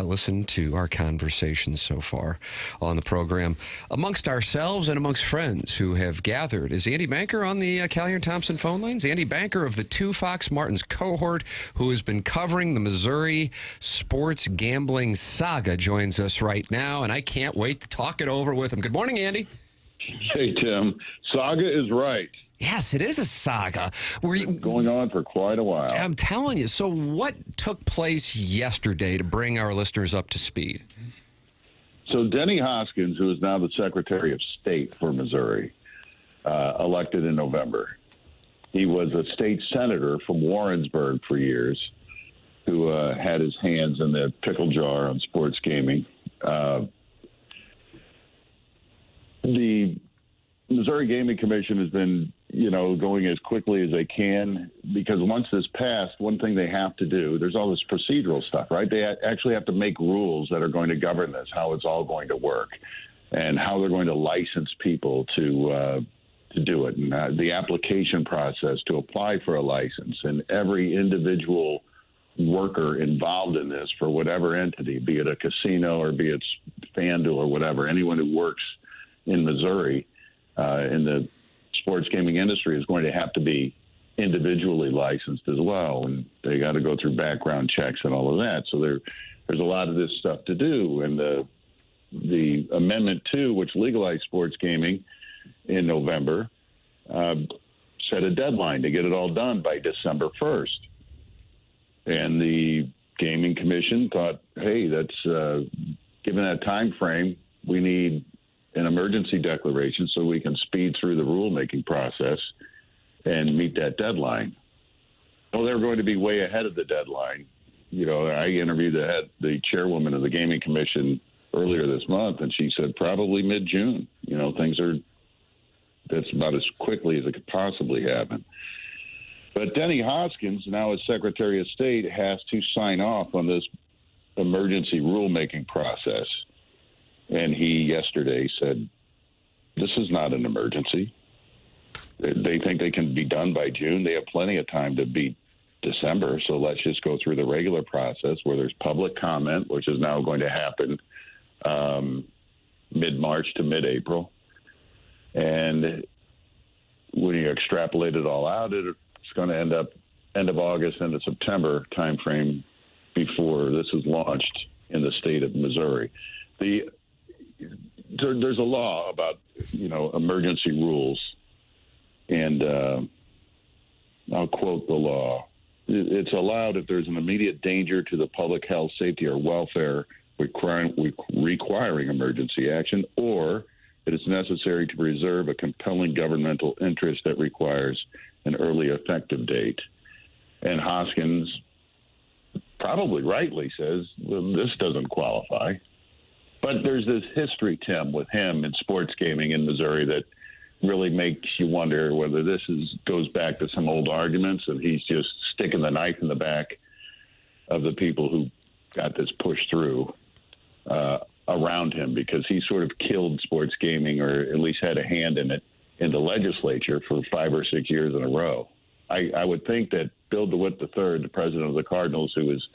listen to our conversations so far on the program amongst ourselves and amongst friends who have gathered. Is Andy Banker on the Callier Thompson phone lines? Andy Banker of the Two Fox Martins cohort, who has been covering the Missouri sports gambling saga, joins us right now, and I can't wait to talk it over with him. Good morning, Andy. Hey, Tim. Saga is right. Yes, it is a saga. Going on for quite a while. I'm telling you. So what took place yesterday to bring our listeners up to speed? So Denny Hoskins, who is now the Secretary of State for Missouri, elected in November. He was a state senator from Warrensburg for years, who had his hands in the pickle jar on sports gaming. The Missouri Gaming Commission has been, going as quickly as they can, because once this passed, one thing they have to do, there's all this procedural stuff, right? They actually have to make rules that are going to govern this, how it's all going to work, and how they're going to license people to do it, and the application process to apply for a license, and every individual worker involved in this for whatever entity, be it a casino or be it FanDuel or whatever, anyone who works in Missouri in the sports gaming industry is going to have to be individually licensed as well, and they got to go through background checks and all of that. So there's a lot of this stuff to do, and the Amendment 2, which legalized sports gaming in November, set a deadline to get it all done by December 1st. And the Gaming Commission thought, hey, that's given that time frame, we need an emergency declaration so we can speed through the rulemaking process and meet that deadline. Well, they're going to be way ahead of the deadline. I interviewed the chairwoman of the Gaming Commission earlier this month, and she said probably mid-June. That's about as quickly as it could possibly happen. But Denny Hoskins, now as Secretary of State, has to sign off on this emergency rulemaking process. And he yesterday said, this is not an emergency. They think they can be done by June. They have plenty of time to beat December. So let's just go through the regular process where there's public comment, which is now going to happen mid-March to mid-April. And when you extrapolate it all out, it's going to end up end of August, end of September timeframe before this is launched in the state of Missouri. There's a law about, emergency rules, and I'll quote the law. It's allowed if there's an immediate danger to the public health, safety, or welfare requiring emergency action, or it is necessary to preserve a compelling governmental interest that requires an early effective date. And Hoskins probably rightly says, well, this doesn't qualify. But there's this history, Tim, with him in sports gaming in Missouri that really makes you wonder whether this goes back to some old arguments and he's just sticking the knife in the back of the people who got this pushed through around him, because he sort of killed sports gaming, or at least had a hand in it, in the legislature for 5 or 6 years in a row. I would think that Bill DeWitt III, the president of the Cardinals, who was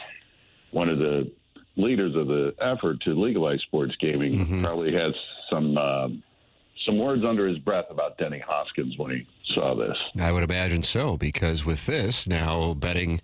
one of the leaders of the effort to legalize sports gaming, probably has some words under his breath about Denny Hoskins when he saw this. I would imagine so, because with this, now betting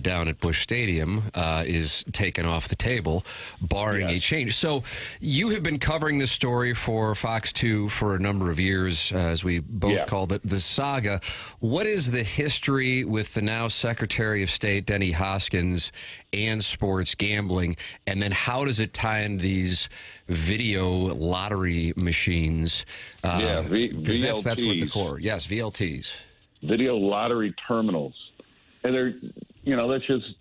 down at Busch Stadium is taken off the table, barring a change. So you have been covering this story for Fox 2 for a number of years, as we both call it the saga. What is the history with the now Secretary of State, Denny Hoskins, and sports gambling? And then how does it tie in these video lottery machines? VLTs. That's what the core. Yes, VLTs. Video lottery terminals. And they're, that's just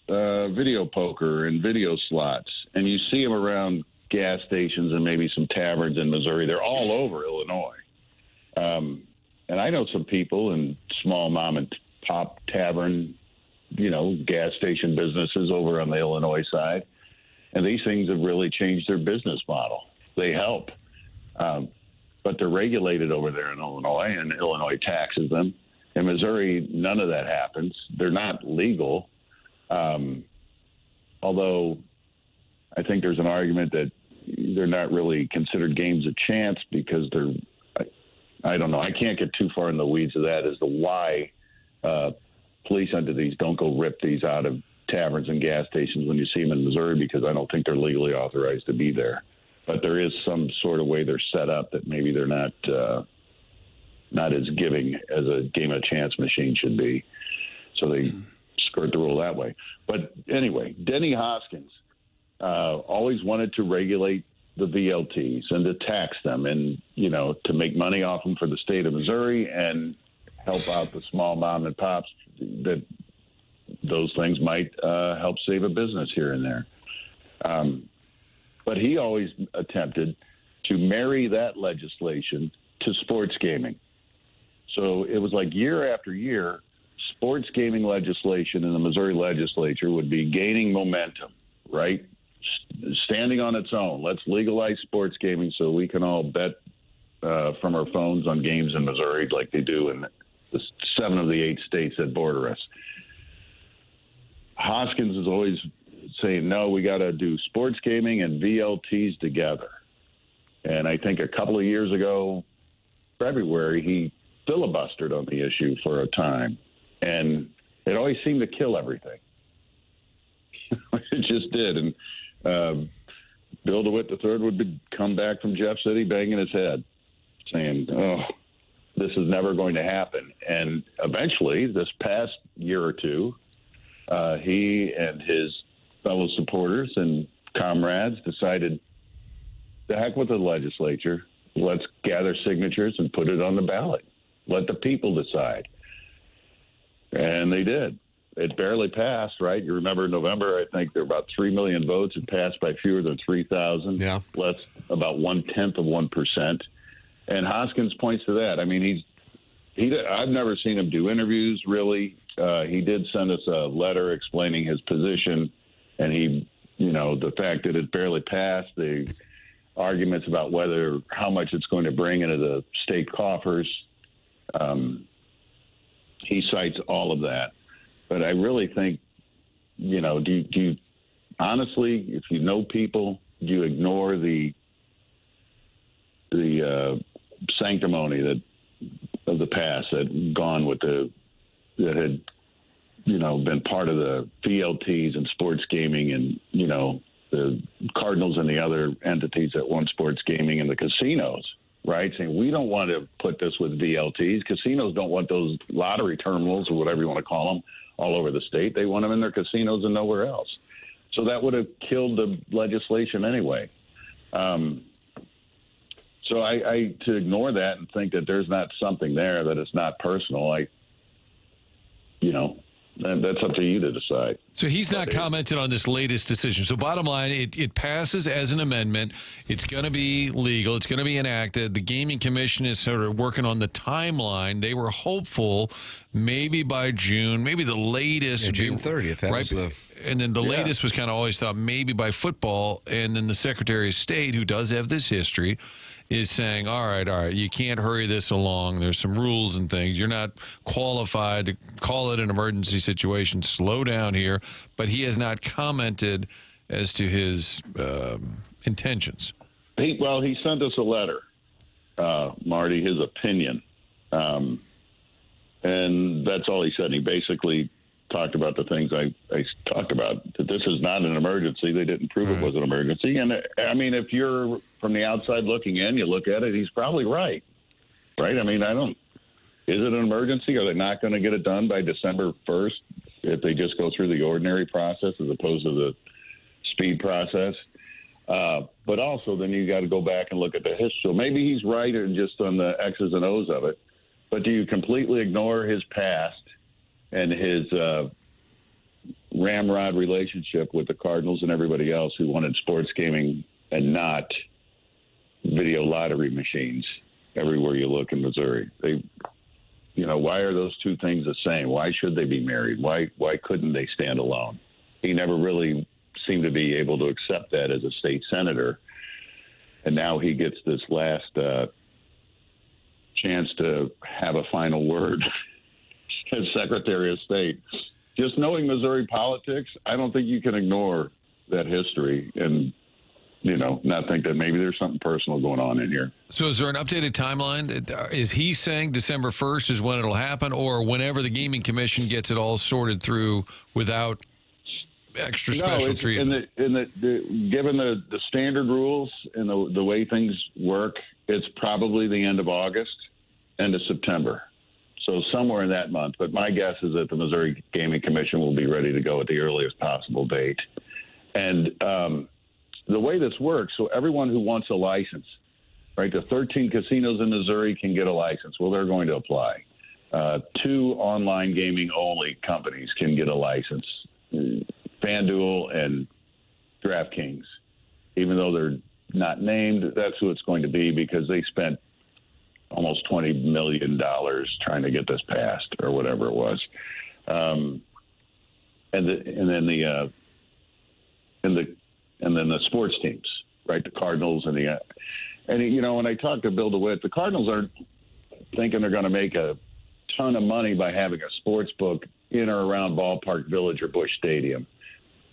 video poker and video slots. And you see them around gas stations and maybe some taverns in Missouri. They're all over Illinois. And I know some people in small mom and pop tavern, gas station businesses over on the Illinois side. And these things have really changed their business model. They help. But they're regulated over there in Illinois, and Illinois taxes them. In Missouri, none of that happens. They're not legal. Although I think there's an argument that they're not really considered games of chance because they're, I don't know. I can't get too far in the weeds of that as to why police entities don't go rip these out of taverns and gas stations when you see them in Missouri, because I don't think they're legally authorized to be there. But there is some sort of way they're set up that maybe they're not as giving as a game of chance machine should be. So they skirt the rule that way. But anyway, Denny Hoskins always wanted to regulate the VLTs and to tax them and, to make money off them for the state of Missouri and help out the small mom and pops that those things might help save a business here and there. But he always attempted to marry that legislation to sports gaming. So it was like year after year, sports gaming legislation in the Missouri legislature would be gaining momentum, right? Standing on its own. Let's legalize sports gaming so we can all bet from our phones on games in Missouri like they do in the 7 of the 8 states that border us. Hoskins is always saying, no, we got to do sports gaming and VLTs together. And I think a couple of years ago, February, he filibustered on the issue for a time. And it always seemed to kill everything. It just did. And Bill DeWitt III would come back from Jeff City banging his head, saying, oh, this is never going to happen. And eventually, this past year or two, he and his fellow supporters and comrades decided, the heck with the legislature. Let's gather signatures and put it on the ballot. Let the people decide. And they did. It barely passed, right? You remember in November, I think there were about 3 million votes. It passed by fewer than 3,000. Yeah. Less, about 0.1%. And Hoskins points to that. I mean, I've never seen him do interviews, really. He did send us a letter explaining his position, and the fact that it barely passed, the arguments about how much it's going to bring into the state coffers. He cites all of that. But I really think, do you honestly, if you know people, do you ignore the sanctimony of the past that gone with that had, been part of the VLTs and sports gaming and, the Cardinals and the other entities that won sports gaming and the casinos, right? Saying we don't want to put this with VLTs. Casinos don't want those lottery terminals or whatever you want to call them all over the state. They want them in their casinos and nowhere else. So that would have killed the legislation anyway. So I to ignore that and think that there's not something there, that it's not personal, that's up to you to decide. So he's not commented on this latest decision. So bottom line, it passes as an amendment. It's going to be legal. It's going to be enacted. The Gaming Commission is sort of working on the timeline. They were hopeful maybe by June, maybe the latest. Yeah, June 30th. Right? And then the latest was kind of always thought maybe by football. And then the Secretary of State, who does have this history, is saying, all right, you can't hurry this along. There's some rules and things. You're not qualified to call it an emergency situation. Slow down here. But he has not commented as to his intentions. He sent us a letter, Marty, his opinion. And that's all he said. He basically talked about the things I talked about, that this is not an emergency. They didn't prove it was an emergency. And, I mean, if you're from the outside looking in, you look at it, he's probably right. Right? I mean, is it an emergency? Are they not going to get it done by December 1st if they just go through the ordinary process as opposed to the speed process? But also then you got to go back and look at the history. So maybe he's right just on the X's and O's of it. But do you completely ignore his past and his ramrod relationship with the Cardinals and everybody else who wanted sports gaming and not video lottery machines everywhere you look in Missouri? Why are those two things the same? Why should they be married? Why couldn't they stand alone? He never really seemed to be able to accept that as a state senator. And now he gets this last chance to have a final word as Secretary of State. Just knowing Missouri politics, I don't think you can ignore that history and, not think that maybe there's something personal going on in here. So is there an updated timeline? Is he saying December 1st is when it'll happen, or whenever the Gaming Commission gets it all sorted through without extra special treatment? Given the standard rules and the way things work, it's probably the end of August, end of September. So somewhere in that month. But my guess is that the Missouri Gaming Commission will be ready to go at the earliest possible date. And the way this works, so everyone who wants a license, right, the 13 casinos in Missouri can get a license. Well, they're going to apply. 2 online gaming only companies can get a license, FanDuel and DraftKings. Even though they're not named, that's who it's going to be because they spent almost $20 million trying to get this passed or whatever it was. And then the sports teams, right? The Cardinals and when I talked to Bill DeWitt, the Cardinals aren't thinking they're going to make a ton of money by having a sports book in or around Ballpark Village or Busch Stadium.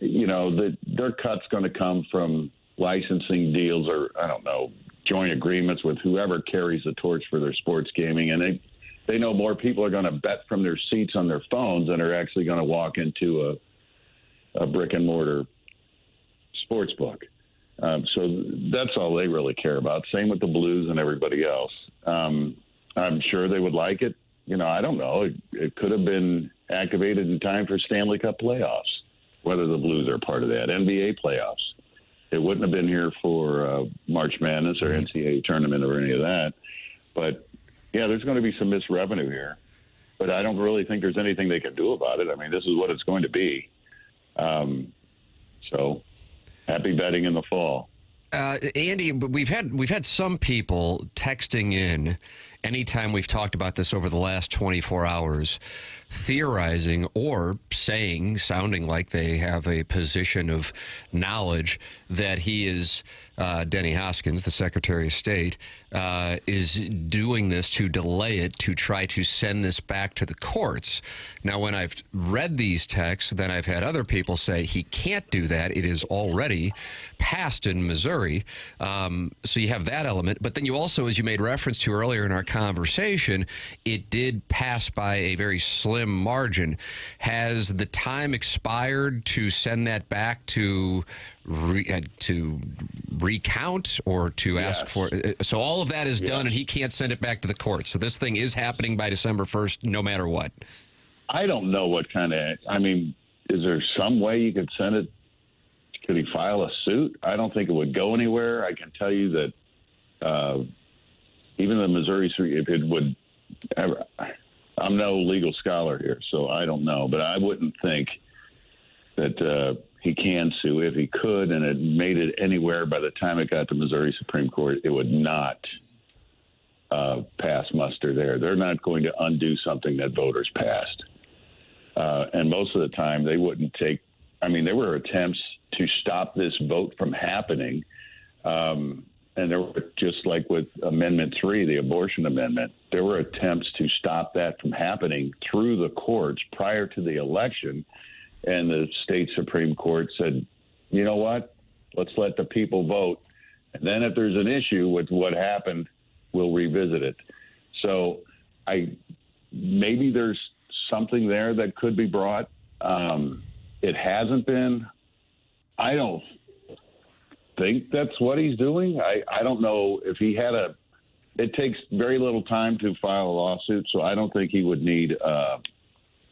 Their cut's going to come from licensing deals or, I don't know, joint agreements with whoever carries the torch for their sports gaming. And they know more people are going to bet from their seats on their phones than are actually going to walk into a brick and mortar sports book. So that's all they really care about. Same with the Blues and everybody else. I'm sure they would like it. I don't know. It could have been activated in time for Stanley Cup playoffs, whether the Blues are part of that. NBA playoffs. It wouldn't have been here for March Madness or NCAA tournament or any of that. But, yeah, there's going to be some missed revenue here. But I don't really think there's anything they can do about it. I mean, this is what it's going to be. So happy betting in the fall. Andy, we've had some people texting in anytime we've talked about this over the last 24 hours, theorizing or sounding like they have a position of knowledge that he is, Denny Hoskins, the Secretary of State, is doing this to delay it, to try to send this back to the courts. Now, when I've read these texts, then I've had other people say he can't do that. It is already passed in Missouri. So you have that element. But then you also, as you made reference to earlier in our conversation, it did pass by a very slim margin. Has the time expired to send that back to recount or to ask for? So all of that is done, and he can't send it back to the court. So this thing is happening by December 1st, no matter what. I don't know what kind of. I mean, is there some way you could send it? Could he file a suit? I don't think it would go anywhere. I can tell you that even the Missouri, if it would ever, I'm no legal scholar here, so I don't know, but I wouldn't think that he can sue. If he could and it made it anywhere by the time it got to Missouri Supreme Court, it would not pass muster there. They're not going to undo something that voters passed. And most of the time they wouldn't take, I mean, there were attempts to stop this vote from happening. And there were, just like with Amendment 3, the abortion amendment, there were attempts to stop that from happening through the courts prior to the election. And the state Supreme Court said, you know what, let's let the people vote. And then if there's an issue with what happened, we'll revisit it. So maybe there's something there that could be brought. It hasn't been. I don't think that's what he's doing. I don't know if he had it takes very little time to file a lawsuit, so I don't think he would need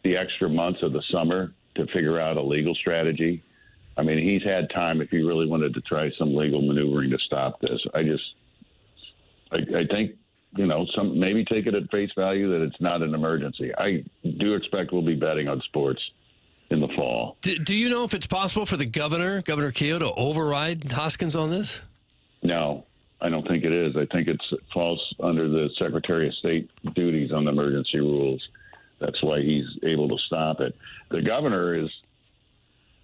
the extra months of the summer to figure out a legal strategy. I mean, he's had time if he really wanted to try some legal maneuvering to stop this. I think, maybe take it at face value that it's not an emergency. I do expect we'll be betting on sports in the fall. Do you know if it's possible for the Governor Keogh, to override Hoskins on this? No, I don't think it is. I think it falls under the Secretary of State duties on the emergency rules. That's why he's able to stop it. The governor is,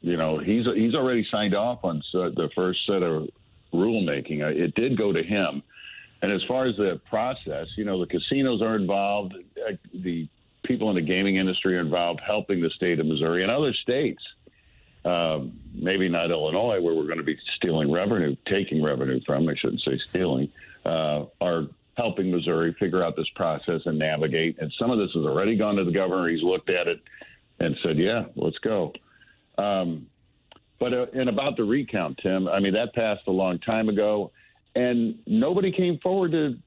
he's already signed off on the first set of rulemaking. It did go to him. And as far as the process, the casinos are involved. The people in the gaming industry are involved, helping the state of Missouri and other states. Maybe not Illinois, where we're going to be taking revenue from, I shouldn't say stealing, are helping Missouri figure out this process and navigate. And some of this has already gone to the governor. He's looked at it and said, yeah, let's go. But about the recount, Tim, I mean, that passed a long time ago, and nobody came forward to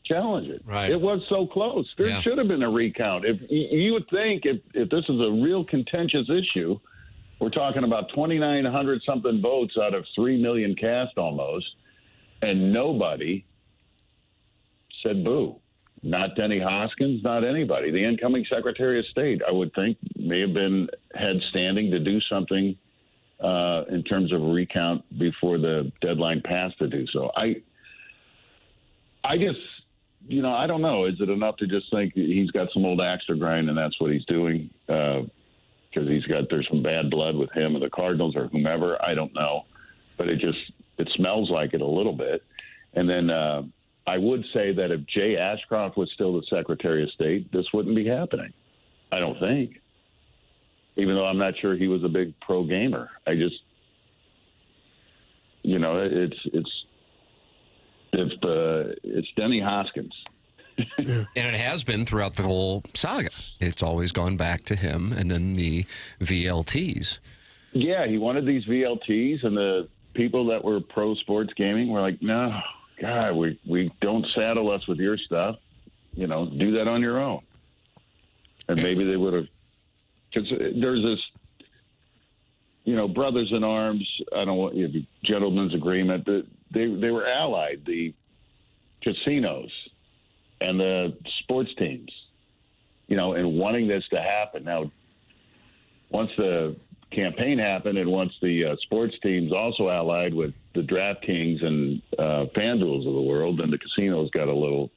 challenge it. Right. It was so close. There should have been a recount. If you would think if this is a real contentious issue, we're talking about 2,900 something votes out of 3 million cast almost, and nobody said boo. Not Denny Hoskins, not anybody. The incoming Secretary of State, I would think, may have had standing to do something in terms of a recount before the deadline passed to do so. I just, I don't know. Is it enough to just think he's got some old axe to grind and that's what he's doing? Because there's some bad blood with him or the Cardinals or whomever. I don't know. But it smells like it a little bit. And then I would say that if Jay Ashcroft was still the Secretary of State, this wouldn't be happening. I don't think. Even though I'm not sure he was a big pro gamer. I just, it's Denny Hoskins. And it has been throughout the whole saga. It's always gone back to him and then the VLTs. Yeah, he wanted these VLTs, and the people that were pro sports gaming were like, no, God, we don't saddle us with your stuff. Do that on your own. And maybe they would have, because there's this, brothers in arms. I don't want gentleman's agreement. They were allied, the casinos and the sports teams, and wanting this to happen. Now, once the campaign happened and once the sports teams also allied with the DraftKings and FanDuels of the world, then the casinos got a little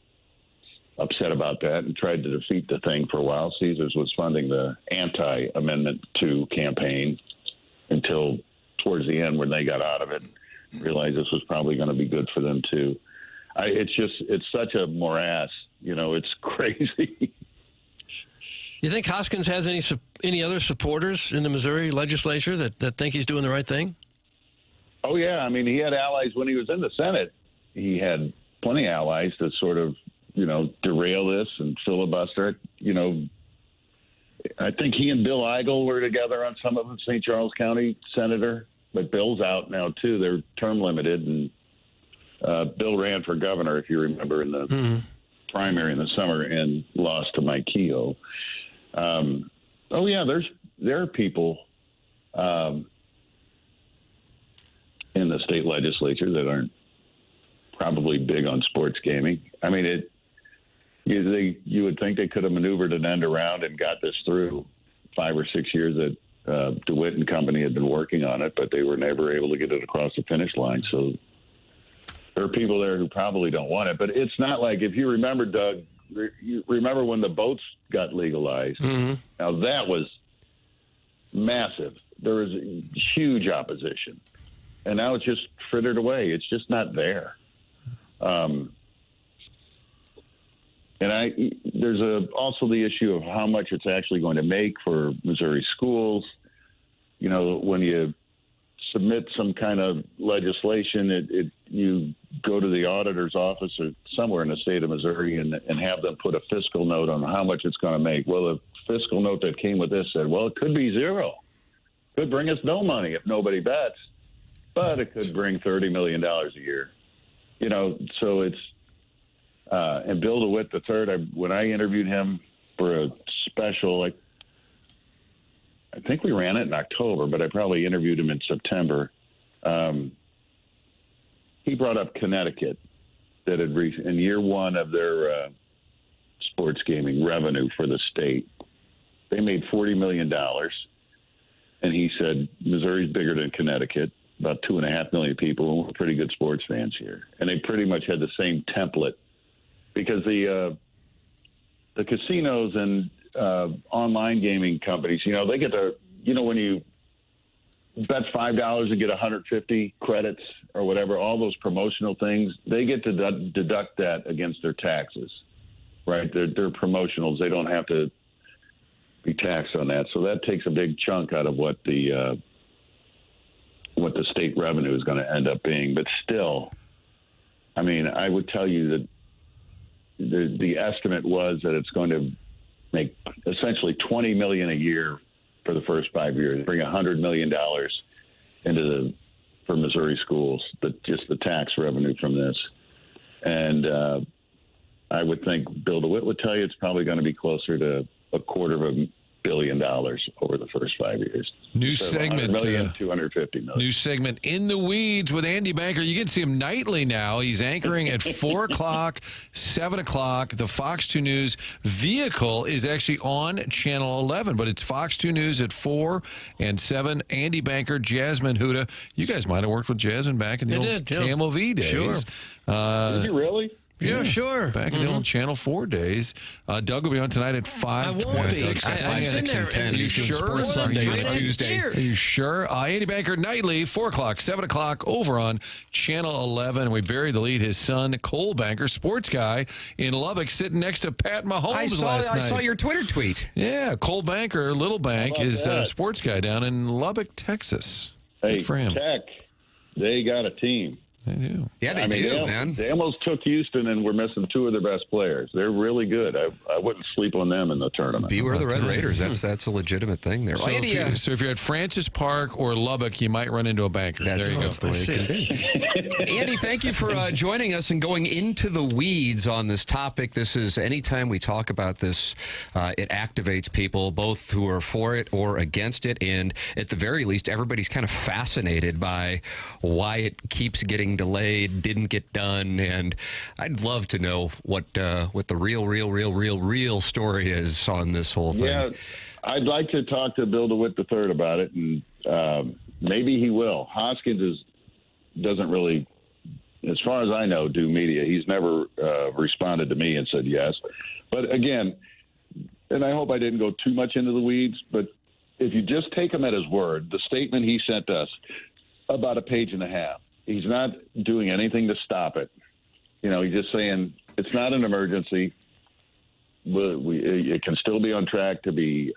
upset about that and tried to defeat the thing for a while. Caesars was funding the anti-Amendment 2 campaign until towards the end when they got out of it, realized this was probably going to be good for them too. It's such a morass. It's crazy. You think Hoskins has any other supporters in the Missouri legislature that think he's doing the right thing? Oh, yeah. I mean, he had allies when he was in the Senate. He had plenty of allies to sort of, derail this and filibuster it. I think he and Bill Eigel were together on some of the St. Charles County senator, but Bill's out now, too. They're term limited, and Bill ran for governor, if you remember, in the primary in the summer and lost to Mike Keogh. There are people in the state legislature that aren't probably big on sports gaming. I mean, you would think they could have maneuvered an end around and got this through 5 or 6 years that DeWitt and company had been working on it, but they were never able to get it across the finish line. So there are people there who probably don't want it, but it's not like, if you remember, Doug, you remember when the boats got legalized. Mm-hmm. Now that was massive. There was huge opposition, and now it's just frittered away. It's just not there. And there's also the issue of how much it's actually going to make for Missouri schools. When you submit some kind of legislation, you go to the auditor's office or somewhere in the state of Missouri and have them put a fiscal note on how much it's going to make. Well, the fiscal note that came with this said, well, it could be zero. Could bring us no money if nobody bets, but it could bring $30 million a year. You know, so it's and Bill DeWitt III, when I interviewed him for a special, I think we ran it in October, but I probably interviewed him in September. He brought up Connecticut that had reached in year one of their sports gaming revenue for the state. They made $40 million. And he said, Missouri's bigger than Connecticut, about 2.5 million people. We're pretty good sports fans here. And they pretty much had the same template because the casinos and online gaming companies, you know, they get to, you know, when you bet $5 and get 150 credits or whatever, all those promotional things, they get to deduct that against their taxes, right? They're promotionals. They don't have to be taxed on that. So that takes a big chunk out of what the state revenue is going to end up being. But still, I mean, I would tell you that the estimate was that it's going to make essentially $20 million a year for the first 5 years, bring $100 million for Missouri schools, just the tax revenue from this. And I would think Bill DeWitt would tell you it's probably going to be closer to $250 million over the first 5 years. New so segment. $250 million. New segment, In the Weeds with Andy Banker. You can see him nightly now. He's anchoring at 4 o'clock, 7 o'clock. The Fox 2 News vehicle is actually on Channel 11, but it's Fox 2 News at 4 and 7. Andy Banker, Jasmine Huda. You guys might have worked with Jasmine back in the old KMOV days. Sure. Did you really? Yeah, sure. Back in the old Channel 4 days. Doug will be on tonight at 5:26. I've 6 and 10. Are you He's doing sure? Sports Sunday on a Tuesday. Are you sure? Andy Banker nightly, 4 o'clock, 7 o'clock, over on Channel 11. We buried the lead. His son, Cole Banker, sports guy in Lubbock, sitting next to Pat Mahomes last night. I saw your Twitter tweet. Yeah, Cole Banker, Little Bank, is a sports guy down in Lubbock, Texas. Hey, Good for him. Tech, they got a team. They do. Yeah, they do, man. They almost took Houston, and we're missing 2 of their best players. They're really good. I wouldn't sleep on them in the tournament. Beware the Red Raiders. That's a legitimate thing there. So, if you're at Francis Park or Lubbock, you might run into a banker. There you go. That's the way it can be. Andy, thank you for joining us and going into the weeds on this topic. This is, anytime we talk about this, it activates people, both who are for it or against it. And at the very least, everybody's kind of fascinated by why it keeps getting delayed, didn't get done, and I'd love to know what the real story is on this whole thing. Yeah, I'd like to talk to Bill DeWitt III about it, and maybe he will. Hoskins doesn't really, as far as I know, do media. He's never responded to me and said yes. But again, and I hope I didn't go too much into the weeds, but if you just take him at his word, the statement he sent us, about a page and a half, he's not doing anything to stop it. You know, he's just saying it's not an emergency. It can still be on track to be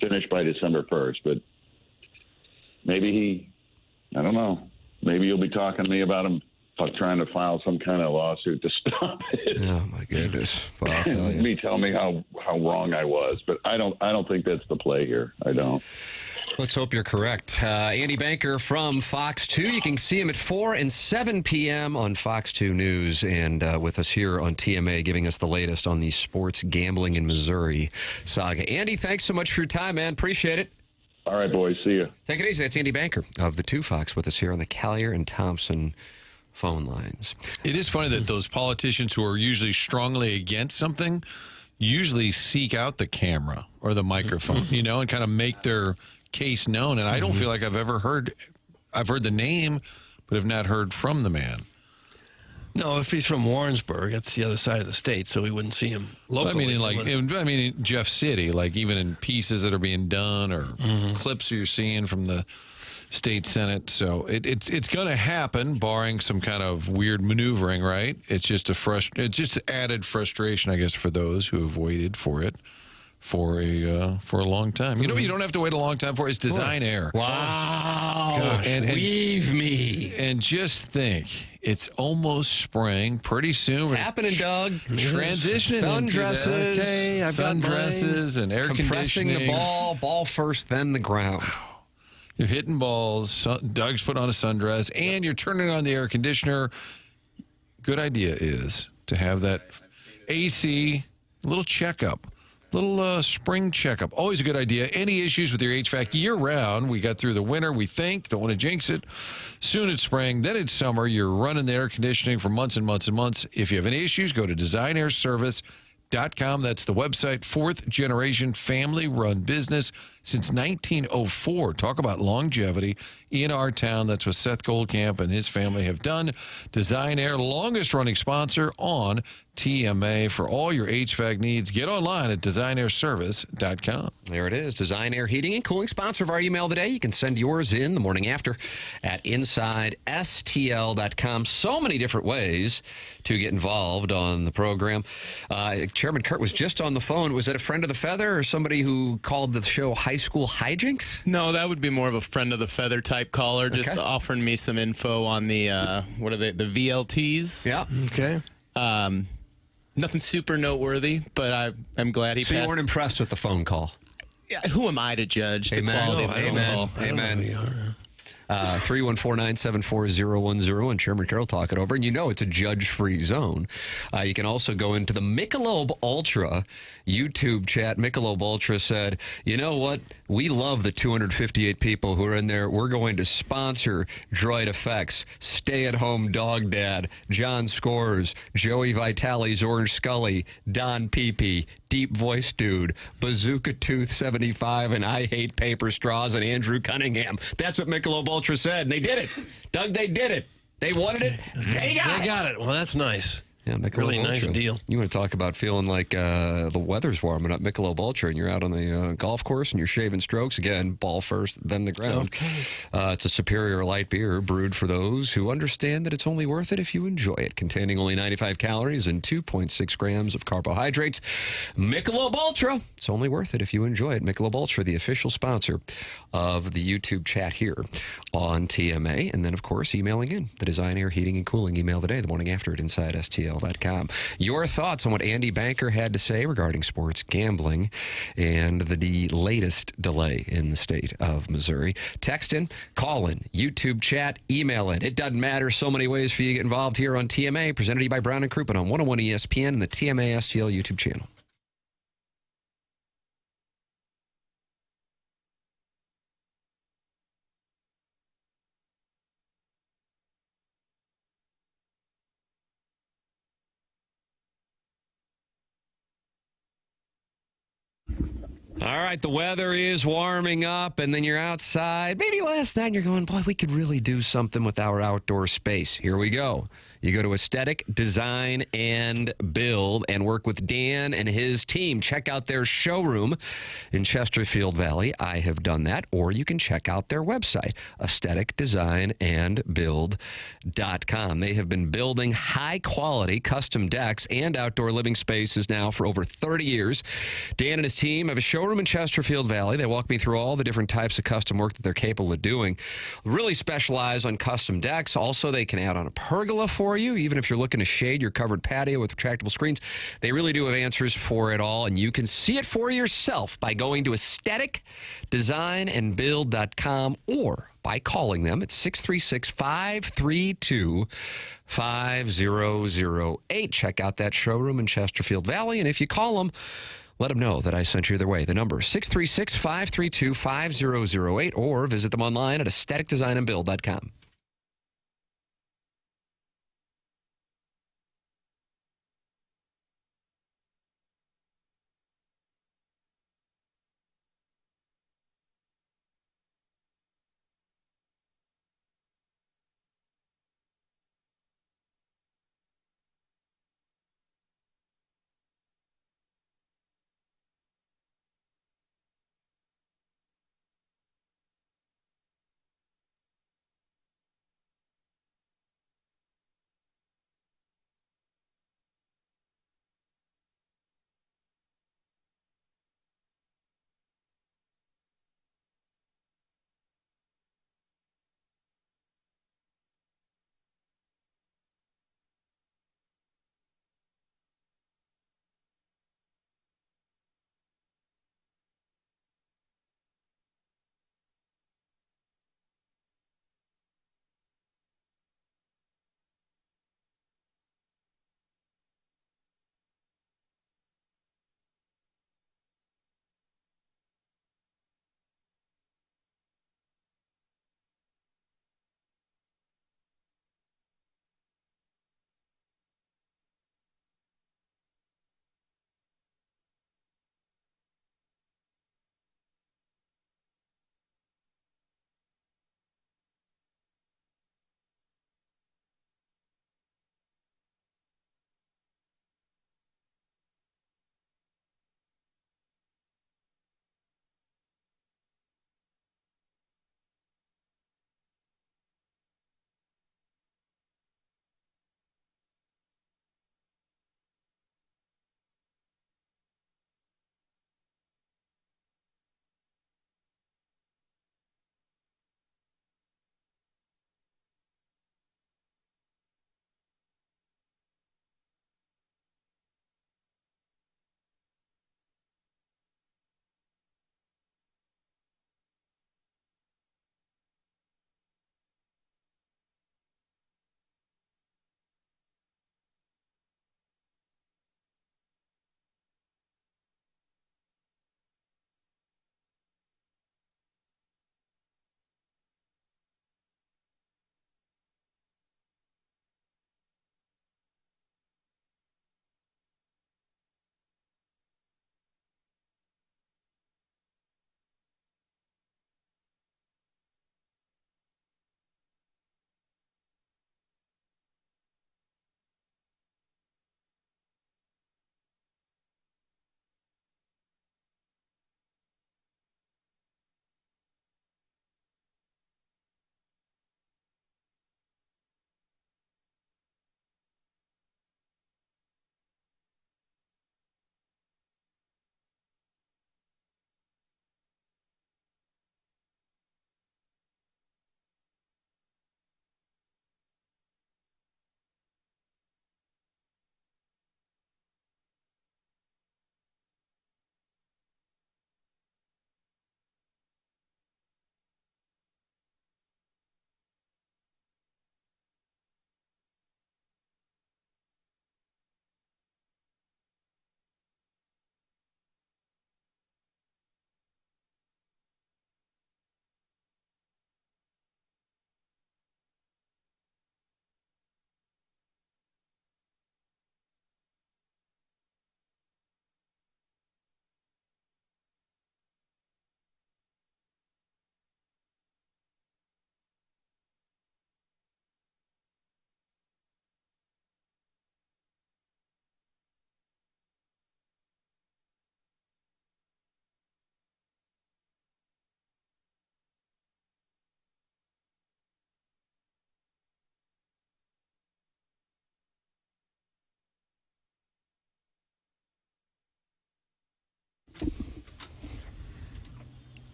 finished by December 1st. But maybe I don't know. Maybe you'll be talking to me about him trying to file some kind of lawsuit to stop it. Oh my goodness! Well, I'll tell you. Tell me how wrong I was, but I don't think that's the play here. I don't. Let's hope you're correct. Andy Banker from Fox 2. You can see him at 4 and 7 p.m. on Fox 2 News, and with us here on TMA, giving us the latest on the sports gambling in Missouri saga. Andy, thanks so much for your time, man. Appreciate it. All right, boys. See you. Take it easy. That's Andy Banker of the 2 Fox with us here on the Collier and Thompson phone lines. It is funny that those politicians who are usually strongly against something usually seek out the camera or the microphone, you know, and kind of make their case known. And I don't feel like I've heard the name, but have not heard from the man. No, if he's from Warrensburg, that's the other side of the state, so we wouldn't see him locally. I mean, in Jeff City, like even in pieces that are being done or clips you're seeing from the state senate. So it's going to happen, barring some kind of weird maneuvering, right? It's just it's just added frustration, I guess, for those who have waited for it for a long time. You know what you don't have to wait a long time for? It's design error. Wow. Gosh, leave me. And just think, It's almost spring. Pretty soon. It's happening, Doug. Transitioning Sundresses. Okay, I've got sundresses and air compressing conditioning. the ball first, then the ground. You're hitting balls. Doug's put on a sundress, and you're turning on the air conditioner. Good idea is to have that AC little checkup. Little spring checkup. Always a good idea. Any issues with your HVAC year-round? We got through the winter, we think. Don't want to jinx it. Soon it's spring, then it's summer. You're running the air conditioning for months and months and months. If you have any issues, go to designairservice.com. That's the website. Fourth-generation family-run business since 1904. Talk about longevity in our town. That's what Seth Goldcamp and his family have done. Design Air, longest-running sponsor on TMA for all your HVAC needs. Get online at designairservice.com. There it is. Design Air Heating and Cooling, sponsor of our email today. You can send yours in the morning after at InsideSTL.com. So many different ways to get involved on the program. Chairman Kurt was just on the phone. Was it a friend of the feather or somebody who called the show High School Hijinks? No, that would be more of a friend of the feather type caller, just offering me some info on the, what are they, the VLTs? Yeah. Okay. Nothing super noteworthy, but I'm glad he So passed. you weren't impressed with the phone call? Yeah, who am I to judge the quality of the phone call? Amen. 314-974-010 and Chairman Carroll talk it over. And you know it's a judge-free zone. You can also go into the Michelob Ultra YouTube chat. Michelob Ultra said, you know what? We love the 258 people who are in there. We're going to sponsor Droid Effects, Stay at Home Dog Dad, John Scores, Joey Vitale's Orange Scully, Don Peepee, Deep Voice Dude, Bazooka Tooth 75, and I Hate Paper Straws, and Andrew Cunningham. That's what Michelob Ultra said, and they did it. Doug, they did it. They wanted it. They got it. Well, that's nice. Yeah, Michelob Really Ultra. nice deal. You want to talk about feeling like the weather's warming up, Michelob Ultra, and you're out on the golf course and you're shaving strokes. Again, ball first, then the ground. Okay. It's a superior light beer brewed for those who understand that it's only worth it if you enjoy it. Containing only 95 calories and 2.6 grams of carbohydrates. Michelob Ultra. It's only worth it if you enjoy it. Michelob Ultra, the official sponsor of the YouTube chat here on TMA. And then, of course, emailing in the Design Air Heating and Cooling email today, the morning after at InsideSTL.com. Your thoughts on what Andy Banker had to say regarding sports gambling and the latest delay in the state of Missouri. Text in, call in, YouTube chat, email in. It doesn't matter. So many ways for you to get involved here on TMA. Presented to you by Brown and Crouppen on 101 ESPN and the TMA STL YouTube channel. All right, the weather is warming up, and then you're outside. Maybe last night you're going, boy, we could really do something with our outdoor space. Here we go. You go to Aesthetic Design and Build and work with Dan and his team. Check out their showroom in Chesterfield Valley. I have done that. Or you can check out their website, aestheticdesignandbuild.com. They have been building high-quality custom decks and outdoor living spaces now for over 30 years. Dan and his team have a showroom in Chesterfield Valley. They walk me through all the different types of custom work that they're capable of doing. Really specialize on custom decks. Also, they can add on a pergola for you, even if you're looking to shade your covered patio with retractable screens. They really do have answers for it all, and you can see it for yourself by going to aestheticdesignandbuild.com or by calling them at 636-532-5008. Check out that showroom in Chesterfield Valley, and if you call them, let them know that I sent you their way. The number is 636-532-5008, or visit them online at aestheticdesignandbuild.com.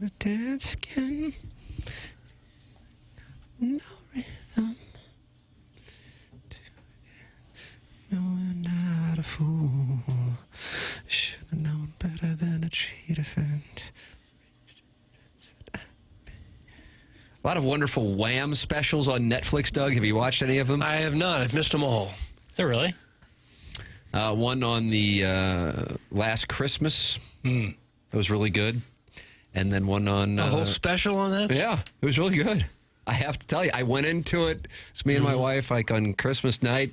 wanna dance again. No rhythm. No, I'm not a fool. Should have known better than to cheat a friend. A lot of wonderful Wham specials on Netflix, Doug. Have you watched any of them? I have not. I've missed them all. Is there really? One on the Last Christmas. That was really good. And then one on... A whole special on that? Yeah, it was really good. I have to tell you, I went into it. It's me and my wife, like, on Christmas night.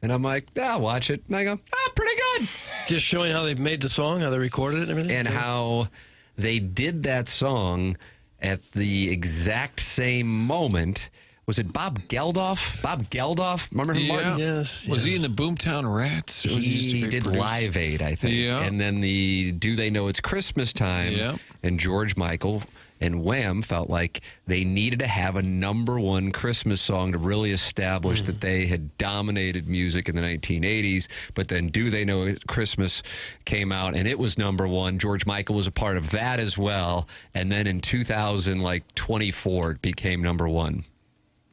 And I'm like, I'll watch it. And I go, pretty good. Just showing how they made the song, how they recorded it and everything? And how they did that song at the exact same moment. Was it Bob Geldof? Bob Geldof? Remember him, Martin? Yes. Was he in the Boomtown Rats? Or was He just a great did producer? Live Aid, I think. Yeah. And then the Do They Know It's Christmas Time? Yeah. And George Michael and Wham felt like they needed to have a #1 Christmas song to really establish that they had dominated music in the 1980s. But then Do They Know It's Christmas came out, and it was #1. George Michael was a part of that as well. And then in 2024, it became #1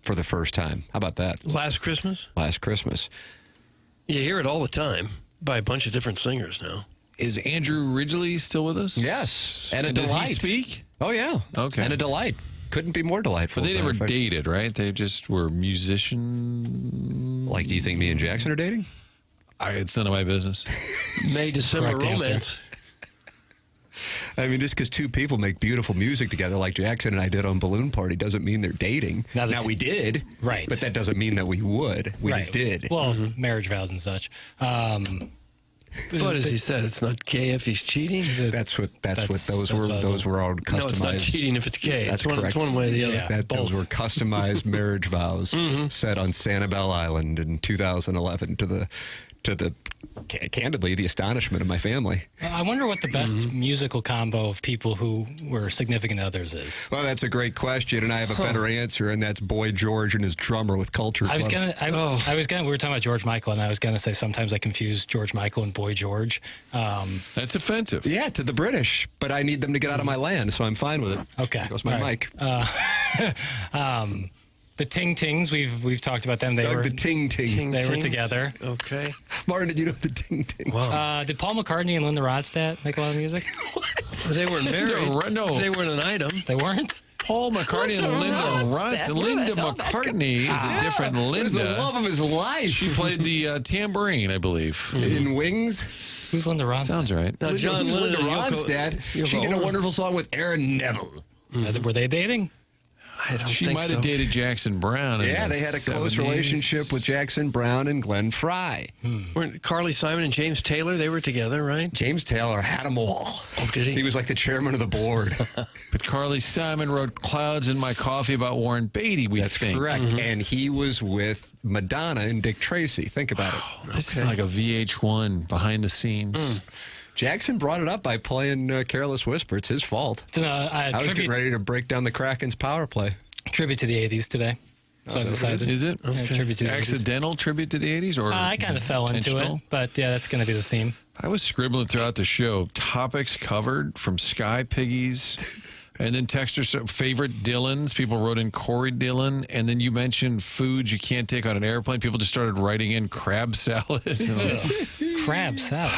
for the first time. How about that? Last Christmas? Last Christmas. You hear it all the time by a bunch of different singers now. Is Andrew Ridgeley still with us? Yes. And a does delight. he speak? Oh, yeah. Okay. And a delight. Couldn't be more delightful. But they never Matter of fact. dated, right? They just were musicians. Like, do you think me and Jackson are dating? It's none of my business. May December Correct answer. romance. I mean, just because two people make beautiful music together like Jackson and I did on Balloon Party doesn't mean they're dating. Now Now, we did. Right. But that doesn't mean that we would. We just did. Well, marriage vows and such. But as he said, it's not gay if he's cheating. That's what those were all customized. No, it's not cheating if it's gay. That's it's correct. one way or the other. Those were customized marriage vows set on Sanibel Island in 2011 to the candidly the astonishment of my family. I wonder what the best musical combo of people who were significant others is. Well, that's a great question, and I have a better answer, and that's Boy George and his drummer with Culture Club. We were talking about George Michael, and I was gonna say sometimes I confuse George Michael and Boy George. That's offensive. Yeah, to the British, but I need them to get out of my land, so I'm fine with it. Okay, there goes my mic. The Ting Tings, we've talked about them. They were the Ting Tings. They were together. Okay. Martin, did you know the Ting Tings? Wow. Did Paul McCartney and Linda Ronstadt make a lot of music? They weren't married. No. They weren't an item. They weren't? Paul McCartney and Linda Ronstadt. Linda McCartney is a different Linda. It was the love of his life. She played the tambourine, I believe. In Wings. Who's Linda Ronstadt? Sounds right. Now, John Who's Lennon Linda and Ronstadt. She did a wonderful song with Aaron Neville. Were they dating? I don't She think might so. have dated Jackson Brown. Yeah, they had a close relationship with Jackson Brown and Glenn Fry. Weren't Carly Simon and James Taylor, they were together, right? James Taylor had them all. Oh, did he? He was like the chairman of the board. But Carly Simon wrote Clouds in My Coffee about Warren Beatty, That's think. correct. And he was with Madonna and Dick Tracy. Think about it. This is like a VH1 behind the scenes. Jackson brought it up by playing Careless Whisper. It's his fault. I was getting ready to break down the Kraken's power play. Tribute to the 80s today. So I decided. Is it? Yeah, tribute to the 80s. Accidental tribute to the 80s? Or I kind of fell into it, intentional? but yeah, that's going to be the theme. I was scribbling throughout the show. Topics covered from Sky Piggies. And then texters, favorite Dylans. People wrote in Corey Dillon. And then you mentioned foods you can't take on an airplane. People just started writing in crab salad. Crab salad.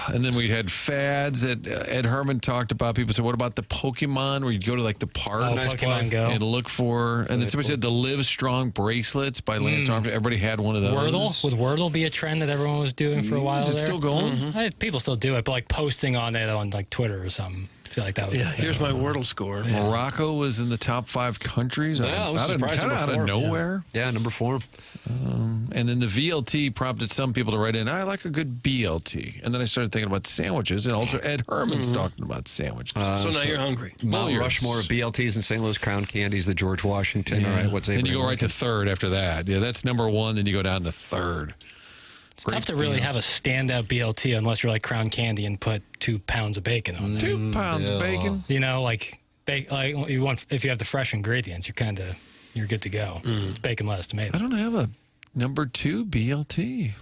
And then we had fads that Ed Herman talked about. People said, what about the Pokemon where you'd go to like the park Pokemon Go. and look for, and then somebody said the Live Strong bracelets by Lance Armstrong. Everybody had one of those. Wordle? Would Wordle be a trend that everyone was doing for a while Is it there? still going? People still do it, but like posting on it on like Twitter or something. I feel like that was Yeah, here's my Wordle score. Morocco was in the top 5 countries. Yeah, I was surprised. Kind of out of nowhere. Yeah, number 4. And then the VLT prompted some people to write in, I like a good BLT. And then I started thinking about sandwiches, and also Ed Herman's talking about sandwiches. So now you're hungry. Mount Rushmore of BLTs and St. Louis Crown Candies, the George Washington. Yeah. All right, what's Then you go right to third after that. Yeah, that's number 1. Then you go down to third. It's tough to really have a standout BLT unless you're like Crown Candy and put 2 pounds of bacon on there. 2 pounds of bacon. You know, like you want if you have the fresh ingredients, you're good to go. It's bacon, lettuce, tomato. I don't have a number 2 BLT.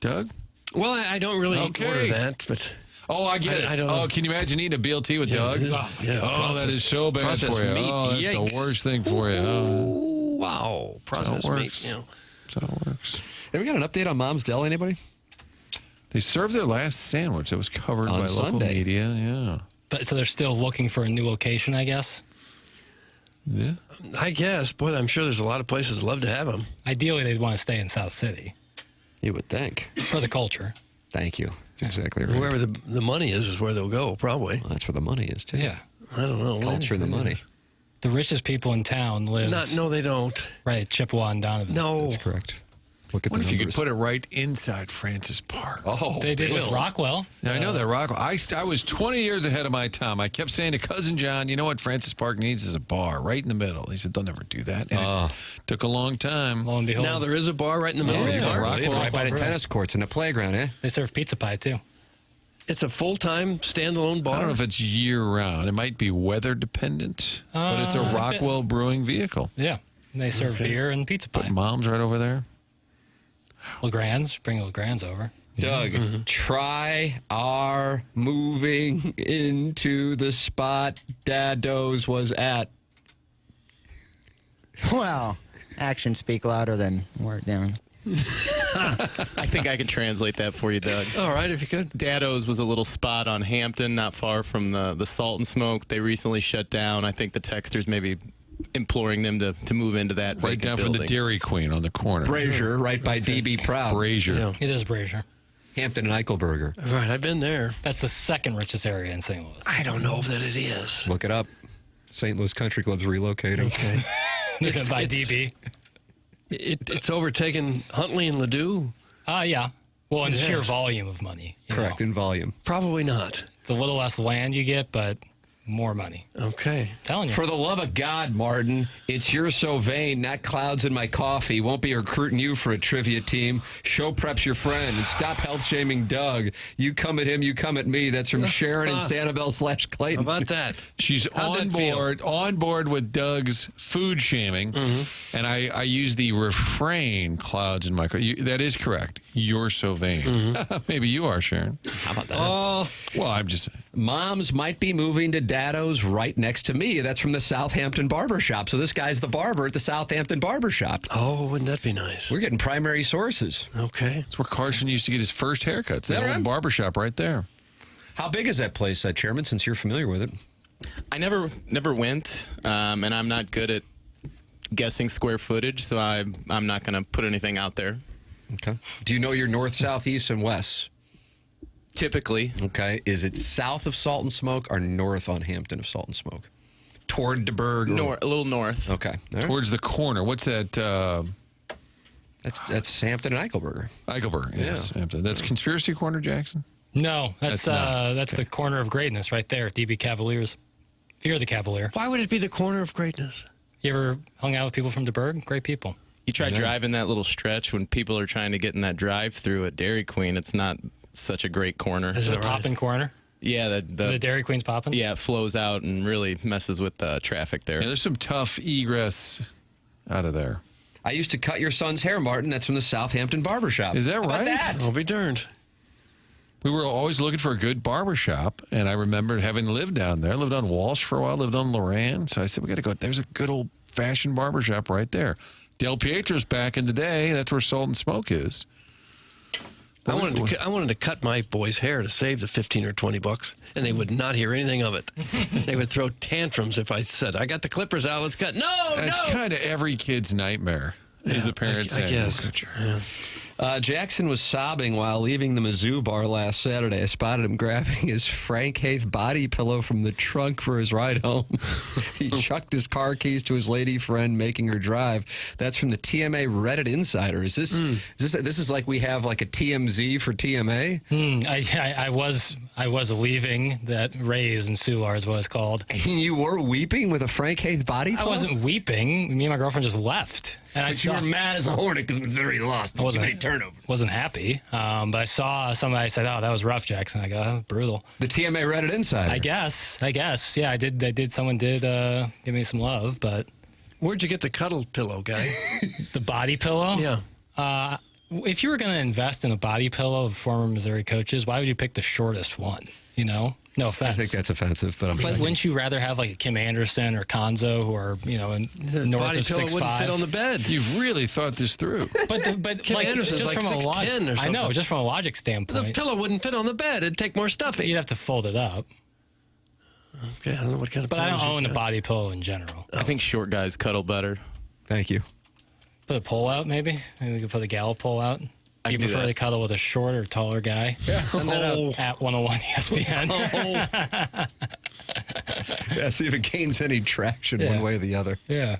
Doug? Well, I don't really order that, but Oh, I get it. I don't know. Oh, can you imagine eating a BLT with Doug? That is so bad for you. Meat. Oh, that's Yikes. the worst thing for you. Ooh, wow. Processed meat. That's how it works. Have we got an update on Mom's Deli, anybody? They served their last sandwich that was covered On by local Sunday. media. Yeah. But so they're still looking for a new location, I guess. Yeah. I guess. Boy, I'm sure there's a lot of places love to have them. Ideally, they'd want to stay in South City You would think. for the culture. Thank you. That's exactly right. Wherever the money is where they'll go, probably. Well, that's where the money is, too. Yeah. I don't know. Culture and the money. The richest people in town live No, they don't. right at Chippewa and Donovan. No. That's correct. Look at What the if you could numbers. put it right inside Francis Park? Oh, They did with Bill. Rockwell. Yeah, I know that Rockwell. I was 20 years ahead of my time. I kept saying to Cousin John, you know what Francis Park needs is a bar right in the middle. He said, they'll never do that. And it took a long time. Lo and behold. Now there is a bar right in the middle of the Yeah, park. right by the tennis courts and the playground, eh? They serve pizza pie, too. It's a full-time standalone bar. I don't know if it's year-round. It might be weather-dependent, but it's a Rockwell brewing vehicle. Yeah. And they serve beer and pizza pie. But Mom's right over there. LeGrand's. Bring LeGrand's over. Doug, try our moving into the spot Dado's was at. Well, actions speak louder than word down. I think I can translate that for you, Doug. All right, if you could. Dado's was a little spot on Hampton, not far from the Salt and Smoke. They recently shut down. I think the Texters maybe imploring them to move into that Right down from the Dairy Queen on the corner. Brazier, right by DB Proud. Brazier. Yeah. It is Brazier. Hampton and Eichelberger. Right, I've been there. That's the second richest area in St. Louis. I don't know that it is. Look it up. St. Louis Country Club's relocating. Okay. They're going to buy DB. It's overtaken Huntley and Ladue. Yeah. Well, in Yes. sheer volume of money. you Correct, know. in volume. Probably not. It's a little less land you get, but more money. Okay. Telling you. For the love of God, Martin, it's You're So Vain, not clouds in my coffee. Won't be recruiting you for a trivia team. Show prep's your friend. And stop health shaming Doug. You come at him, you come at me. That's from Sharon and Sanibel / Clayton. How about that? She's How'd that on board with Doug's food shaming, and I use the refrain "clouds in my car." That is correct. You're so vain. Maybe you are, Sharon. How about that? Oh, Well, I'm just saying. Moms might be moving to Dado's right next to me. That's from the Southampton Barbershop. So this guy's the barber at the Southampton Barbershop. oh, wouldn't that be nice? We're getting primary sources. Okay. That's where Carson used to get his first haircuts. that That right? old barbershop right there. How big is that place, Chairman, since you're familiar with it? I never went, and I'm not good at guessing square footage, so I'm not going to put anything out there. Okay. Do you know your north, south, east, and west? Typically. Okay. Is it south of Salt and Smoke or north on Hampton of Salt and Smoke? Toward DeBerg? A little north. Okay. All right. Towards the corner. What's that? That's Hampton and Eichelberger. Eichelberg. Yes. Hampton. That's Conspiracy Corner, Jackson? No, that's That's not. the corner of greatness right there, DB Cavaliers. If you're the Cavalier. Why would it be the corner of greatness? You ever hung out with people from DeBerg? Great people. You try driving that little stretch when people are trying to get in that drive-through at Dairy Queen. It's not such a great corner. Is it a popping corner? Yeah, The Dairy Queen's popping? Yeah, it flows out and really messes with the traffic there. Yeah, there's some tough egress out of there. I used to cut your son's hair, Martin. That's from the Southampton Barbershop. Is that How about right? that? I'll be darned. We were always looking for a good barbershop, and I remember having lived down there. I lived on Walsh for a while, lived on Loran. So I said, we got to go. There's a good old-fashioned barbershop right there. Del Pietro's back in the day. That's where Salt and Smoke is. I wanted to cut my boy's hair to save the $15 or $20, and they would not hear anything of it. They would throw tantrums if I said, "I got the clippers out. Let's cut." No, That's kind of every kid's nightmare. Is the parents I saying, guess. "Cut your hair." Jackson was sobbing while leaving the Mizzou bar last Saturday. I spotted him grabbing his Frank Haith body pillow from the trunk for his ride home. He chucked his car keys to his lady friend, making her drive. That's from the TMA Reddit Insider. Is this this is like we have like a TMZ for TMA? I was leaving that Rays and Sular is what it's called. And you were weeping with a Frank Haith body pillow? I wasn't weeping. Me and my girlfriend just left. And But you were mad as a hornet because Missouri lost. Too many turnovers. Wasn't happy. But I saw somebody said, "Oh, that was rough, Jackson." I go, "Oh, brutal." The TMA Reddit Insider. I guess. Yeah, I did. Someone did give me some love, but where'd you get the cuddle pillow, guy? The body pillow? Yeah. if you were going to invest in a body pillow of former Missouri coaches, why would you pick the shortest one? You know, no offense. I think that's offensive, but wouldn't you rather have like Kim Anderson or Konzo, who are north body of 6'5"? wouldn't fit on the bed. You've really thought this through. But Kim like Anderson's just like from a 6'10" logic, or something. I know, just from a logic standpoint, The pillow wouldn't fit on the bed. It'd take more stuffing. You'd have to fold it up. Okay, I don't know what kind of. But I don't pillows own you've a got. body pillow in general. I think short guys cuddle better. Thank you. Put a pole out, maybe. Maybe we could put a Gallup pole out. Do you can do prefer that. to cuddle with a shorter or taller guy? Yeah, send that out. At 101 ESPN. Yeah, see if it gains any traction one way or the other. Yeah.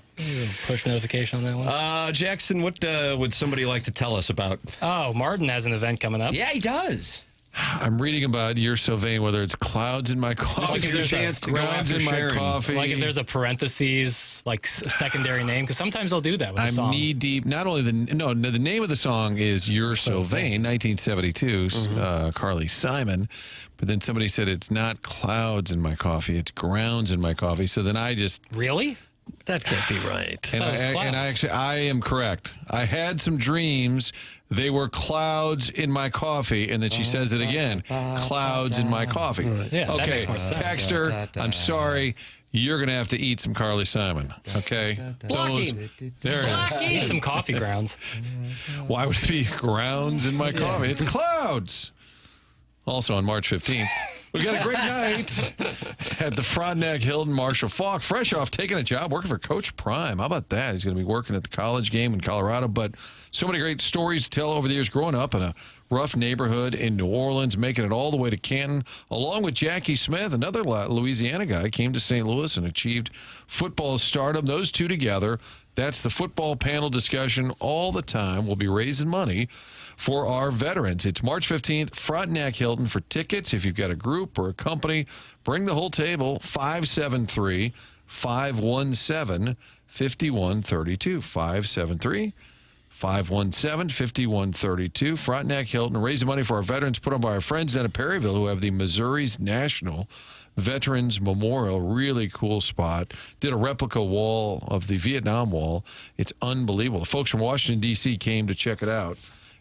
Push notification on that one. Jackson, what would somebody like to tell us about? Oh, Martin has an event coming up. Yeah, he does. I'm reading about You're So Vain, whether it's clouds in my coffee. This is your chance to go clouds after in my Sharon. coffee. Like if there's a parentheses, like secondary name, because sometimes they'll do that with a I'm song. knee deep. Not only the name of the song is "You're So Vain," 1972, Carly Simon, but then somebody said it's not clouds in my coffee, it's grounds in my coffee. So then I just Really? That can't be right. and I am correct. I had some dreams. They were clouds in my coffee, and then she says it again: clouds in my coffee. Yeah, that okay, makes more sense. text her. I'm sorry. You're going to have to eat some Carly Simon. Okay? Blocking. There it is. Eat some coffee grounds. Why would it be grounds in my coffee? It's clouds. Also on March 15th, we got a great night at the Frontenac Hilton. Marshall Falk, fresh off taking a job working for Coach Prime. How about that? He's going to be working at the college game in Colorado. But so many great stories to tell over the years growing up in a rough neighborhood in New Orleans, making it all the way to Canton, along with Jackie Smith, another Louisiana guy, came to St. Louis and achieved football stardom. Those two together, that's the football panel discussion all the time. We'll be raising money for our veterans. It's March 15th, Frontenac Hilton. For tickets, if you've got a group or a company, bring the whole table, 573-517-5132, 517-5132, Frontenac Hilton. Raising money for our veterans put on by our friends down at Perryville who have the Missouri's National Veterans Memorial. Really cool spot. Did a replica wall of the Vietnam Wall. It's unbelievable. The folks from Washington, D.C. came to check it out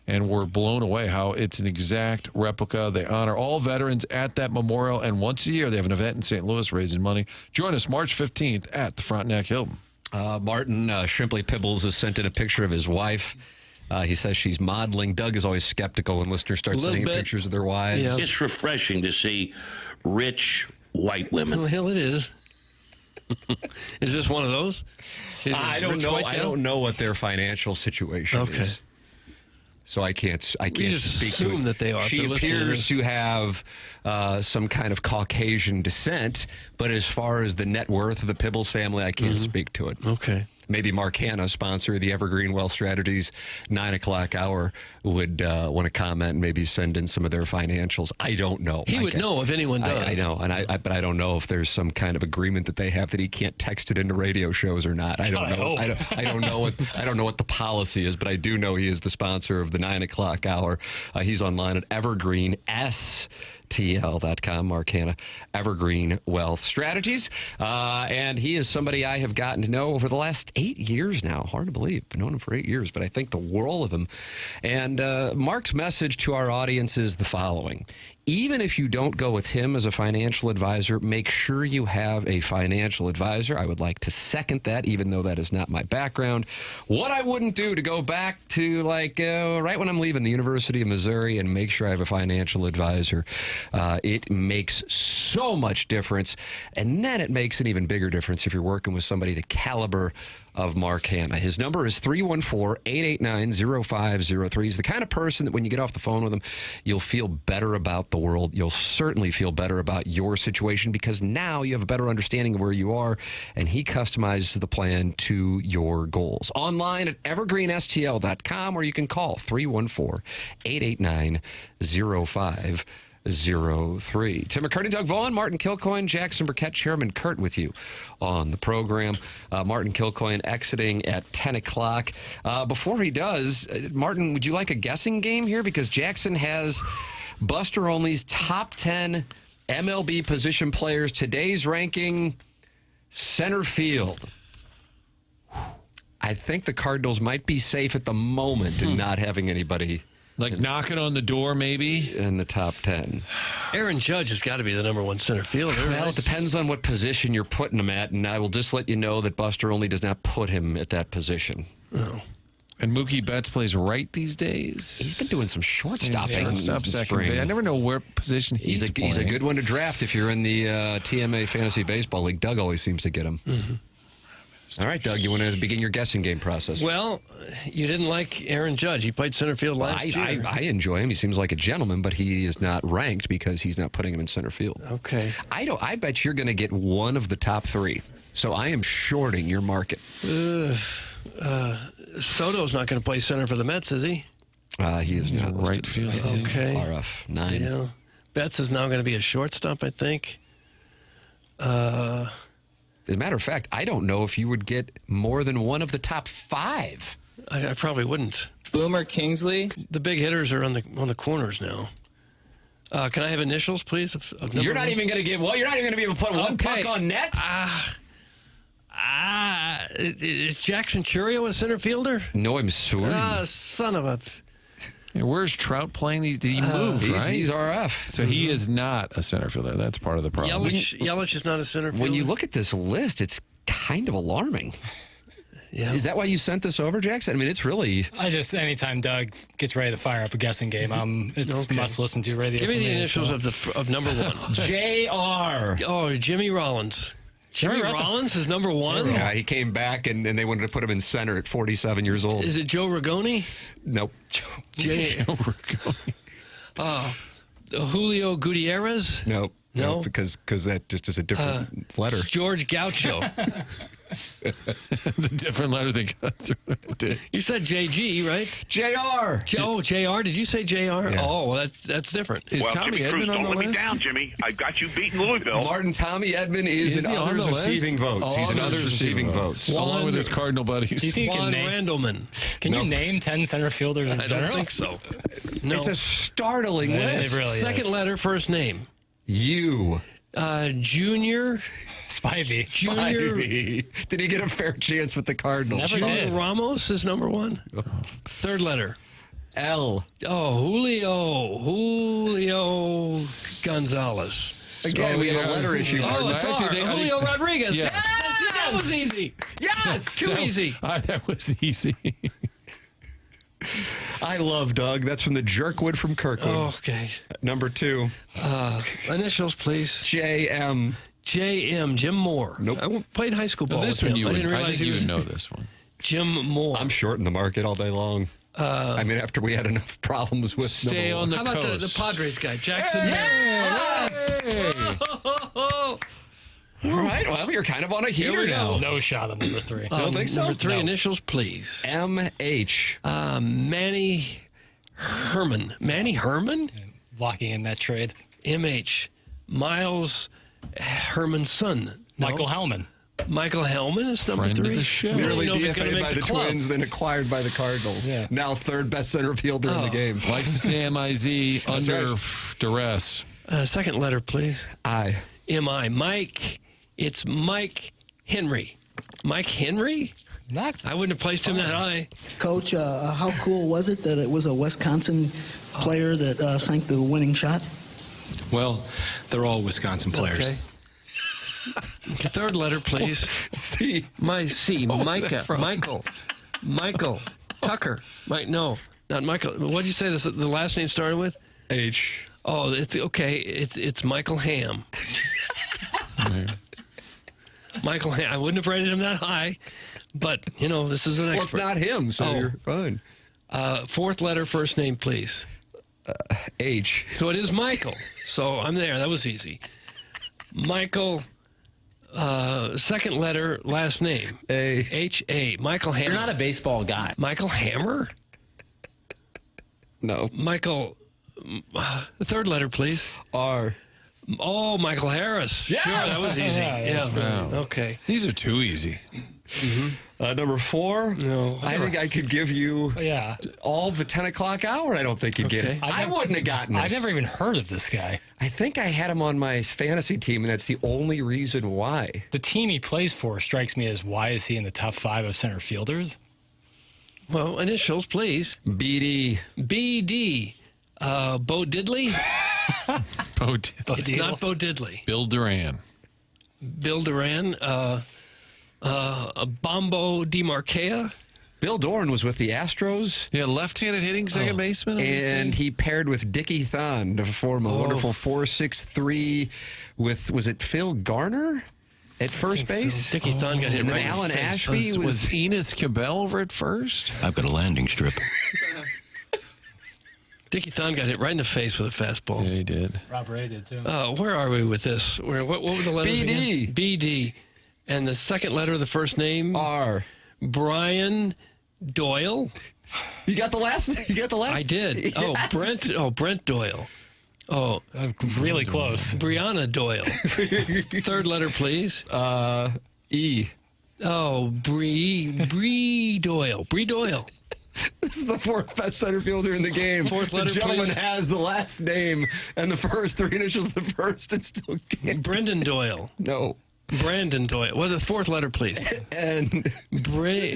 and were blown away how it's an exact replica. They honor all veterans at that memorial, and once a year they have an event in St. Louis raising money. Join us March 15th at the Frontenac Hilton. Martin Shrimply Pibbles has sent in a picture of his wife. He says she's modeling. Doug is always skeptical when listeners start sending in pictures of their wives. Yeah. It's refreshing to see rich white women. Well, hell, it is. Is this one of those? I don't know. I don't know what their financial situation is. So I can't just speak to assume it. that they are. She appears to have some kind of Caucasian descent, but as far as the net worth of the Pibbles family, I can't speak to it. Okay. Maybe Mark Hanna, sponsor of the Evergreen Wealth Strategies 9 o'clock hour, would want to comment and maybe send in some of their financials. I don't know. He would know if anyone does. I know, but I don't know if there's some kind of agreement that they have that he can't text it into radio shows or not. I don't know. I don't know what the policy is, but I do know he is the sponsor of the 9 o'clock hour. He's online at evergreen.stl.com. Mark Hanna, Evergreen Wealth Strategies, and he is somebody I have gotten to know over the last 8 years now. Hard to believe. I've known him for 8 years, but I think the world of him. And Mark's message to our audience is the following. Even if you don't go with him as a financial advisor, make sure you have a financial advisor. I would like to second that, even though that is not my background. What I wouldn't do to go back to right when I'm leaving the University of Missouri and make sure I have a financial advisor. It makes so much difference. And then it makes an even bigger difference if you're working with somebody the caliber of Mark Hanna. His number is 314-889-0503. He's the kind of person that when you get off the phone with him, you'll feel better about the world. You'll certainly feel better about your situation because now you have a better understanding of where you are, and he customizes the plan to your goals. Online at evergreenstl.com, or you can call 314-889-0503. Tim McKernan, Doug Vaughn, Martin Kilcoyne, Jackson Burkett, Herman Kurt with you on the program. Martin Kilcoyne exiting at 10 o'clock. Before he does, Martin, would you like a guessing game here? Because Jackson has Buster Olney's top 10 MLB position players. Today's ranking, center field. I think the Cardinals might be safe at the moment in not having anybody. Like knocking on the door, maybe? In the top 10. Aaron Judge has got to be the number one center fielder. Well, it depends on what position you're putting him at, and I will just let you know that Buster Olney does not put him at that position. Oh. And Mookie Betts plays right these days. He's been doing some shortstopping. Shortstop, second base. I never know where position he's playing. He's a good one to draft if you're in the TMA Fantasy Baseball League. Doug always seems to get him. Mm-hmm. All right, Doug, you want to begin your guessing game process? Well, you didn't like Aaron Judge. He played center field last year. I enjoy him. He seems like a gentleman, but he is not ranked because he's not putting him in center field. Okay. I bet you're going to get one of the top 3. So I am shorting your market. Soto's not going to play center for the Mets, is he? He is not right field. Okay. RF 9. Yeah. Betts is now going to be a shortstop, I think. As a matter of fact, I don't know if you would get more than one of the top 5. I probably wouldn't. Boomer Kingsley. The big hitters are on the corners now. Can I have initials, please? Of You're not even going to give. Well, you're not even going to be able to put one puck on net. Is Jackson Churio a center fielder? No, I'm sorry. Son of a. Yeah, where's Trout playing these? Did he move, right? He's RF. So he is not a center fielder. That's part of the problem. Yelich is not a center fielder. When you look at this list, it's kind of alarming. Yeah. Is that why you sent this over, Jackson? I mean, it's really... anytime Doug gets ready to fire up a guessing game, it's must listen to radio. Give me the initials of number 1. J.R. Oh, Jimmy Rollins. Jimmy Rollins is number 1? Yeah, he came back, and they wanted to put him in center at 47 years old. Is it Joe Rigoni? Nope. Joe Rigoni. Julio Gutierrez? Nope. No? Because that just is a different letter. George Gaucho. The different letter they got through. You said JG, right? JR. JR. Did you say JR? Yeah. Oh, well, that's different. Is Tommy Edman on the list? Don't let me down, Jimmy. I got you beating Louisville. Tommy Edman is in others receiving votes. He's in others receiving votes. Along with his Cardinal buddies. Do you think Juan Randleman. Can you name 10 center fielders in general? I don't think so. No. It's a startling list. It really Second is. letter, first name. You. Junior Spivey. Did he get a fair chance with the Cardinals? Never did. Ramos is number 1. Third letter. L. Oh, Julio Gonzalez. Again, we have a letter issue. Oh, it's Julio Rodriguez. Yes. Yes, that was easy. Yes, too easy. That was easy. I love Doug. That's from the Jerkwood from Kirkwood. Oh, okay. Number 2. Initials, please. JM. JM, Jim Moore. Nope. I played high school ball This with one him. you I didn't would. I realize think he you was would know this one. Jim Moore. I'm shorting the market all day long. I mean, after we had enough problems with Stay on the How about coast. the Padres guy, Jackson? Yes! All right. Well, you're kind of on a heater now. No shot on number 3. Don't think so? Number 3, No. initials, please. MH. Manny Herman. Manny Herman? Locking in that trade. MH. Miles Herman's son. Michael Hellman. Michael Hellman is number Friend of 3. the show. We don't Merely know if he's going to DFA'd make by the club. Twins, then acquired by the Cardinals. Yeah. Now third best center fielder in the game. Likes to say MIZ under duress. Second letter, please. I. M-I. Mike. It's Mike Henry. Mike Henry? I wouldn't have placed him that high. Coach, how cool was it that it was a Wisconsin player that sank the winning shot? Well, they're all Wisconsin players. Okay. Third letter, please. C. C. Michael. Tucker. No, not Michael. What did you say the last name started with? H. Oh, it's okay. It's Michael Ham. Michael Ham. I wouldn't have rated him that high, but, this is an expert. Well, it's not him, so you're fine. Fourth letter, first name, please. H. So it is Michael. So I'm there. That was easy. Michael, second letter, last name. A. H-A. Michael Hammer. You're not a baseball guy. Michael Hammer? No. Michael, the third letter, please. R. Oh, Michael Harris. Yes! Sure, that was easy. Yeah. Wow. Okay. These are too easy. Mm-hmm. Number 4, No, I think I could give you all the 10 o'clock hour. I don't think you'd get it. I wouldn't have gotten this. I've never even heard of this guy. I think I had him on my fantasy team, and that's the only reason why. The team he plays for strikes me as, why is he in the top 5 of center fielders? Well, initials, please. BD. BD. Bo Diddley? Bo Diddley. It's not Bo Diddley. Bill Duran. Bill Duran. Bombo DiMarchea. Bill Doran was with the Astros. Yeah, left-handed hitting second baseman. And he paired with Dickie Thon to form a wonderful 4-6-3 with, was it Phil Garner at first base? So. Dickie Thon got hit and right then in Alan the face. Ashby was Enos Cabell over at first? I've got a landing strip. Dickie Thon got hit right in the face with a fastball. Yeah, he did. Rob Ray did, too. Where are we with this? What were the letters BD. again? BD. And the second letter of the first name? R. Brian Doyle. You got the last? I did. Yes. Brent Doyle. Oh, really close. Brianna Doyle. Third letter, please. E. Oh, Bree Doyle. Bree Doyle. This is the 4th best center fielder in the game. Fourth letter, the gentleman please. has the last name and the first 3 initials of the first and still can't. Brendan Doyle. No. Brandon Doyle. What's the 4th letter, please? And Brendan.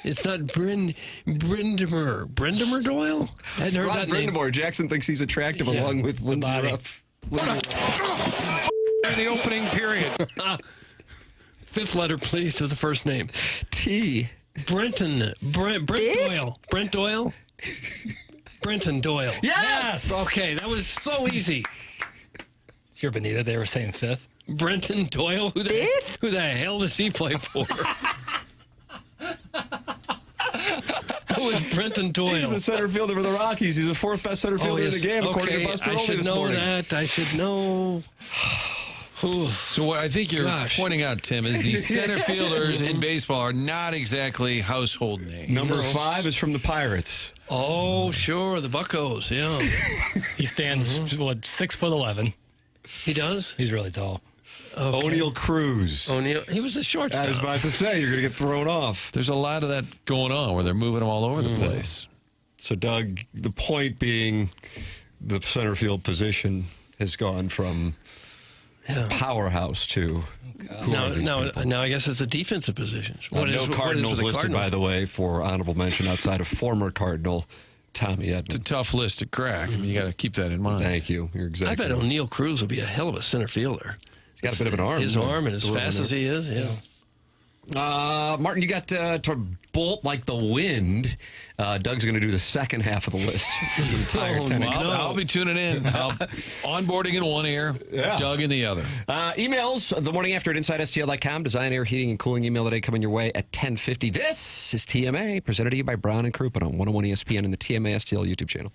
It's not Brendamer. Brendamer Doyle? I hadn't heard that name. Brindamore. Jackson thinks he's attractive along with Lindsey Ruff. In the opening period. 5th letter, please, of the first name. T. Brenton. Brent Doyle. Brent Doyle? Brenton Doyle. Yes! Okay, that was so easy. Sure, Benita, they were saying 5th. Brenton Doyle? Who the hell does he play for? Who is Brenton Doyle? He's the center fielder for the Rockies. He's the 4th best center fielder in the game, according to Buster Olney this morning. I should know. So what I think you're pointing out, Tim, is these center fielders in baseball are not exactly household names. Number 5 is from the Pirates. Oh, sure, the Buccos, yeah. He stands, 6'11". He does? He's really tall. Okay. O'Neill Cruz. O'Neill, he was a shortstop. I was about to say, you're going to get thrown off. There's a lot of that going on where they're moving them all over the place. So, Doug, the point being the center field position has gone from powerhouse to... Now, I guess it's a defensive position. No Cardinals listed, by the way, for honorable mention outside of former Cardinal Tommy Edman. It's a tough list to crack. I mean, you got to keep that in mind. Thank you. You're exactly I bet O'Neill Cruz will be a hell of a center fielder. He's got a bit of an arm. His arm, and as fast as he is, Martin, you got to bolt like the wind. Doug's going to do the second half of the list. The entire 10 I'll be tuning in. Onboarding in one ear, Doug in the other. Emails, the morning after at InsideSTL.com. Design, air, heating, and cooling email today coming your way at 10:50. This is TMA, presented to you by Brown and Crouppen on 101 ESPN and the TMA STL YouTube channel.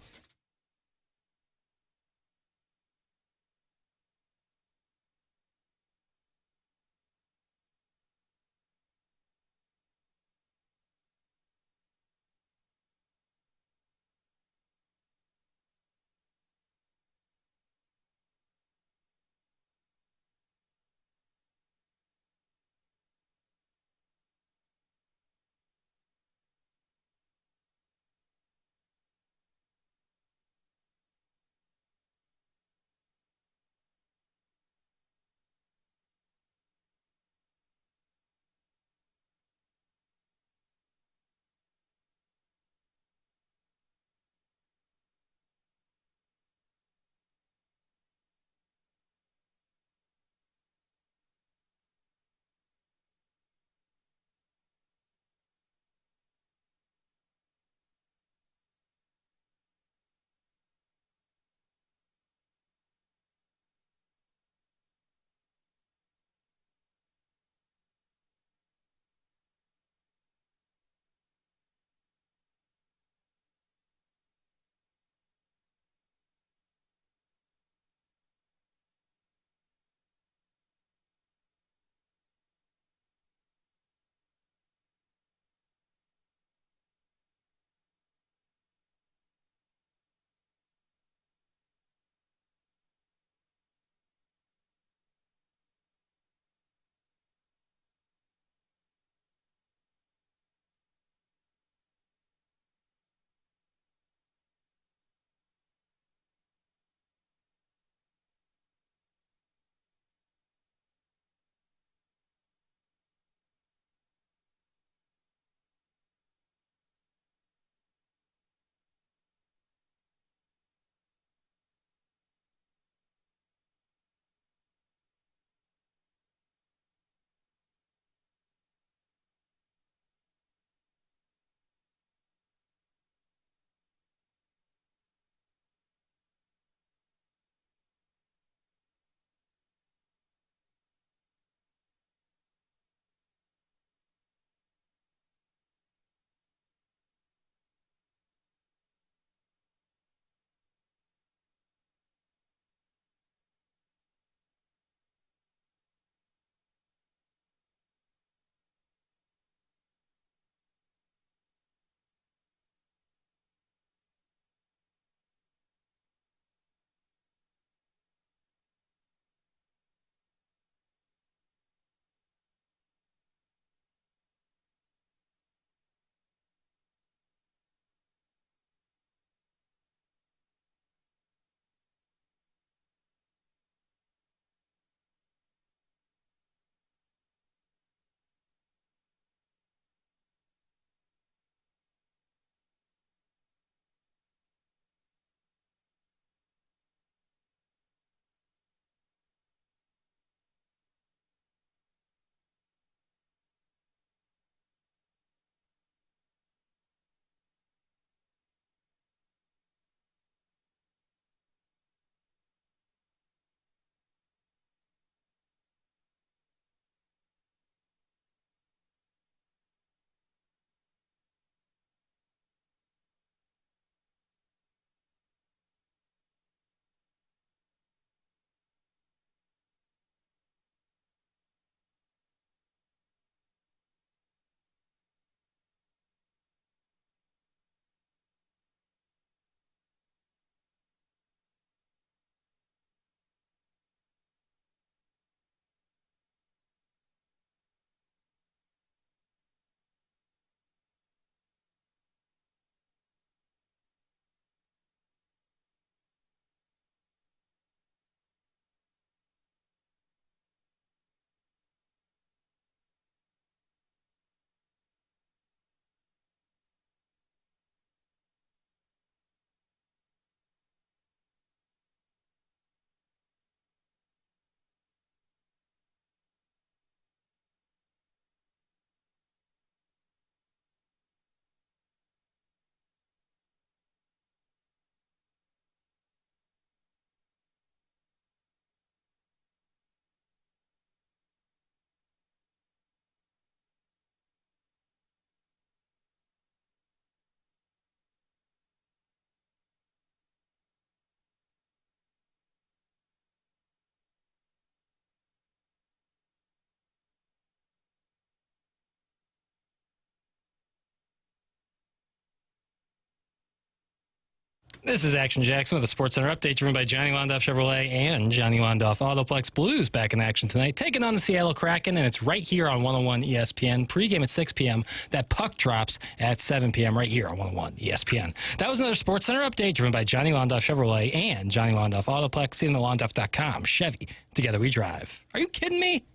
This is Action Jackson with a Sports Center update driven by Johnny Londoff Chevrolet and Johnny Londoff Autoplex. Blues back in action tonight, taking on the Seattle Kraken, and it's right here on 101 ESPN. Pre-game at 6 p.m. That puck drops at 7 p.m. right here on 101 ESPN. That was another Sports Center update driven by Johnny Londoff Chevrolet and Johnny Londoff Autoplex. See londoff.com. Chevy, together we drive. Are you kidding me?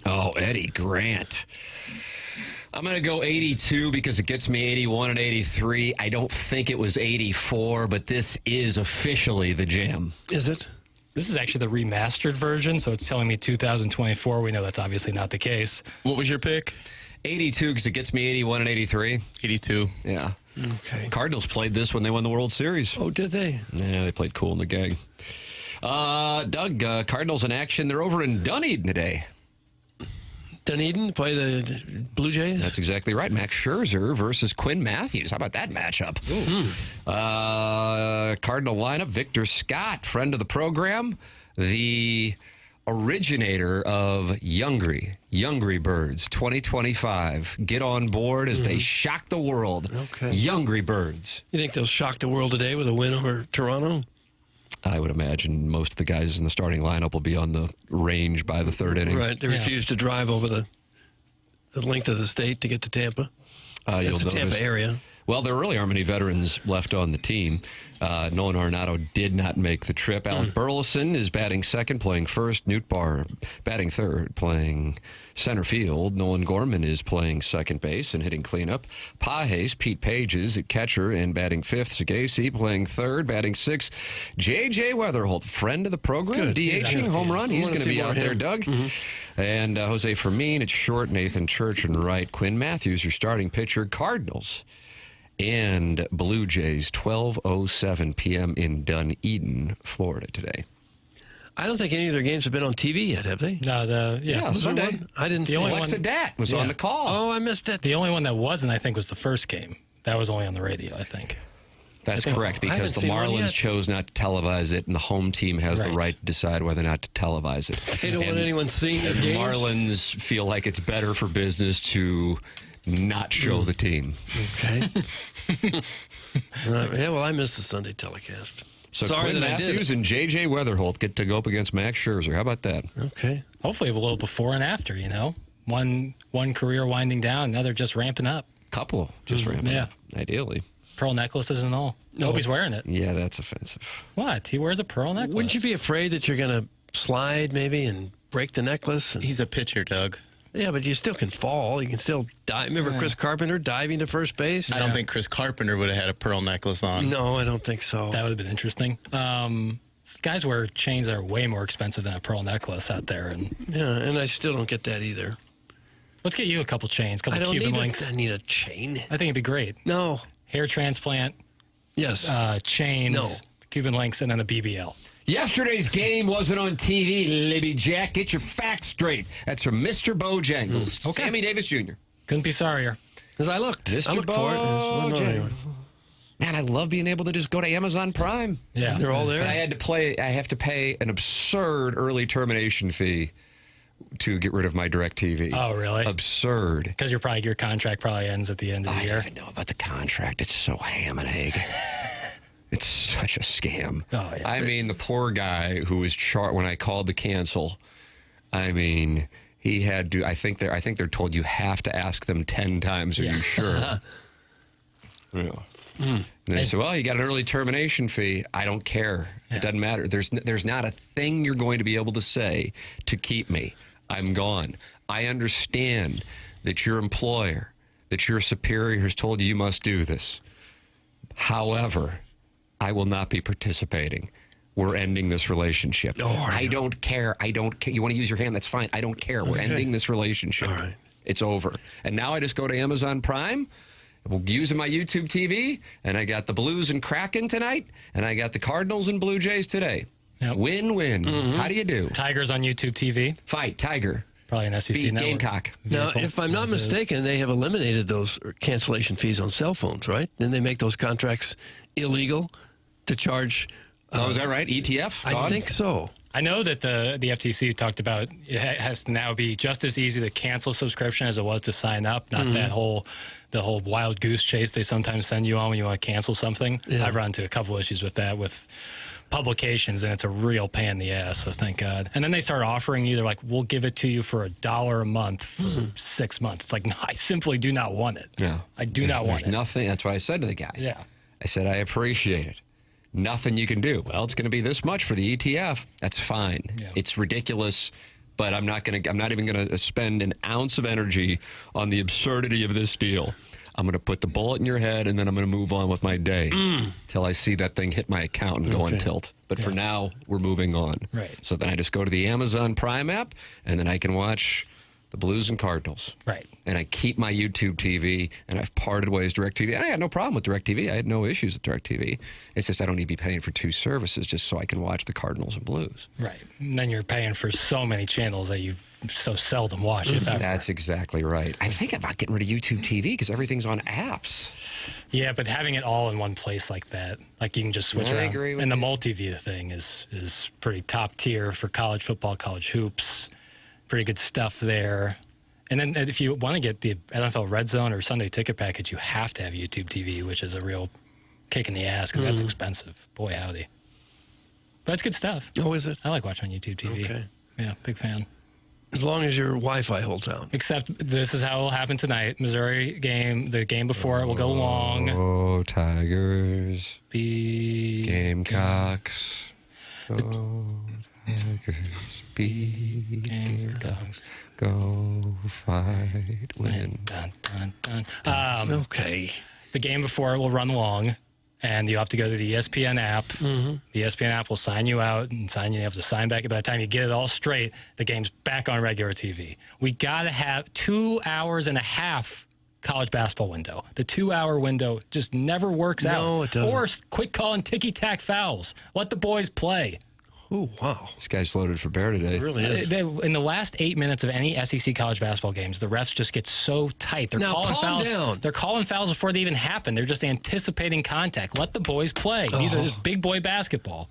Oh, Eddie Grant. I'm going to go 82 because it gets me 81 and 83. I don't think it was 84, but this is officially the jam. Is it? This is actually the remastered version, so it's telling me 2024. We know that's obviously not the case. What was your pick? 82 because it gets me 81 and 83. 82. Yeah. Okay. Cardinals played this when they won the World Series. Oh, did they? Yeah, they played cool in the gang. Doug, Cardinals in action. They're over in Dunedin today. Dunedin play the Blue Jays? That's exactly right. Max Scherzer versus Quinn Matthews. How about that matchup? Cardinal lineup, Victor Scott, friend of the program, the originator of Youngry Birds 2025. Get on board as they shock the world. Okay. Youngry Birds. You think they'll shock the world today with a win over Toronto? I would imagine most of the guys in the starting lineup will be on the range by the third inning. Right. They refuse to drive over the length of the state to get to Tampa. That's the Tampa area. Well, there really aren't many veterans left on the team. Nolan Arenado did not make the trip. Alec Burleson is batting second, playing first. Newt Barr batting third, playing center field. Nolan Gorman is playing second base and hitting cleanup. Pages, Pete Page is at catcher and batting fifth. Sagasi playing third, batting sixth. J.J. Weatherholt, friend of the program, DHing home run. He's going to be out there, Doug. And Jose Fermin at short, Nathan Church and right. Quinn Matthews, your starting pitcher. Cardinals and Blue Jays, 12:07 p.m. in Dunedin, Florida today. I don't think any of their games have been on TV yet, have they? No, Sunday. I didn't see Alexa Dat was on the call. Oh, I missed it. The only one that wasn't, I think, was the first game. That was only on the radio, I think. That's correct, because the Marlins chose not to televise it, and the home team has the right to decide whether or not to televise it. They don't want anyone seeing their games? Marlins feel like it's better for business to not show the team. Okay. Yeah, well, I missed the Sunday telecast. So Sorry Quinn that Matthews and J.J. Weatherholt get to go up against Max Scherzer. How about that? Okay. Hopefully a little before and after, you know. One career winding down, another just ramping up. Couple just ramping up, ideally. Pearl necklaces and all. Nope, he's wearing it. Yeah, that's offensive. What? He wears a pearl necklace? Wouldn't you be afraid that you're going to slide maybe and break the necklace? He's a pitcher, Doug. Yeah, but you still can fall. You can still dive. Remember Chris Carpenter diving to first base? I don't think Chris Carpenter would have had a pearl necklace on. No, I don't think so. That would have been interesting. Guys wear chains that are way more expensive than a pearl necklace out there. Yeah, and I still don't get that either. Let's get you a couple chains, a couple Cuban links. I need a chain. I think it'd be great. No. Hair transplant. Yes. Chains. No. Cuban links, and then a BBL. Yesterday's game wasn't on TV, Libby Jack. Get your facts straight. That's from Mr. Bojangles. Okay. Sammy Davis Jr. Couldn't be sorrier. Because I looked. Mr. I looked for it. Bojangles. Man, I love being able to just go to Amazon Prime. Yeah. They're all there. But I have to pay an absurd early termination fee to get rid of my DirecTV. Oh, really? Absurd. Because your contract probably ends at the end of the year. I don't even know about the contract. It's so ham and egg. It's such a scam. Oh, yeah. I mean, the poor guy who was when I called to cancel, I mean, he had to, I think they're told you have to ask them 10 times, are you sure? Yeah. And they say, well, you got an early termination fee. I don't care. It doesn't matter. There's not a thing you're going to be able to say to keep me. I'm gone. I understand that your employer, that your superior has told you must do this. However, I will not be participating. We're ending this relationship. I don't care. You want to use your hand? That's fine. I don't care. We're ending this relationship. All right. It's over. And now I just go to Amazon Prime. I'm using my YouTube TV, and I got the Blues and Kraken tonight, and I got the Cardinals and Blue Jays today. Yep. Win-win. How do you do? Tigers on YouTube TV. Fight, Tiger. Probably an SEC Beat network. Gamecock. Now, if I'm not mistaken, they have eliminated those cancellation fees on cell phones, right? Then they make those contracts illegal to charge. Oh, is that right? ETF? I think so. I know that the FTC talked about it has to now be just as easy to cancel subscription as it was to sign up. Not the whole wild goose chase they sometimes send you on when you want to cancel something. Yeah. I've run into a couple issues with that with publications, and it's a real pain in the ass. So thank God. And then they start offering you, they're like, "We'll give it to you for $1 a month for 6 months." It's like, no, I simply do not want it. No, I do not want it. Nothing. That's what I said to the guy. Yeah. I said, I appreciate it. Nothing you can do. Well, it's going to be this much for the ETF. That's fine. Yeah. It's ridiculous, but I'm not even going to spend an ounce of energy on the absurdity of this deal. I'm going to put the bullet in your head, and then I'm going to move on with my day till I see that thing hit my account and go on tilt. But for now, we're moving on. Right. So then I just go to the Amazon Prime app, and then I can watch the Blues and Cardinals. Right. And I keep my YouTube TV, and I've parted ways DirecTV. And I had no problem with DirecTV. I had no issues with DirecTV. It's just I don't need to be paying for 2 services just so I can watch the Cardinals and Blues. Right. And then you're paying for so many channels that you so seldom watch, if ever. That's exactly right. I think about getting rid of YouTube TV because everything's on apps. Yeah, but having it all in one place like that, like you can just switch I around. agree with and the you. multi-view thing is pretty top tier for college football, college hoops. Pretty good stuff there. And then if you want to get the NFL Red Zone or Sunday Ticket package, you have to have YouTube TV, which is a real kick in the ass because that's expensive. Boy, howdy. But it's good stuff. Oh, is it? I like watching on YouTube TV. Okay. Yeah, big fan. As long as your Wi-Fi holds out. Except this is how it will happen tonight. Missouri game, the game before it will go long. Oh, Tigers. Gamecocks. Oh, Tigers. Gamecocks. Go fight, win. Dun, dun, dun. Okay. The game before it will run long, and you have to go to the ESPN app. The ESPN app will sign you out and you have to sign back. By the time you get it all straight, the game's back on regular TV. We got to have 2 hours and a half college basketball window. The 2-hour window just never works out. No, it doesn't. Or quick calling ticky-tack fouls. Let the boys play. Oh, wow. This guy's loaded for bear today. It really is. In the last 8 minutes of any SEC college basketball games, the refs just get so tight. They're Now, calling calm fouls. down. They're calling fouls before they even happen. They're just anticipating contact. Let the boys play. These are just big boy basketball.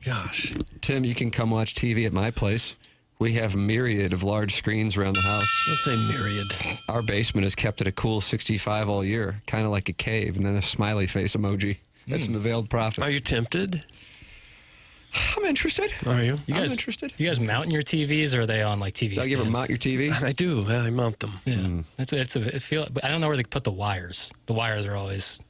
Gosh. Tim, you can come watch TV at my place. We have a myriad of large screens around the house. Let's say myriad. Our basement is kept at a cool 65 all year, kind of like a cave, and then a smiley face emoji. That's the veiled prophet. Are you tempted? I'm interested. Are you? I'm interested. You guys mounting your TVs, or are they on like TV Do stands? you ever mount your TV? I do. Yeah, I mount them. Yeah, but I don't know where they put the wires. The wires are always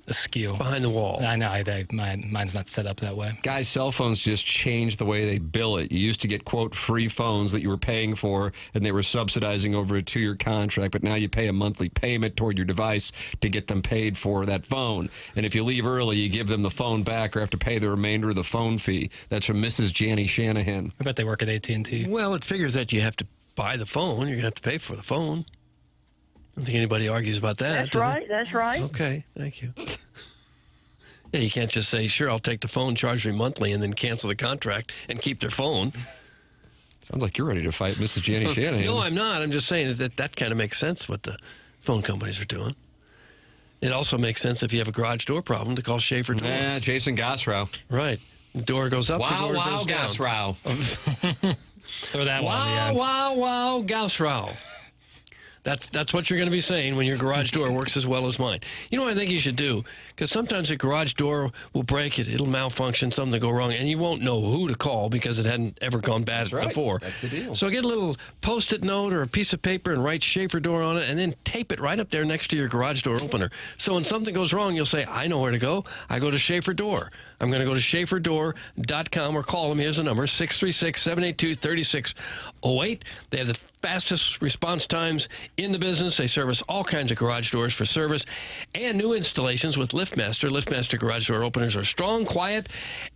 askew behind the wall. I know. Mine's not set up that way. Guys, cell phones just changed the way they bill it. You used to get, quote, free phones that you were paying for, and they were subsidizing over a 2-year contract, but now you pay a monthly payment toward your device to get them paid for that phone. And if you leave early, you give them the phone back or have to pay the remainder of the phone fee. That's from Mrs. Janny Shanahan. I bet they work at AT&T. Well, it figures that you have to buy the phone. You're going to have to pay for the phone. I don't think anybody argues about that. That's right. That's right. Okay, thank you. Yeah, you can't just say, sure, I'll take the phone, charge me monthly, and then cancel the contract and keep their phone. Sounds like you're ready to fight Mrs. Janny Shanahan. No, I'm not. I'm just saying that kind of makes sense what the phone companies are doing. It also makes sense if you have a garage door problem to call Schaefer Door. Nah, Jason Gossrow. Right. The door goes up, the door goes down. Gossrow. Throw that one on the end. Wow, Gossrow. That's what you're going to be saying when your garage door works as well as mine. You know what I think you should do? Because sometimes a garage door will break it. It'll malfunction, something will go wrong, and you won't know who to call because it hadn't ever gone bad before. That's the deal. So get a little Post-it note or a piece of paper and write Schaefer Door on it, and then tape it right up there next to your garage door opener. So when something goes wrong, you'll say, I know where to go. I go to Schaefer Door. I'm going to go to SchaeferDoor.com or call them. Here's the number, 636-782-3608. They have the fastest response times in the business. They service all kinds of garage doors for service and new installations with LiftMaster. LiftMaster garage door openers are strong, quiet,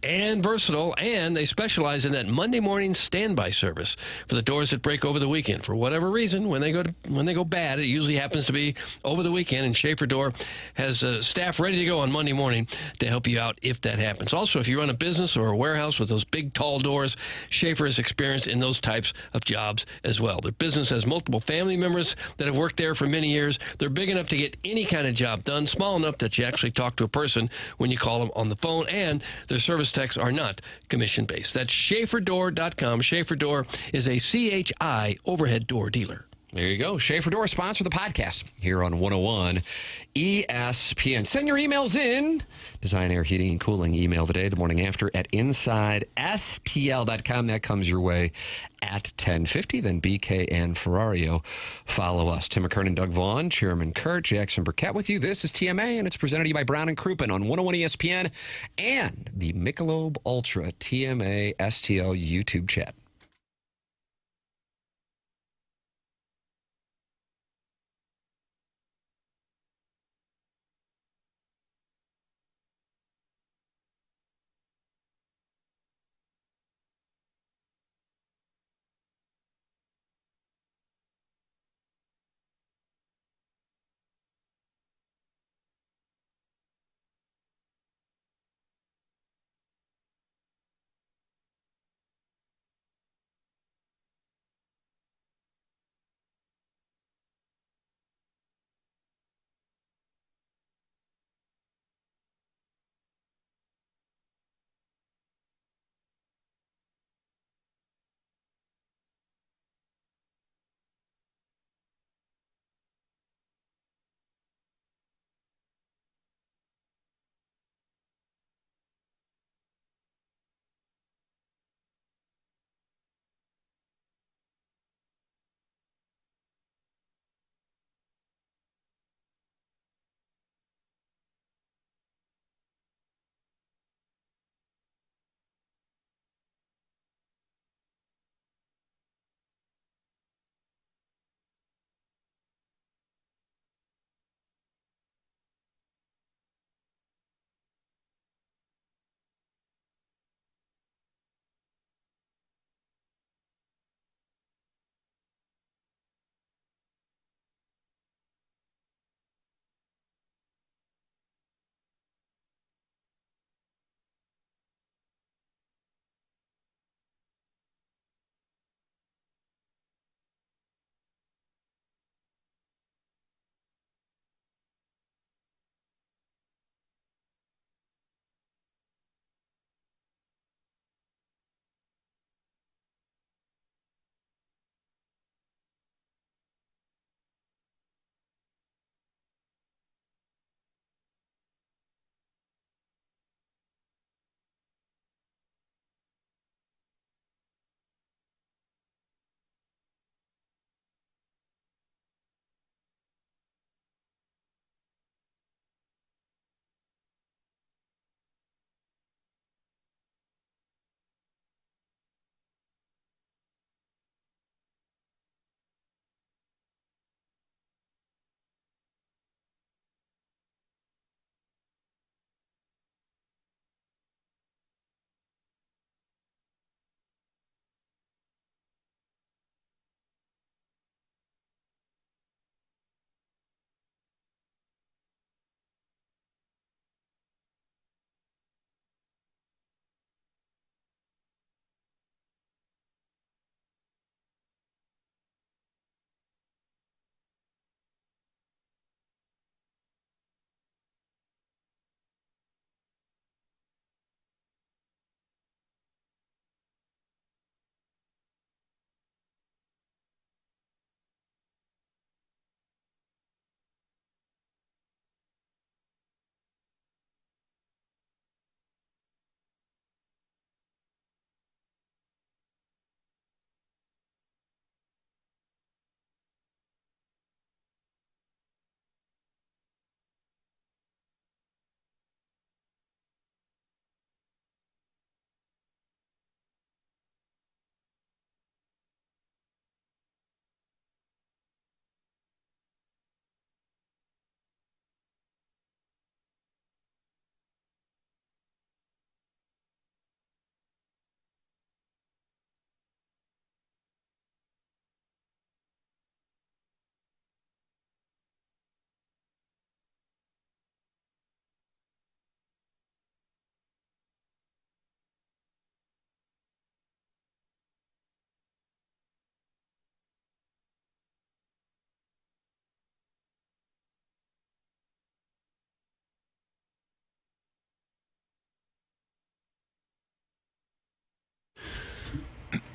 and versatile, and they specialize in that Monday morning standby service for the doors that break over the weekend. For whatever reason, when they go bad, it usually happens to be over the weekend, and Schaefer Door has staff ready to go on Monday morning to help you out if that happens. Also, if you run a business or a warehouse with those big, tall doors, Schaefer is experienced in those types of jobs as well. Their business has multiple family members that have worked there for many years. They're big enough to get any kind of job done, small enough that you actually talk to a person when you call them on the phone, and their service techs are not commission-based. That's SchaeferDoor.com. Schaefer Door is a CHI overhead door dealer. There you go. Schaefer Door sponsor the podcast here on 101 ESPN. Send your emails in. Design, Air, Heating, and Cooling. Email today, the morning after, at InsideSTL.com. That comes your way at 10:50. Then BK and Ferrario follow us. Tim McKernan, Doug Vaughn, Chairman Kurt, Jackson Burkett with you. This is TMA, and it's presented to you by Brown and Crouppen on 101 ESPN and the Michelob Ultra TMA STL YouTube chat.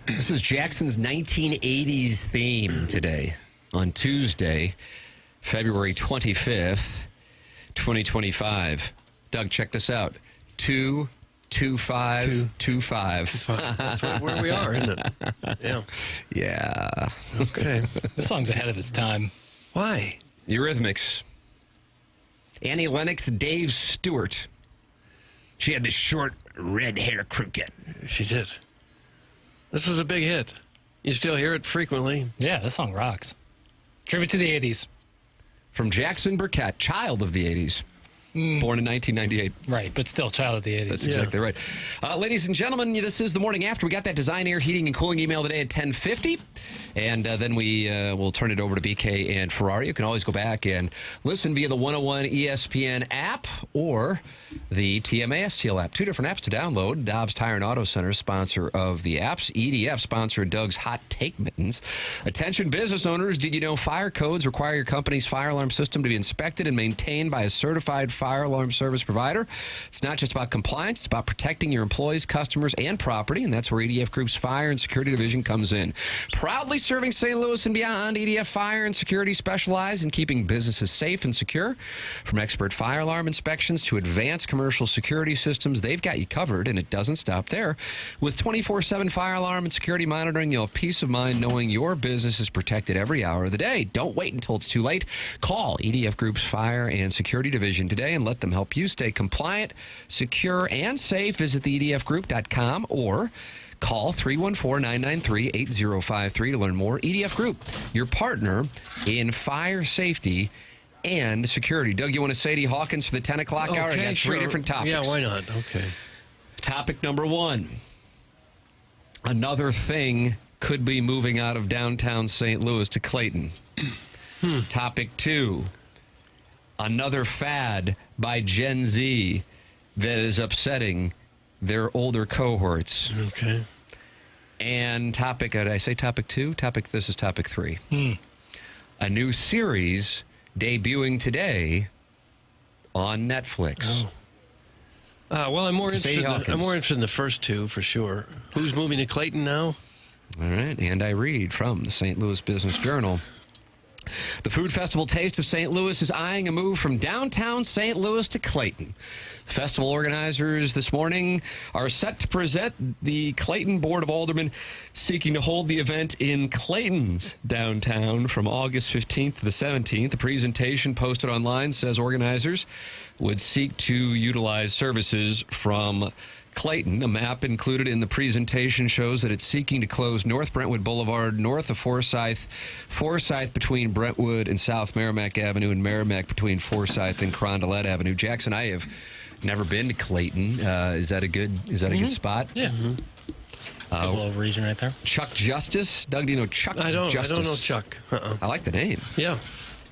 This is Jackson's 1980s theme today on Tuesday, February 25th, 2025. Doug, check this out. 22525. That's where we are, isn't it? Yeah. Yeah. Okay. This song's ahead of its time. Why? Eurythmics. Annie Lennox, Dave Stewart. She had the short red hair crooked. She did. This was a big hit. You still hear it frequently. Yeah, this song rocks. Tribute to the 80s. From Jackson Burkett, child of the 80s. Born in 1998. Right, but still child of the 80s. That's exactly right. Ladies and gentlemen, this is the morning after. We got that Design, Air, Heating, and Cooling email today at 10:50. And then we will turn it over to BK and Ferrari. You can always go back and listen via the 101 ESPN app or the TMA STL app. 2 different apps to download. Dobbs Tire and Auto Center, sponsor of the apps. EDF, sponsor of Doug's Hot Take Mittens. Attention business owners, did you know fire codes require your company's fire alarm system to be inspected and maintained by a certified fire alarm service provider? It's not just about compliance, it's about protecting your employees, customers, and property, and that's where EDF Group's Fire and Security Division comes in. Proudly serving St. Louis and beyond, EDF Fire and Security specialize in keeping businesses safe and secure. From expert fire alarm inspections to advanced commercial security systems, they've got you covered, and it doesn't stop there. With 24/7 fire alarm and security monitoring, you'll have peace of mind knowing your business is protected every hour of the day. Don't wait until it's too late. Call EDF Group's Fire and Security Division today and let them help you stay compliant, secure, and safe. Visit theedfgroup.com or call 314-993-8053 to learn more. EDF Group, your partner in fire safety and security. Doug, you want to say to Hawkins for the 10 o'clock hour? I got three different topics. Yeah, why not? Okay. Topic number 1. Another thing could be moving out of downtown St. Louis to Clayton. Topic 2. Another fad by Gen Z that is upsetting their older cohorts. Okay. And topic, did I say topic 2? This is topic 3. A new series debuting today on Netflix. Well, I'm more interested in the first two for sure. Who's moving to Clayton now? All right, and I read from the St. Louis Business Journal. The Food Festival Taste of St. Louis is eyeing a move from downtown St. Louis to Clayton. Festival organizers this morning are set to present the Clayton Board of Aldermen seeking to hold the event in Clayton's downtown from August 15th to the 17th. The presentation posted online says organizers would seek to utilize services from Clayton. A map included in the presentation shows that it's seeking to close North Brentwood Boulevard north of Forsyth between Brentwood and South Merrimack Avenue, and Merrimack between Forsyth and Carondelet Avenue. Jackson, I have never been to Clayton. Is that a good spot? Yeah. A little region right there. Chuck Justice. Doug, do you know Chuck Justice? I don't know Chuck. I like the name. Yeah.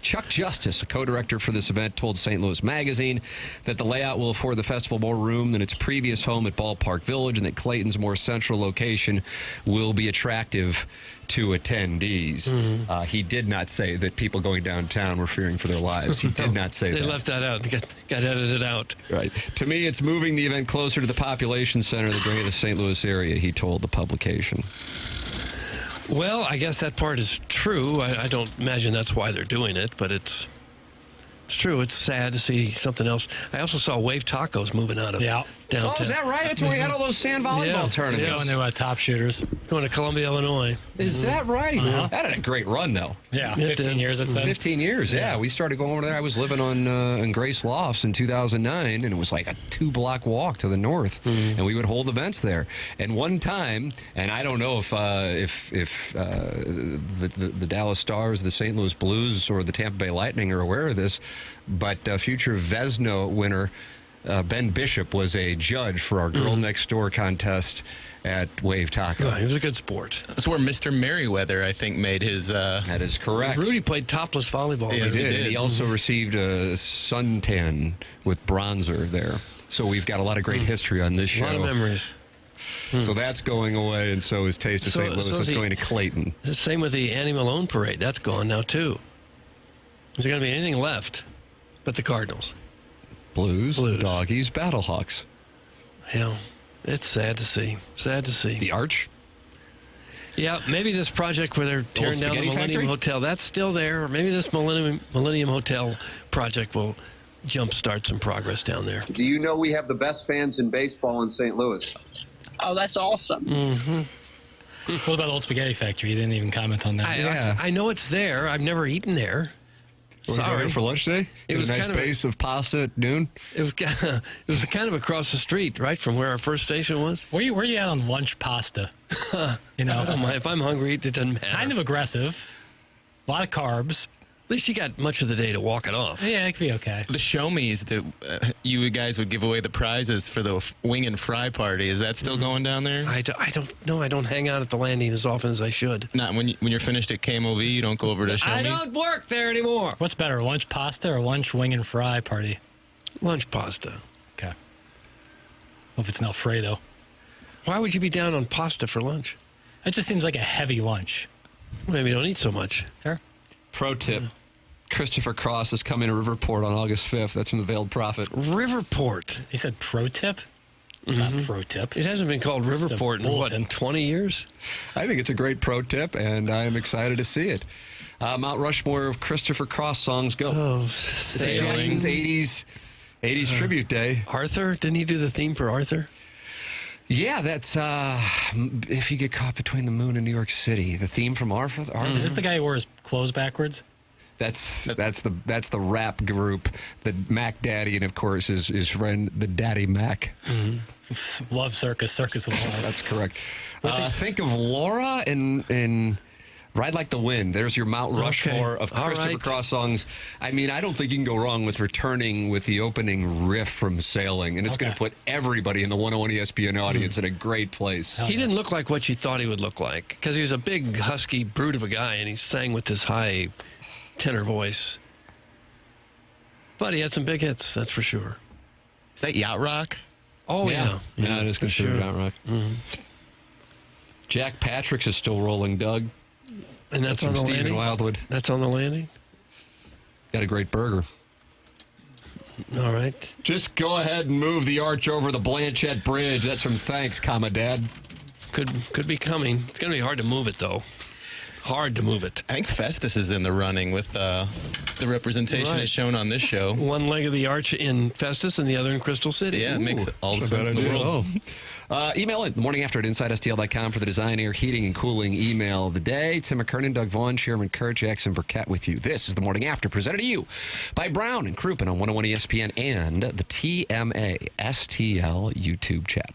Chuck Justice, a co-director for this event, told St. Louis Magazine that the layout will afford the festival more room than its previous home at Ballpark Village, and that Clayton's more central location will be attractive to attendees. He did not say that people going downtown were fearing for their lives. He did not say that. They left that out. Got edited out. Right. To me, it's moving the event closer to the population center of the greater St. Louis area, he told the publication. Well, I guess that part is true. I don't imagine that's why they're doing it, but it's true. It's sad to see something else. I also saw Wave Tacos moving out of downtown. Oh, is that right? That's where we had all those sand volleyball tournaments. Going to Top Shooters. Going to Columbia, Illinois. Is that right? That had a great run, though. Yeah, 15 years, it said. 15 years, yeah. We started going over there. I was living on Grace Lofts in 2009, and it was like a 2-block walk to the north, and we would hold events there. And one time, and I don't know if the Dallas Stars, the St. Louis Blues, or the Tampa Bay Lightning are aware of this, but future Vezina winner Ben Bishop was a judge for our Girl Next Door contest at Wave Taco. He was a good sport. That's where Mr. Merriweather, I think, made his... That is correct. Rudy played topless volleyball. Yes, he did. He also received a suntan with bronzer there. So we've got a lot of great history on this show. A lot of memories. So that's going away, and so is Taste of St. Louis. It's going to Clayton. The same with the Annie Malone Parade. That's gone now, too. Is there going to be anything left but the Cardinals? Blues, Doggies, Battlehawks. Yeah, it's sad to see. Sad to see. The Arch? Yeah, maybe this project where they're tearing down the spaghetti Millennium factory? Hotel, that's still there. Or maybe this Millennium Hotel project will jumpstart some progress down there. Do you know we have the best fans in baseball in St. Louis? Oh, that's awesome. Mm-hmm. What about Old Spaghetti Factory? You didn't even comment on that. I know it's there. I've never eaten there. We're going there for lunch today? It was a nice kind of base of pasta at noon? It was kind of across the street, right, from where our first station was. Where you at on lunch pasta? You know, I don't mind. If I'm hungry, it doesn't matter. Kind of aggressive. A lot of carbs. At least you got much of the day to walk it off. Yeah, it could be okay. The show me's that you guys would give away the prizes for the wing and fry party. Is that still going down there? I don't know. I don't hang out at the landing as often as I should. Not when you're finished at KMOV, you don't go over to show I me's? don't work there anymore. What's better, lunch pasta or lunch wing and fry party? Lunch pasta. Okay. Well, if it's an Alfredo. Why would you be down on pasta for lunch? It just seems like a heavy lunch. Maybe you don't eat so much. Fair. Pro tip. Christopher Cross is coming to Riverport on August 5th. That's from the Veiled Prophet. Riverport. He said pro tip? It's not pro tip. It hasn't been called Riverport in, what, in 20 years? I think it's a great pro tip, and I'm excited to see it. Mount Rushmore of Christopher Cross songs go. Oh, This is Jackson's 80s tribute day. Arthur? Didn't he do the theme for Arthur? Yeah, that's If You Get Caught Between the Moon and New York City. The theme from Arthur. Is this the guy who wore his clothes backwards? That's the rap group that Mac Daddy and of course his friend the Daddy Mac. Love Circus of Life. That's correct. Think of Laura in Ride Like the Wind. There's your Mount Rushmore of Christopher Cross songs. I mean, I don't think you can go wrong with returning with the opening riff from Sailing, and it's going to put everybody in the 101 ESPN audience in a great place. He didn't look like what you thought he would look like because he was a big, husky brute of a guy, and he sang with this high tenor voice. But he had some big hits, that's for sure. Is that Yacht Rock? Oh, yeah. Yeah, it is considered Yacht Rock. Mm-hmm. Jack Patrick's is still rolling, Doug. And that's on from the Stephen landing? Wildwood. That's on the landing? Got a great burger. All right. Just go ahead and move the arch over the Blanchette Bridge. That's from Thanks, comma, Dad. Could be coming. It's going to be hard to move it, though. Hard to move it. I think Festus is in the running with the representation as shown on this show. One leg of the arch in Festus and the other in Crystal City. Yeah, it makes all the sense in the world. Email it morning after at InsideSTL.com for the Design, Air, Heating, and Cooling email of the day. Tim McKernan, Doug Vaughn, Chairman Kurt, Jackson Burkett with you. This is the Morning After, presented to you by Brown and Crouppen on 101 ESPN and the TMA STL YouTube chat.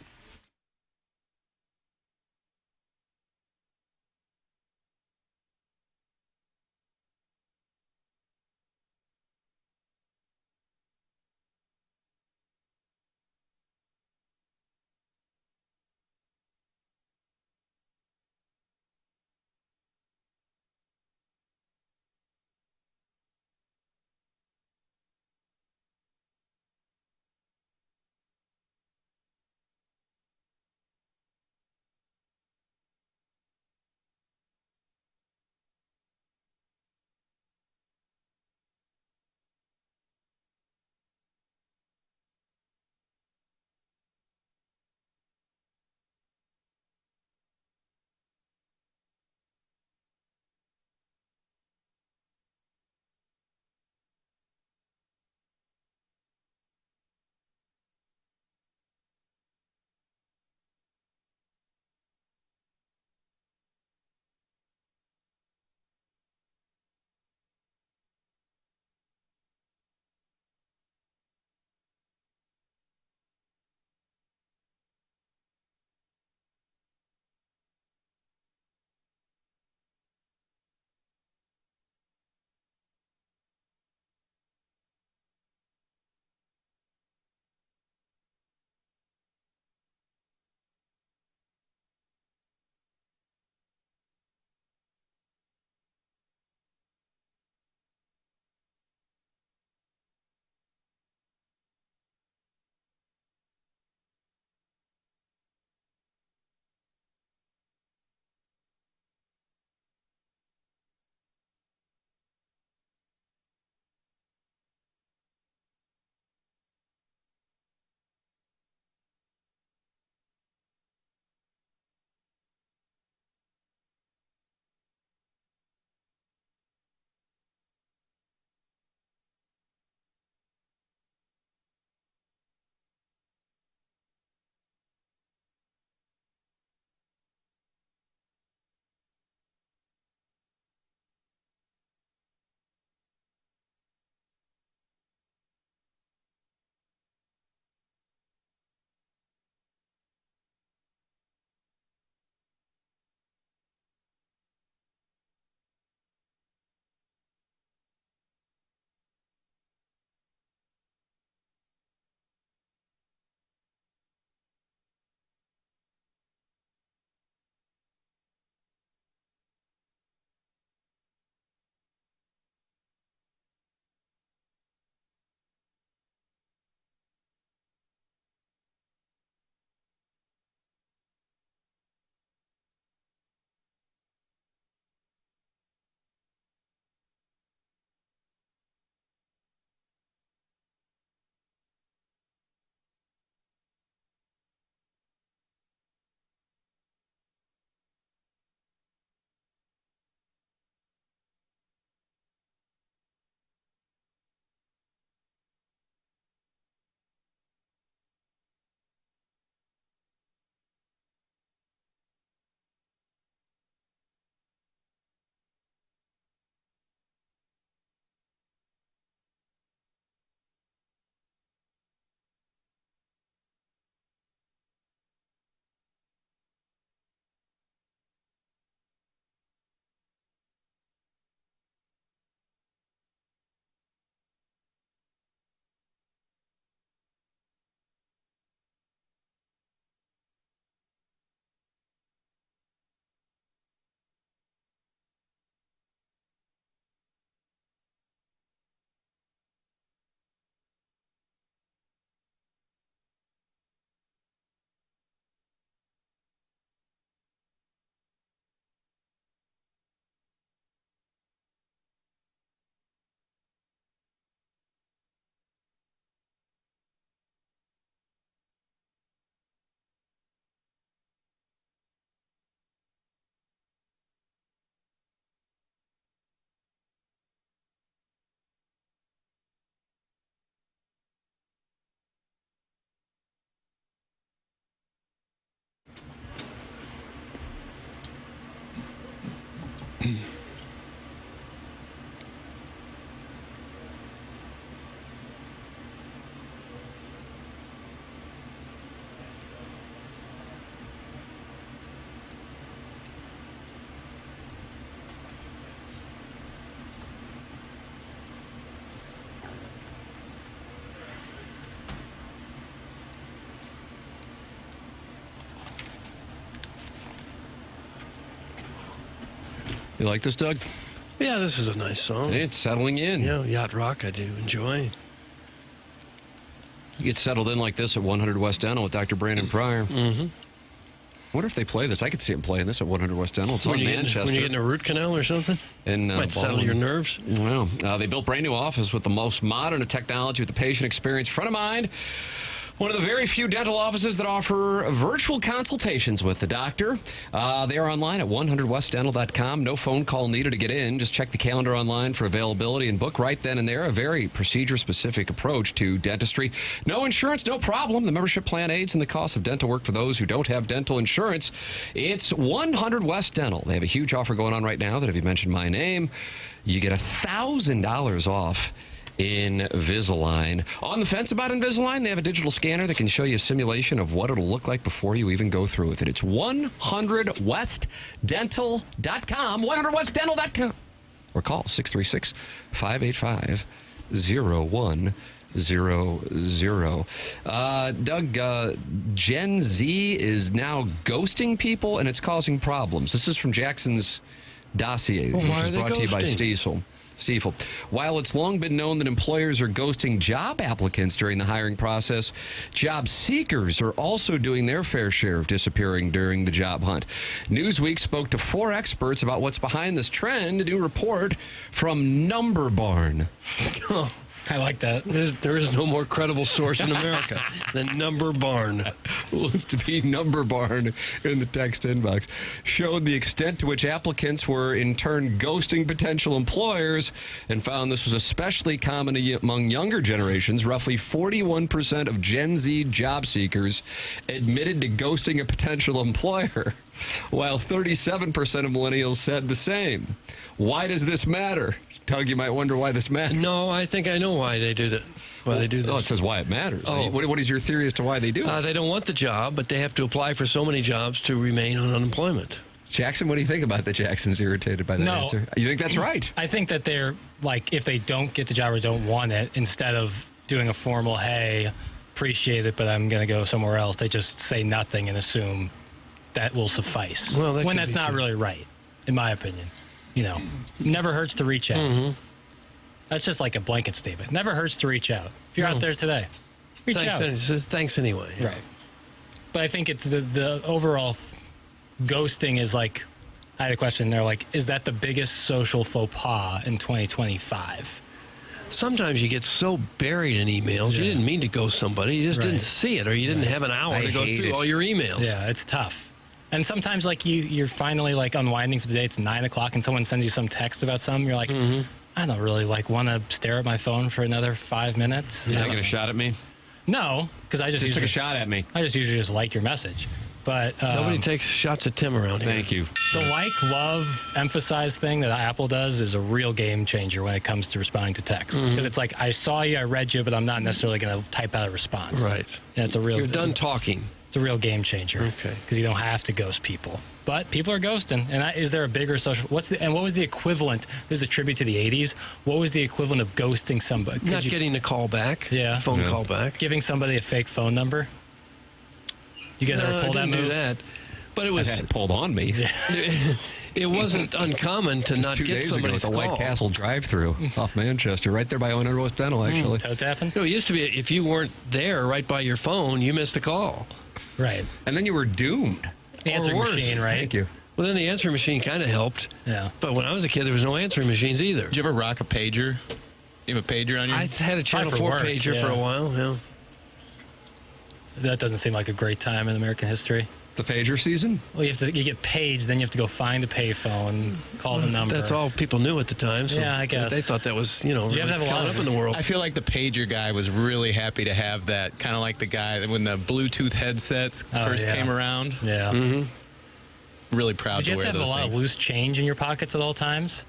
You like this, Doug? Yeah, this is a nice song. It's settling in. Yeah, yacht rock I do enjoy. You get settled in like this at 100 West Dental with Dr. Brandon Pryor. Mm-hmm. I wonder if they play this. I could see them playing this at 100 West Dental. It's on Manchester. When you're getting a root canal or something? Might settle your nerves. Well, they built brand new office with the most modern technology with the patient experience front of mind. One of the very few dental offices that offer virtual consultations with the doctor. They are online at 100westdental.com. No phone call needed to get in. Just check the calendar online for availability and book right then and there. A very procedure-specific approach to dentistry. No insurance, no problem. The membership plan aids in the cost of dental work for those who don't have dental insurance. It's 100 West Dental. They have a huge offer going on right now that if you mention my name, you get $1,000 off in Invisalign. On the fence about Invisalign, they have a digital scanner that can show you a simulation of what it'll look like before you even go through with it. It's 100westdental.com, 100westdental.com. Or call 636-585-0100. Doug, Gen Z is now ghosting people, and it's causing problems. This is from Jackson's dossier, which is brought to you by Stiefel. While it's long been known that employers are ghosting job applicants during the hiring process, job seekers are also doing their fair share of disappearing during the job hunt. Newsweek spoke to 4 experts about what's behind this trend. A new report from Number Barn. Oh, I like that. There is no more credible source in America than Number Barn. Who wants to be Number Barn in the text inbox? Showed the extent to which applicants were in turn ghosting potential employers and found this was especially common among younger generations. Roughly 41% of Gen Z job seekers admitted to ghosting a potential employer, while 37% of millennials said the same. Why does this matter? Doug, you might wonder why this matters. No, I think I know why they do that. They do this. Oh, it says why it matters. Oh. What is your theory as to why they do it? They don't want the job, but they have to apply for so many jobs to remain on unemployment. Jackson, what do you think about that? Jackson's irritated by that answer. You think that's right? I think that they're, like, if they don't get the job or don't want it, instead of doing a formal, hey, appreciate it, but I'm going to go somewhere else, they just say nothing and assume that will suffice. Well, when that's not really right, in my opinion. You know, never hurts to reach out. Mm-hmm. That's just like a blanket statement. Never hurts to reach out. If you're out there today, reach out. Thanks anyway. Yeah. Right. But I think it's the overall ghosting is like, I had a question there, like, is that the biggest social faux pas in 2025? Sometimes you get so buried in emails, you didn't mean to ghost somebody. You just didn't see it, or you didn't have an hour to go through all your emails. Yeah, it's tough. And sometimes, like, you're finally, like, unwinding for the day. It's 9 o'clock, and someone sends you some text about something. You're like, I don't really, like, want to stare at my phone for another 5 minutes. You taking a shot at me? No, because I just took a shot at me. I just usually just like your message. But nobody takes shots at Tim around here. Thank you. The like, love, emphasize thing that Apple does is a real game changer when it comes to responding to texts. Because it's like, I saw you, I read you, but I'm not necessarily going to type out a response. Right. Yeah, it's a real. You're done talking. It's a real game changer. Okay. Because you don't have to ghost people. But people are ghosting. And is there a bigger social... what was the equivalent... This is a tribute to the 80s. What was the equivalent of ghosting somebody? Not getting a call back. Yeah. Phone call back. Giving somebody a fake phone number? You guys ever pull that move? Do that. But it was... I had it pulled on me. It wasn't uncommon to not get somebody's call. 2 days ago at the White Castle drive-thru off Manchester, right there by 100 West Dental, actually. Toe tapping? No, it used to be if you weren't there right by your phone, you missed the call. Right. And then you were doomed. Answering machine, right? Thank you. Well, then the answering machine kind of helped. Yeah. But when I was a kid, there was no answering machines either. Did you ever rock a pager? You have a pager on you? I had a Channel 4 pager for a while, yeah. That doesn't seem like a great time in American history. The pager season? Well, you get paged, then you have to go find a payphone, call the number. That's all people knew at the time. So yeah, I guess. They thought that was, really you have a lot up in the world. I feel like the pager guy was really happy to have that, kind of like the guy when the Bluetooth headsets first came around. Yeah. Mm-hmm. Really proud to wear those things. Did you have to have a lot of loose change in your pockets at all times?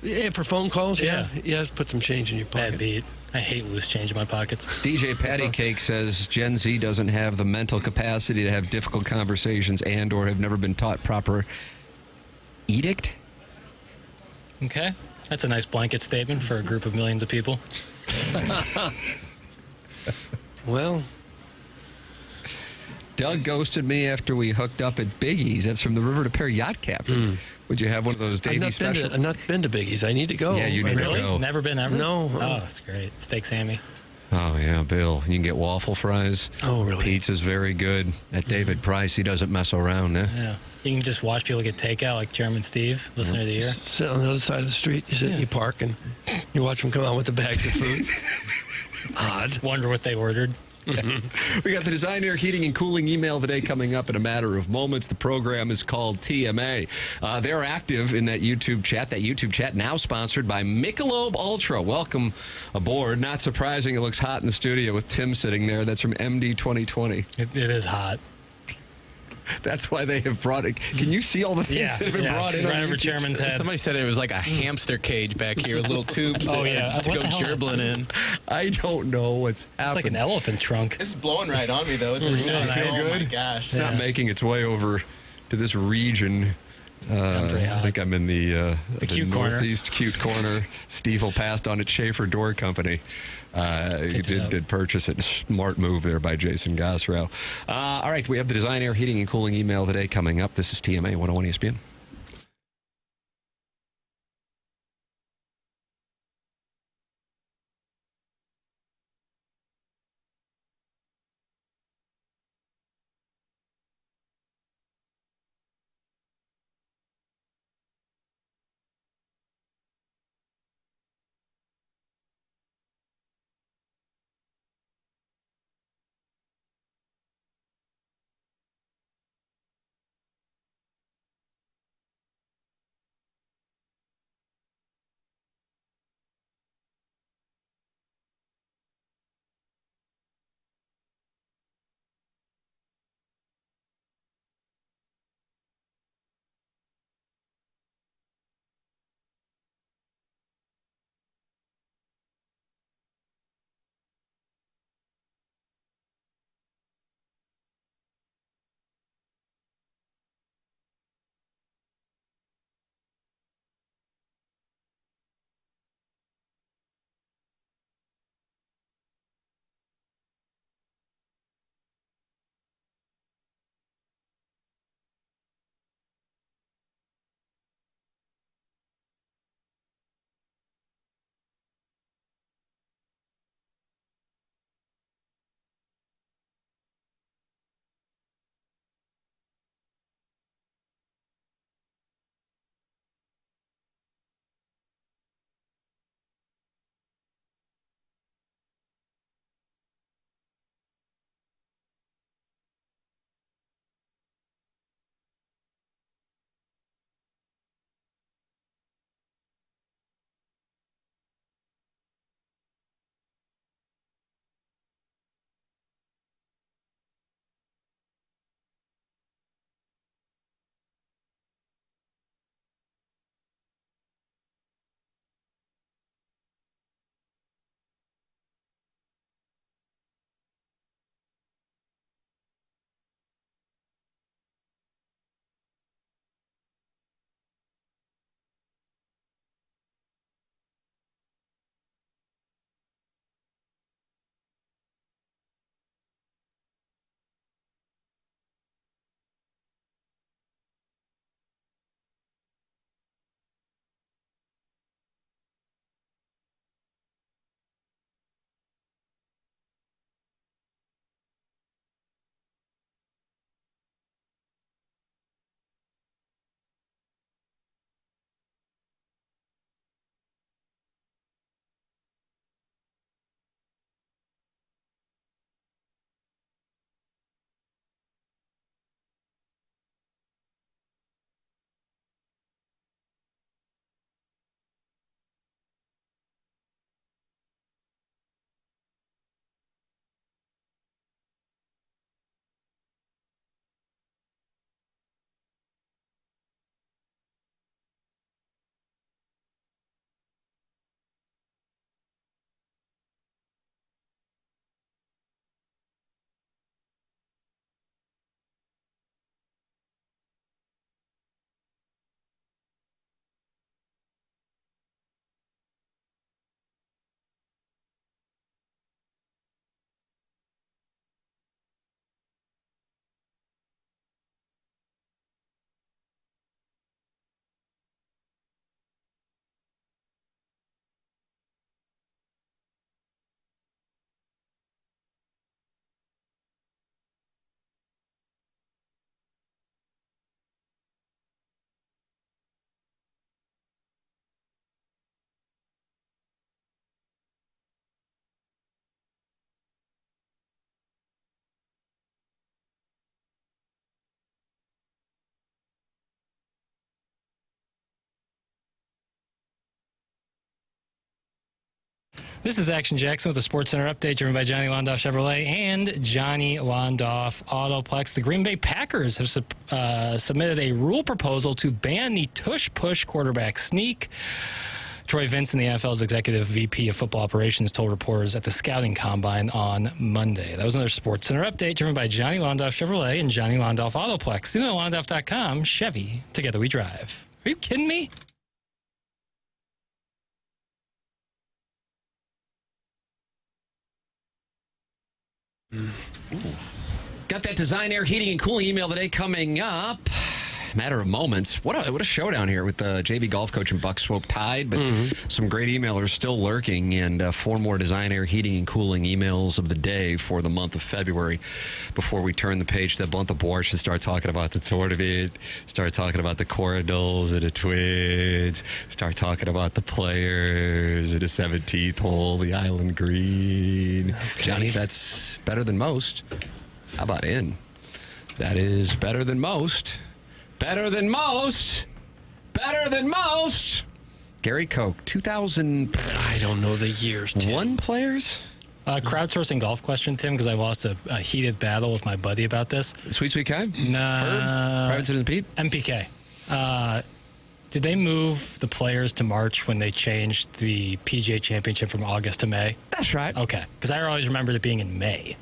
Yeah, for phone calls, yeah. Yeah, put some change in your pocket. Bad beat. I hate loose change in my pockets. DJ Patty Cake says Gen Z doesn't have the mental capacity to have difficult conversations and or have never been taught proper edict. Okay. That's a nice blanket statement for a group of millions of people. Well, Doug ghosted me after we hooked up at Biggie's. That's from the River to Perry Yacht Captain. Would you have one of those Davy specials? I've not been to Biggie's. I need to go. Yeah, you need to go. Never been ever? No. Oh, it's great. Steak Sammy. Oh, yeah, Bill. You can get waffle fries. Oh, really? Pizza's very good. At David Price, he doesn't mess around, eh? Yeah. You can just watch people get takeout like Chairman Steve, listener of the year. Sit on the other side of the street. You sit, you park, and you watch them come out with the bags of food. Odd. Wonder what they ordered. We got the Design Air Heating and Cooling email today coming up in a matter of moments. The program is called TMA. They're active in that YouTube chat. That YouTube chat now sponsored by Michelob Ultra. Welcome aboard. Not surprising, it looks hot in the studio with Tim sitting there. That's from MD 2020. It is hot. That's why they have brought it. Can you see all the things that have been brought in? Right over Chairman's head. Somebody said it was like a hamster cage back here with little tubes to go gerbling in. I don't know what's happening. It's like an elephant trunk. It's blowing right on me, though. It's really nice. Oh, my gosh. It's not making its way over to this region. I think I'm in the cute northeast cute corner. Stiefel passed on at Schaefer Door Company. He did purchase it. Smart move there by Jason Gosrow. All right, we have the Design Air Heating and Cooling email today coming up. This is TMA 101 ESPN. This is Action Jackson with a Sports Center update driven by Johnny Londoff Chevrolet and Johnny Londoff Autoplex. The Green Bay Packers have submitted a rule proposal to ban the tush-push quarterback sneak. Troy Vincent, the NFL's executive VP of football operations, told reporters at the scouting combine on Monday. That was another Sports Center update driven by Johnny Londoff Chevrolet and Johnny Londoff Autoplex. See them at Londoff.com. Chevy, together we drive. Are you kidding me? Got that Design Air Heating and Cooling email today coming up. Matter of moments. What a showdown here with the JV golf coach and Buck Swope tied, but some great emailers still lurking, and 4 more Design Air Heating and Cooling emails of the day for the month of February before we turn the page to the month of March and start talking about the tournament, start talking about the Cardinals and the Twins, start talking about the players in the 17th hole, the Island Green. Okay. Johnny, that's better than most. How about in? That is better than most. Better than most. Better than most. Gary Koch, 2000. I don't know the years, Tim. 1 players? Crowdsourcing golf question, Tim, because I lost a heated battle with my buddy about this. Sweet Kai? Nah. Private Citizen Pete? MPK. Did they move the players to March when they changed the PGA Championship from August to May? That's right. Okay. Because I always remembered it being in May.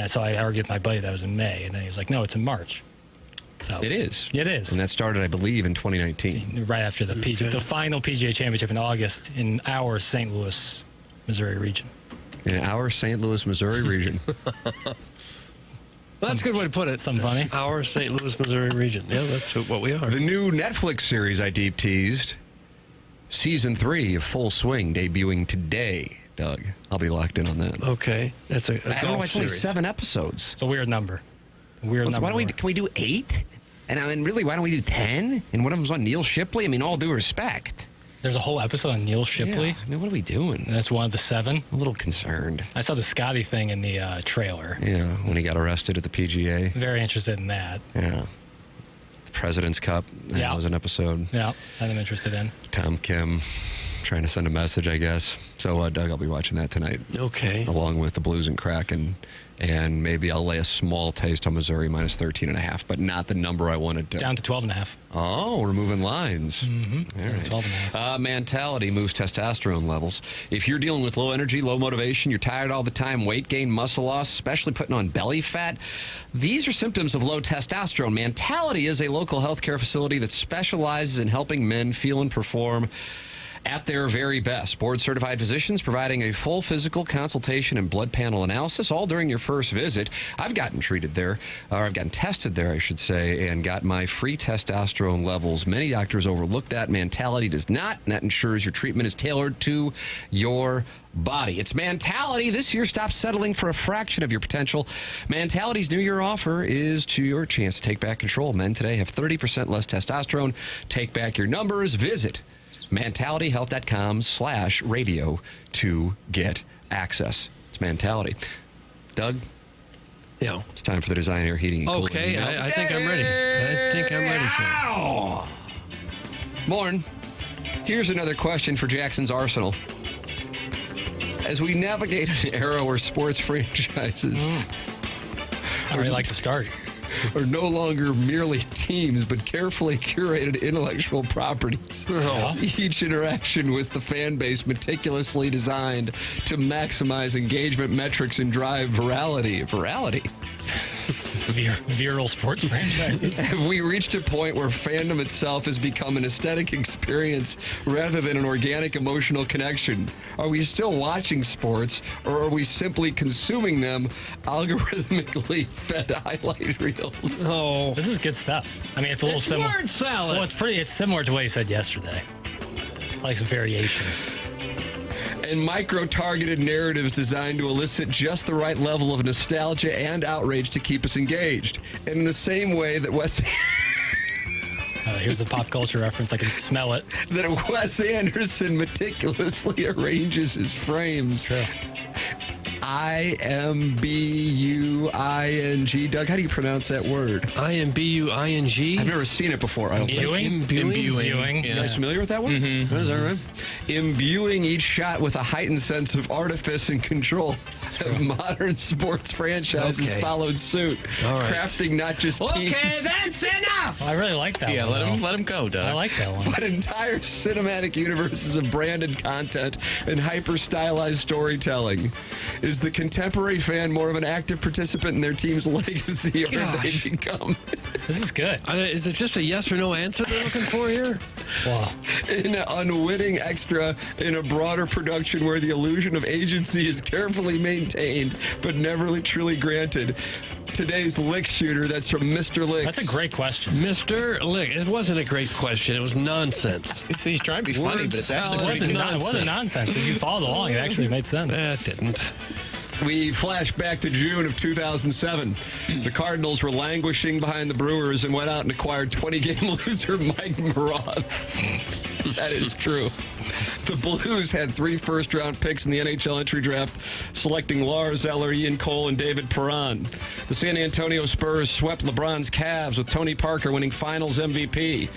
So I argued with my buddy that it was in May, and then he was like, no, it's in March. So it is. It is. And that started, I believe, in 2019. Right after the final PGA Championship in August in our St. Louis, Missouri region. In our St. Louis, Missouri region. Well, that's a good way to put it. Something funny. Our St. Louis, Missouri region. Yeah, that's what we are. The new Netflix series I deep teased, Season 3 of Full Swing, debuting today, Doug. I'll be locked in on that. Okay. That's a I don't know, it's only 7 episodes. It's a weird number. Can we do 8? And I mean, really, why don't we do 10? And one of them's on Neil Shipley? I mean, all due respect. There's a whole episode on Neil Shipley? Yeah. I mean, what are we doing? And that's one of the 7? A little concerned. I saw the Scotty thing in the trailer. Yeah, when he got arrested at the PGA. Very interested in that. Yeah. The President's Cup. That was an episode. Yeah, that I'm interested in. Tom Kim trying to send a message, I guess. So, Doug, I'll be watching that tonight. Okay. Along with the Blues and Kraken. And maybe I'll lay a small taste on Missouri minus 13.5, but not the number I wanted to. Down to 12.5. Oh, we're moving lines. Mm-hmm. All right. 12.5. Mentality moves testosterone levels. If you're dealing with low energy, low motivation, you're tired all the time, weight gain, muscle loss, especially putting on belly fat, these are symptoms of low testosterone. Mentality is a local healthcare facility that specializes in helping men feel and perform at their very best. Board-certified physicians providing a full physical consultation and blood panel analysis, all during your first visit. I've gotten treated there, or I've gotten tested there, I should say, and got my free testosterone levels. Many doctors overlook that. Mentality does not, and that ensures your treatment is tailored to your body. It's Mentality. This year, stop settling for a fraction of your potential. Mentality's New Year offer is to your chance to take back control. Men today have 30% less testosterone. Take back your numbers. Visit mentalityhealth.com/radio to get access. It's Mentality. Doug? Yeah. It's time for the Design Air Heating and Cooling. Okay, I think I'm ready. I think I'm ready for it. Morn, here's another question for Jackson's Arsenal. As we navigate an era where sports franchises I really like to start. are no longer merely teams, but carefully curated intellectual properties. Each interaction with the fan base meticulously designed to maximize engagement metrics and drive virality. Viral sports franchises. Have we reached a point where fandom itself has become an aesthetic experience rather than an organic emotional connection? Are we still watching sports, or are we simply consuming them algorithmically fed highlight reels? Oh, this is good stuff. I mean, it's a little similar. Word salad. Well, it's similar to what he said yesterday. Like some variation. And micro-targeted narratives designed to elicit just the right level of nostalgia and outrage to keep us engaged. And in the same way that here's a pop culture reference. I can smell it. That Wes Anderson meticulously arranges his frames. True. I-M-B-U-I-N-G. Doug, how do you pronounce that word? I-M-B-U-I-N-G? I've never seen it before. I don't think. Imbuing. You guys familiar with that one? Mm-hmm. Is that right? imbuing each shot with a heightened sense of artifice and control. Modern sports franchises followed suit, crafting not just teams. Okay, that's enough. I really like that one. Yeah, let him go, Doug. I like that one. But entire cinematic universes of branded content and hyper-stylized storytelling. Is the contemporary fan more of an active participant in their team's legacy, or have they become? This is good. Is it just a yes or no answer they're looking for here? Wow. An unwitting extra in a broader production where the illusion of agency is carefully maintained but never truly granted. Today's lick shooter, that's from Mr. Licks. That's a great question. Mr. Lick. It wasn't a great question. It was nonsense. He's trying to be funny, but it's actually It wasn't nonsense. If you followed along, it actually made sense. It didn't. We flash back to June of 2007. The Cardinals were languishing behind the Brewers and went out and acquired 20-game loser Mike Maroth. That is true. The Blues had 3 first-round picks in the NHL entry draft, selecting Lars Eller, Ian Cole, and David Perron. The San Antonio Spurs swept LeBron's Cavs, with Tony Parker winning Finals MVP.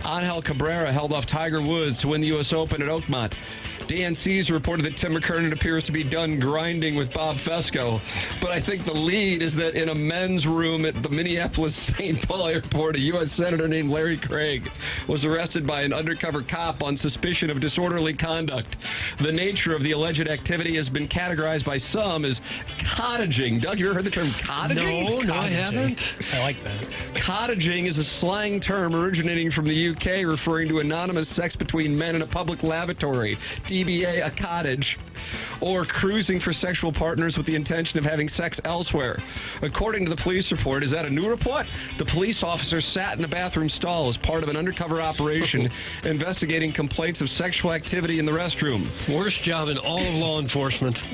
Angel Cabrera held off Tiger Woods to win the U.S. Open at Oakmont. Dan Caesar reported that Tim McKernan appears to be done grinding with Bob Fesco. But I think the lead is that in a men's room at the Minneapolis St. Paul airport, a U.S. Senator named Larry Craig was arrested by an undercover cop on suspicion of disorderly conduct. The nature of the alleged activity has been categorized by some as cottaging. Doug, you ever heard the term cottaging? No, I haven't. I like that. Cottaging is a slang term originating from the UK, referring to anonymous sex between men in a public lavatory. DBA, a cottage, or cruising for sexual partners with the intention of having sex elsewhere. According to the police report, is that a new report? The police officer sat in a bathroom stall as part of an undercover operation investigating complaints of sexual activity in the restroom. Worst job in all of law enforcement.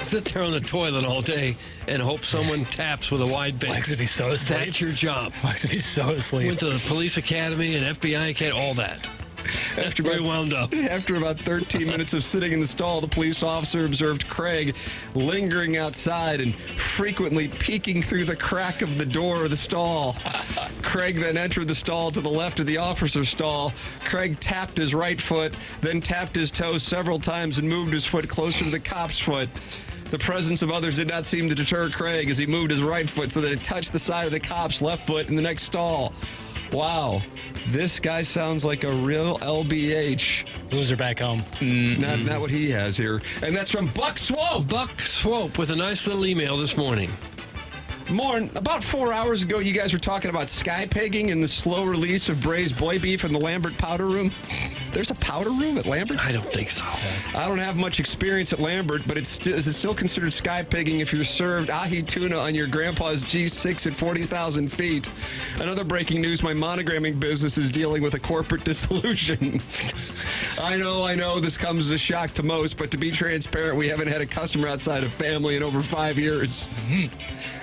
Sit there on the toilet all day and hope someone taps with a wide base. Likes to be so asleep. That's your job. Likes to be so asleep. Went to the police academy and FBI academy, all that. After about 13 minutes of sitting in the stall, the police officer observed Craig lingering outside and frequently peeking through the crack of the door of the stall. Craig then entered the stall to the left of the officer's stall. Craig tapped his right foot, then tapped his toe several times and moved his foot closer to the cop's foot. The presence of others did not seem to deter Craig as he moved his right foot so that it touched the side of the cop's left foot in the next stall. Wow, this guy sounds like a real LBH. Loser back home. Not what he has here. And that's from Buck Swope. Buck Swope with a nice little email this morning. About 4 hours ago, you guys were talking about sky pigging and the slow release of braised boy beef in the Lambert powder room. There's a powder room at Lambert? I don't think so. I don't have much experience at Lambert, but is it still considered sky pigging if you're served ahi tuna on your grandpa's G6 at 40,000 feet? Another breaking news, my monogramming business is dealing with a corporate dissolution. I know this comes as a shock to most, but to be transparent, we haven't had a customer outside of family in over 5 years.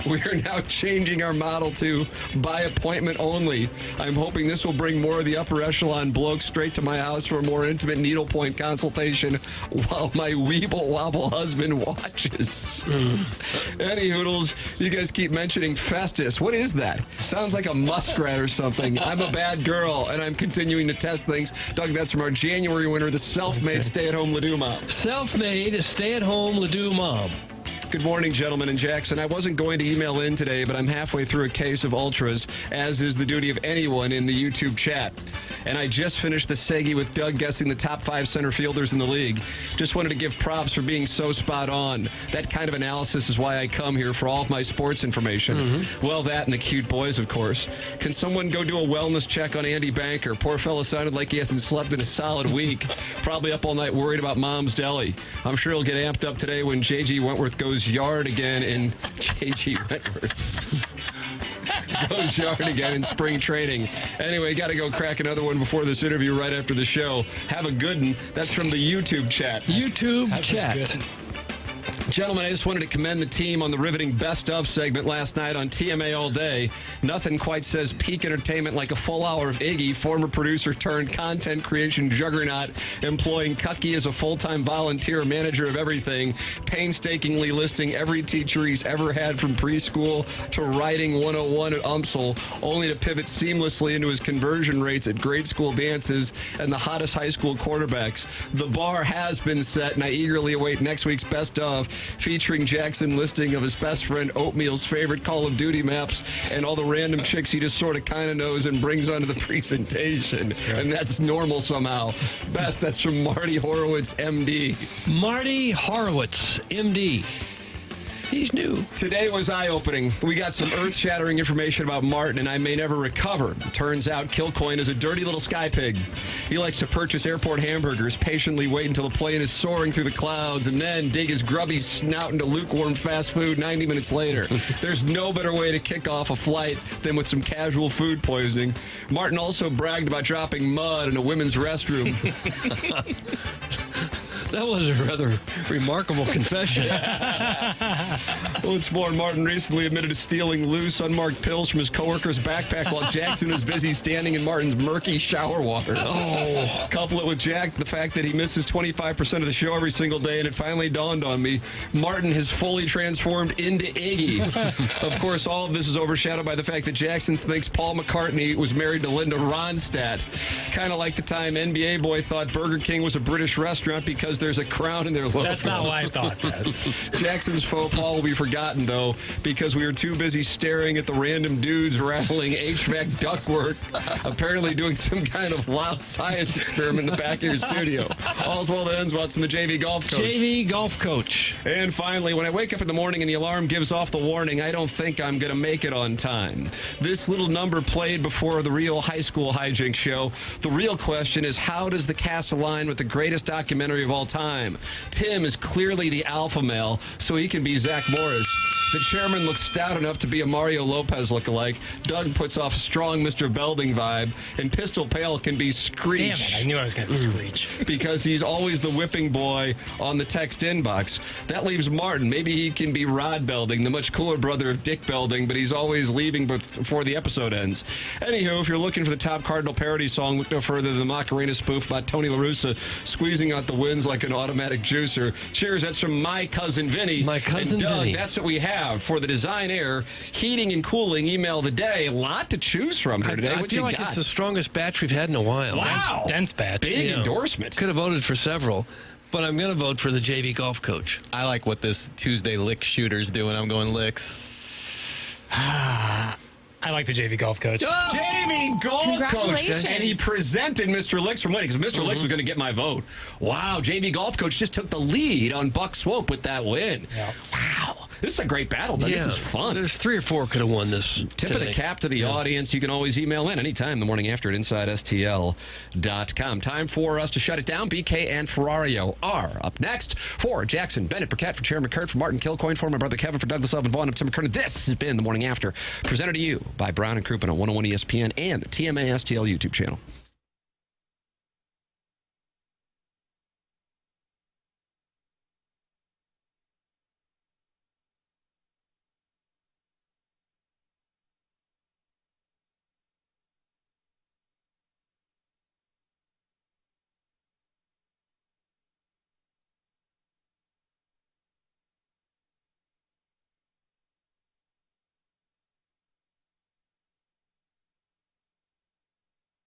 We are now changing our model to by appointment only. I'm hoping this will bring more of the upper echelon blokes straight to my house for a more intimate needlepoint consultation while my weeble wobble husband watches. Any hoodles, you guys keep mentioning Festus. What is that? Sounds like a muskrat or something. I'm a bad girl, and I'm continuing to test things. Doug, that's from our January winner, the self-made stay-at-home Ledoux mom. Self-made stay-at-home Ledoux mom. Good morning, gentlemen and Jackson. I wasn't going to email in today, but I'm halfway through a case of ultras, as is the duty of anyone in the YouTube chat. And I just finished the Segi with Doug guessing the top 5 center fielders in the league. Just wanted to give props for being so spot on. That kind of analysis is why I come here for all of my sports information. Well, that and the cute boys, of course. Can someone go do a wellness check on Andy Banker? Poor fella sounded like he hasn't slept in a solid week. Probably up all night worried about Mom's Deli. I'm sure he'll get amped up today when J.G. Wentworth goes yard again in J.G. Wentworth. Goes yard again in spring training. Anyway, got to go crack another one before this interview right after the show. Have a good one. That's from the YouTube chat. YouTube chat. Gentlemen, I just wanted to commend the team on the riveting Best Of segment last night on TMA All Day. Nothing quite says peak entertainment like a full hour of Iggy, former producer turned content creation juggernaut, employing Cucky as a full-time volunteer manager of everything, painstakingly listing every teacher he's ever had from preschool to writing 101 at UMSL, only to pivot seamlessly into his conversion rates at grade school dances and the hottest high school quarterbacks. The bar has been set, and I eagerly await next week's Best Of, featuring Jackson listing of his best friend Oatmeal's favorite Call of Duty maps and all the random chicks he just sort of kind of knows and brings onto the presentation. And that's normal somehow. Best, that's from Marty Horowitz, MD. Marty Horowitz, MD. He's new. Today was eye-opening. We got some earth-shattering information about Martin, and I may never recover. Turns out Kilcoyne is a dirty little sky pig. He likes to purchase airport hamburgers, patiently wait until the plane is soaring through the clouds, and then dig his grubby snout into lukewarm fast food 90 minutes later. There's no better way to kick off a flight than with some casual food poisoning. Martin also bragged about dropping mud in a women's restroom. That was a rather remarkable confession. What's more, Martin recently admitted to stealing loose, unmarked pills from his coworker's backpack while Jackson was busy standing in Martin's murky shower water. Oh, couple it with Jack, the fact that he misses 25% of the show every single day, and it finally dawned on me, Martin has fully transformed into Iggy. Of course, all of this is overshadowed by the fact that Jackson thinks Paul McCartney was married to Linda Ronstadt. Kind of like the time NBA boy thought Burger King was a British restaurant because there's a crown in their logo. That's not why I thought that. Jackson's faux pas will be forgotten, though, because we were too busy staring at the random dudes rattling HVAC ductwork, apparently doing some kind of wild science experiment in the back of your studio. All's well that ends well. It's from the JV golf coach. JV golf coach. And finally, when I wake up in the morning and the alarm gives off the warning, I don't think I'm going to make it on time. This little number played before the real high school hijinks show. The real question is, how does the cast align with the greatest documentary of all time? Tim is clearly the alpha male, so he can be Zach Morris. The chairman looks stout enough to be a Mario Lopez lookalike. Doug puts off a strong Mr. Belding vibe. And Pistol Pale can be Screech. Damn it, I knew I was going to be Screech. Because he's always the whipping boy on the text inbox. That leaves Martin. Maybe he can be Rod Belding, the much cooler brother of Dick Belding, but he's always leaving before the episode ends. Anywho, if you're looking for the top Cardinal parody song, look no further than the Macarena spoof by Tony La Russa, squeezing out the winds like an automatic juicer. Cheers, that's from my cousin Vinny. My cousin and Doug, Vinny. that's what we have for the Design Air Heating and Cooling email of the day. A lot to choose from here today. I What feel you like got? it's the strongest batch we've had in a while. Wow. Dense batch. Big endorsement. Could have voted for several, but I'm going to vote for the JV golf coach. I like what this Tuesday lick shooter's doing. I'm going licks. I like the JV golf coach. Jamie Golf Coach. Congratulations. And he presented Mr. Licks from winning because Mr. Licks was going to get my vote. Wow, JV Golf Coach just took the lead on Buck Swope with that win. Yeah. Wow. This is a great battle. Though. This is fun. There's 3 or 4 could have won this. Tip of the cap to the audience. You can always email in anytime the morning after at InsideSTL.com. Time for us to shut it down. BK and Ferrario are up next. For Jackson, Bennett, Burkett, for Chairman Kurt, for Martin Kilcoyne, for my brother Kevin, for Douglas Elvin, Vaughn, and Tim McKernan. This has been the morning after, presented to you by Brown and Crouppen on 101 ESPN and the TMA STL YouTube channel.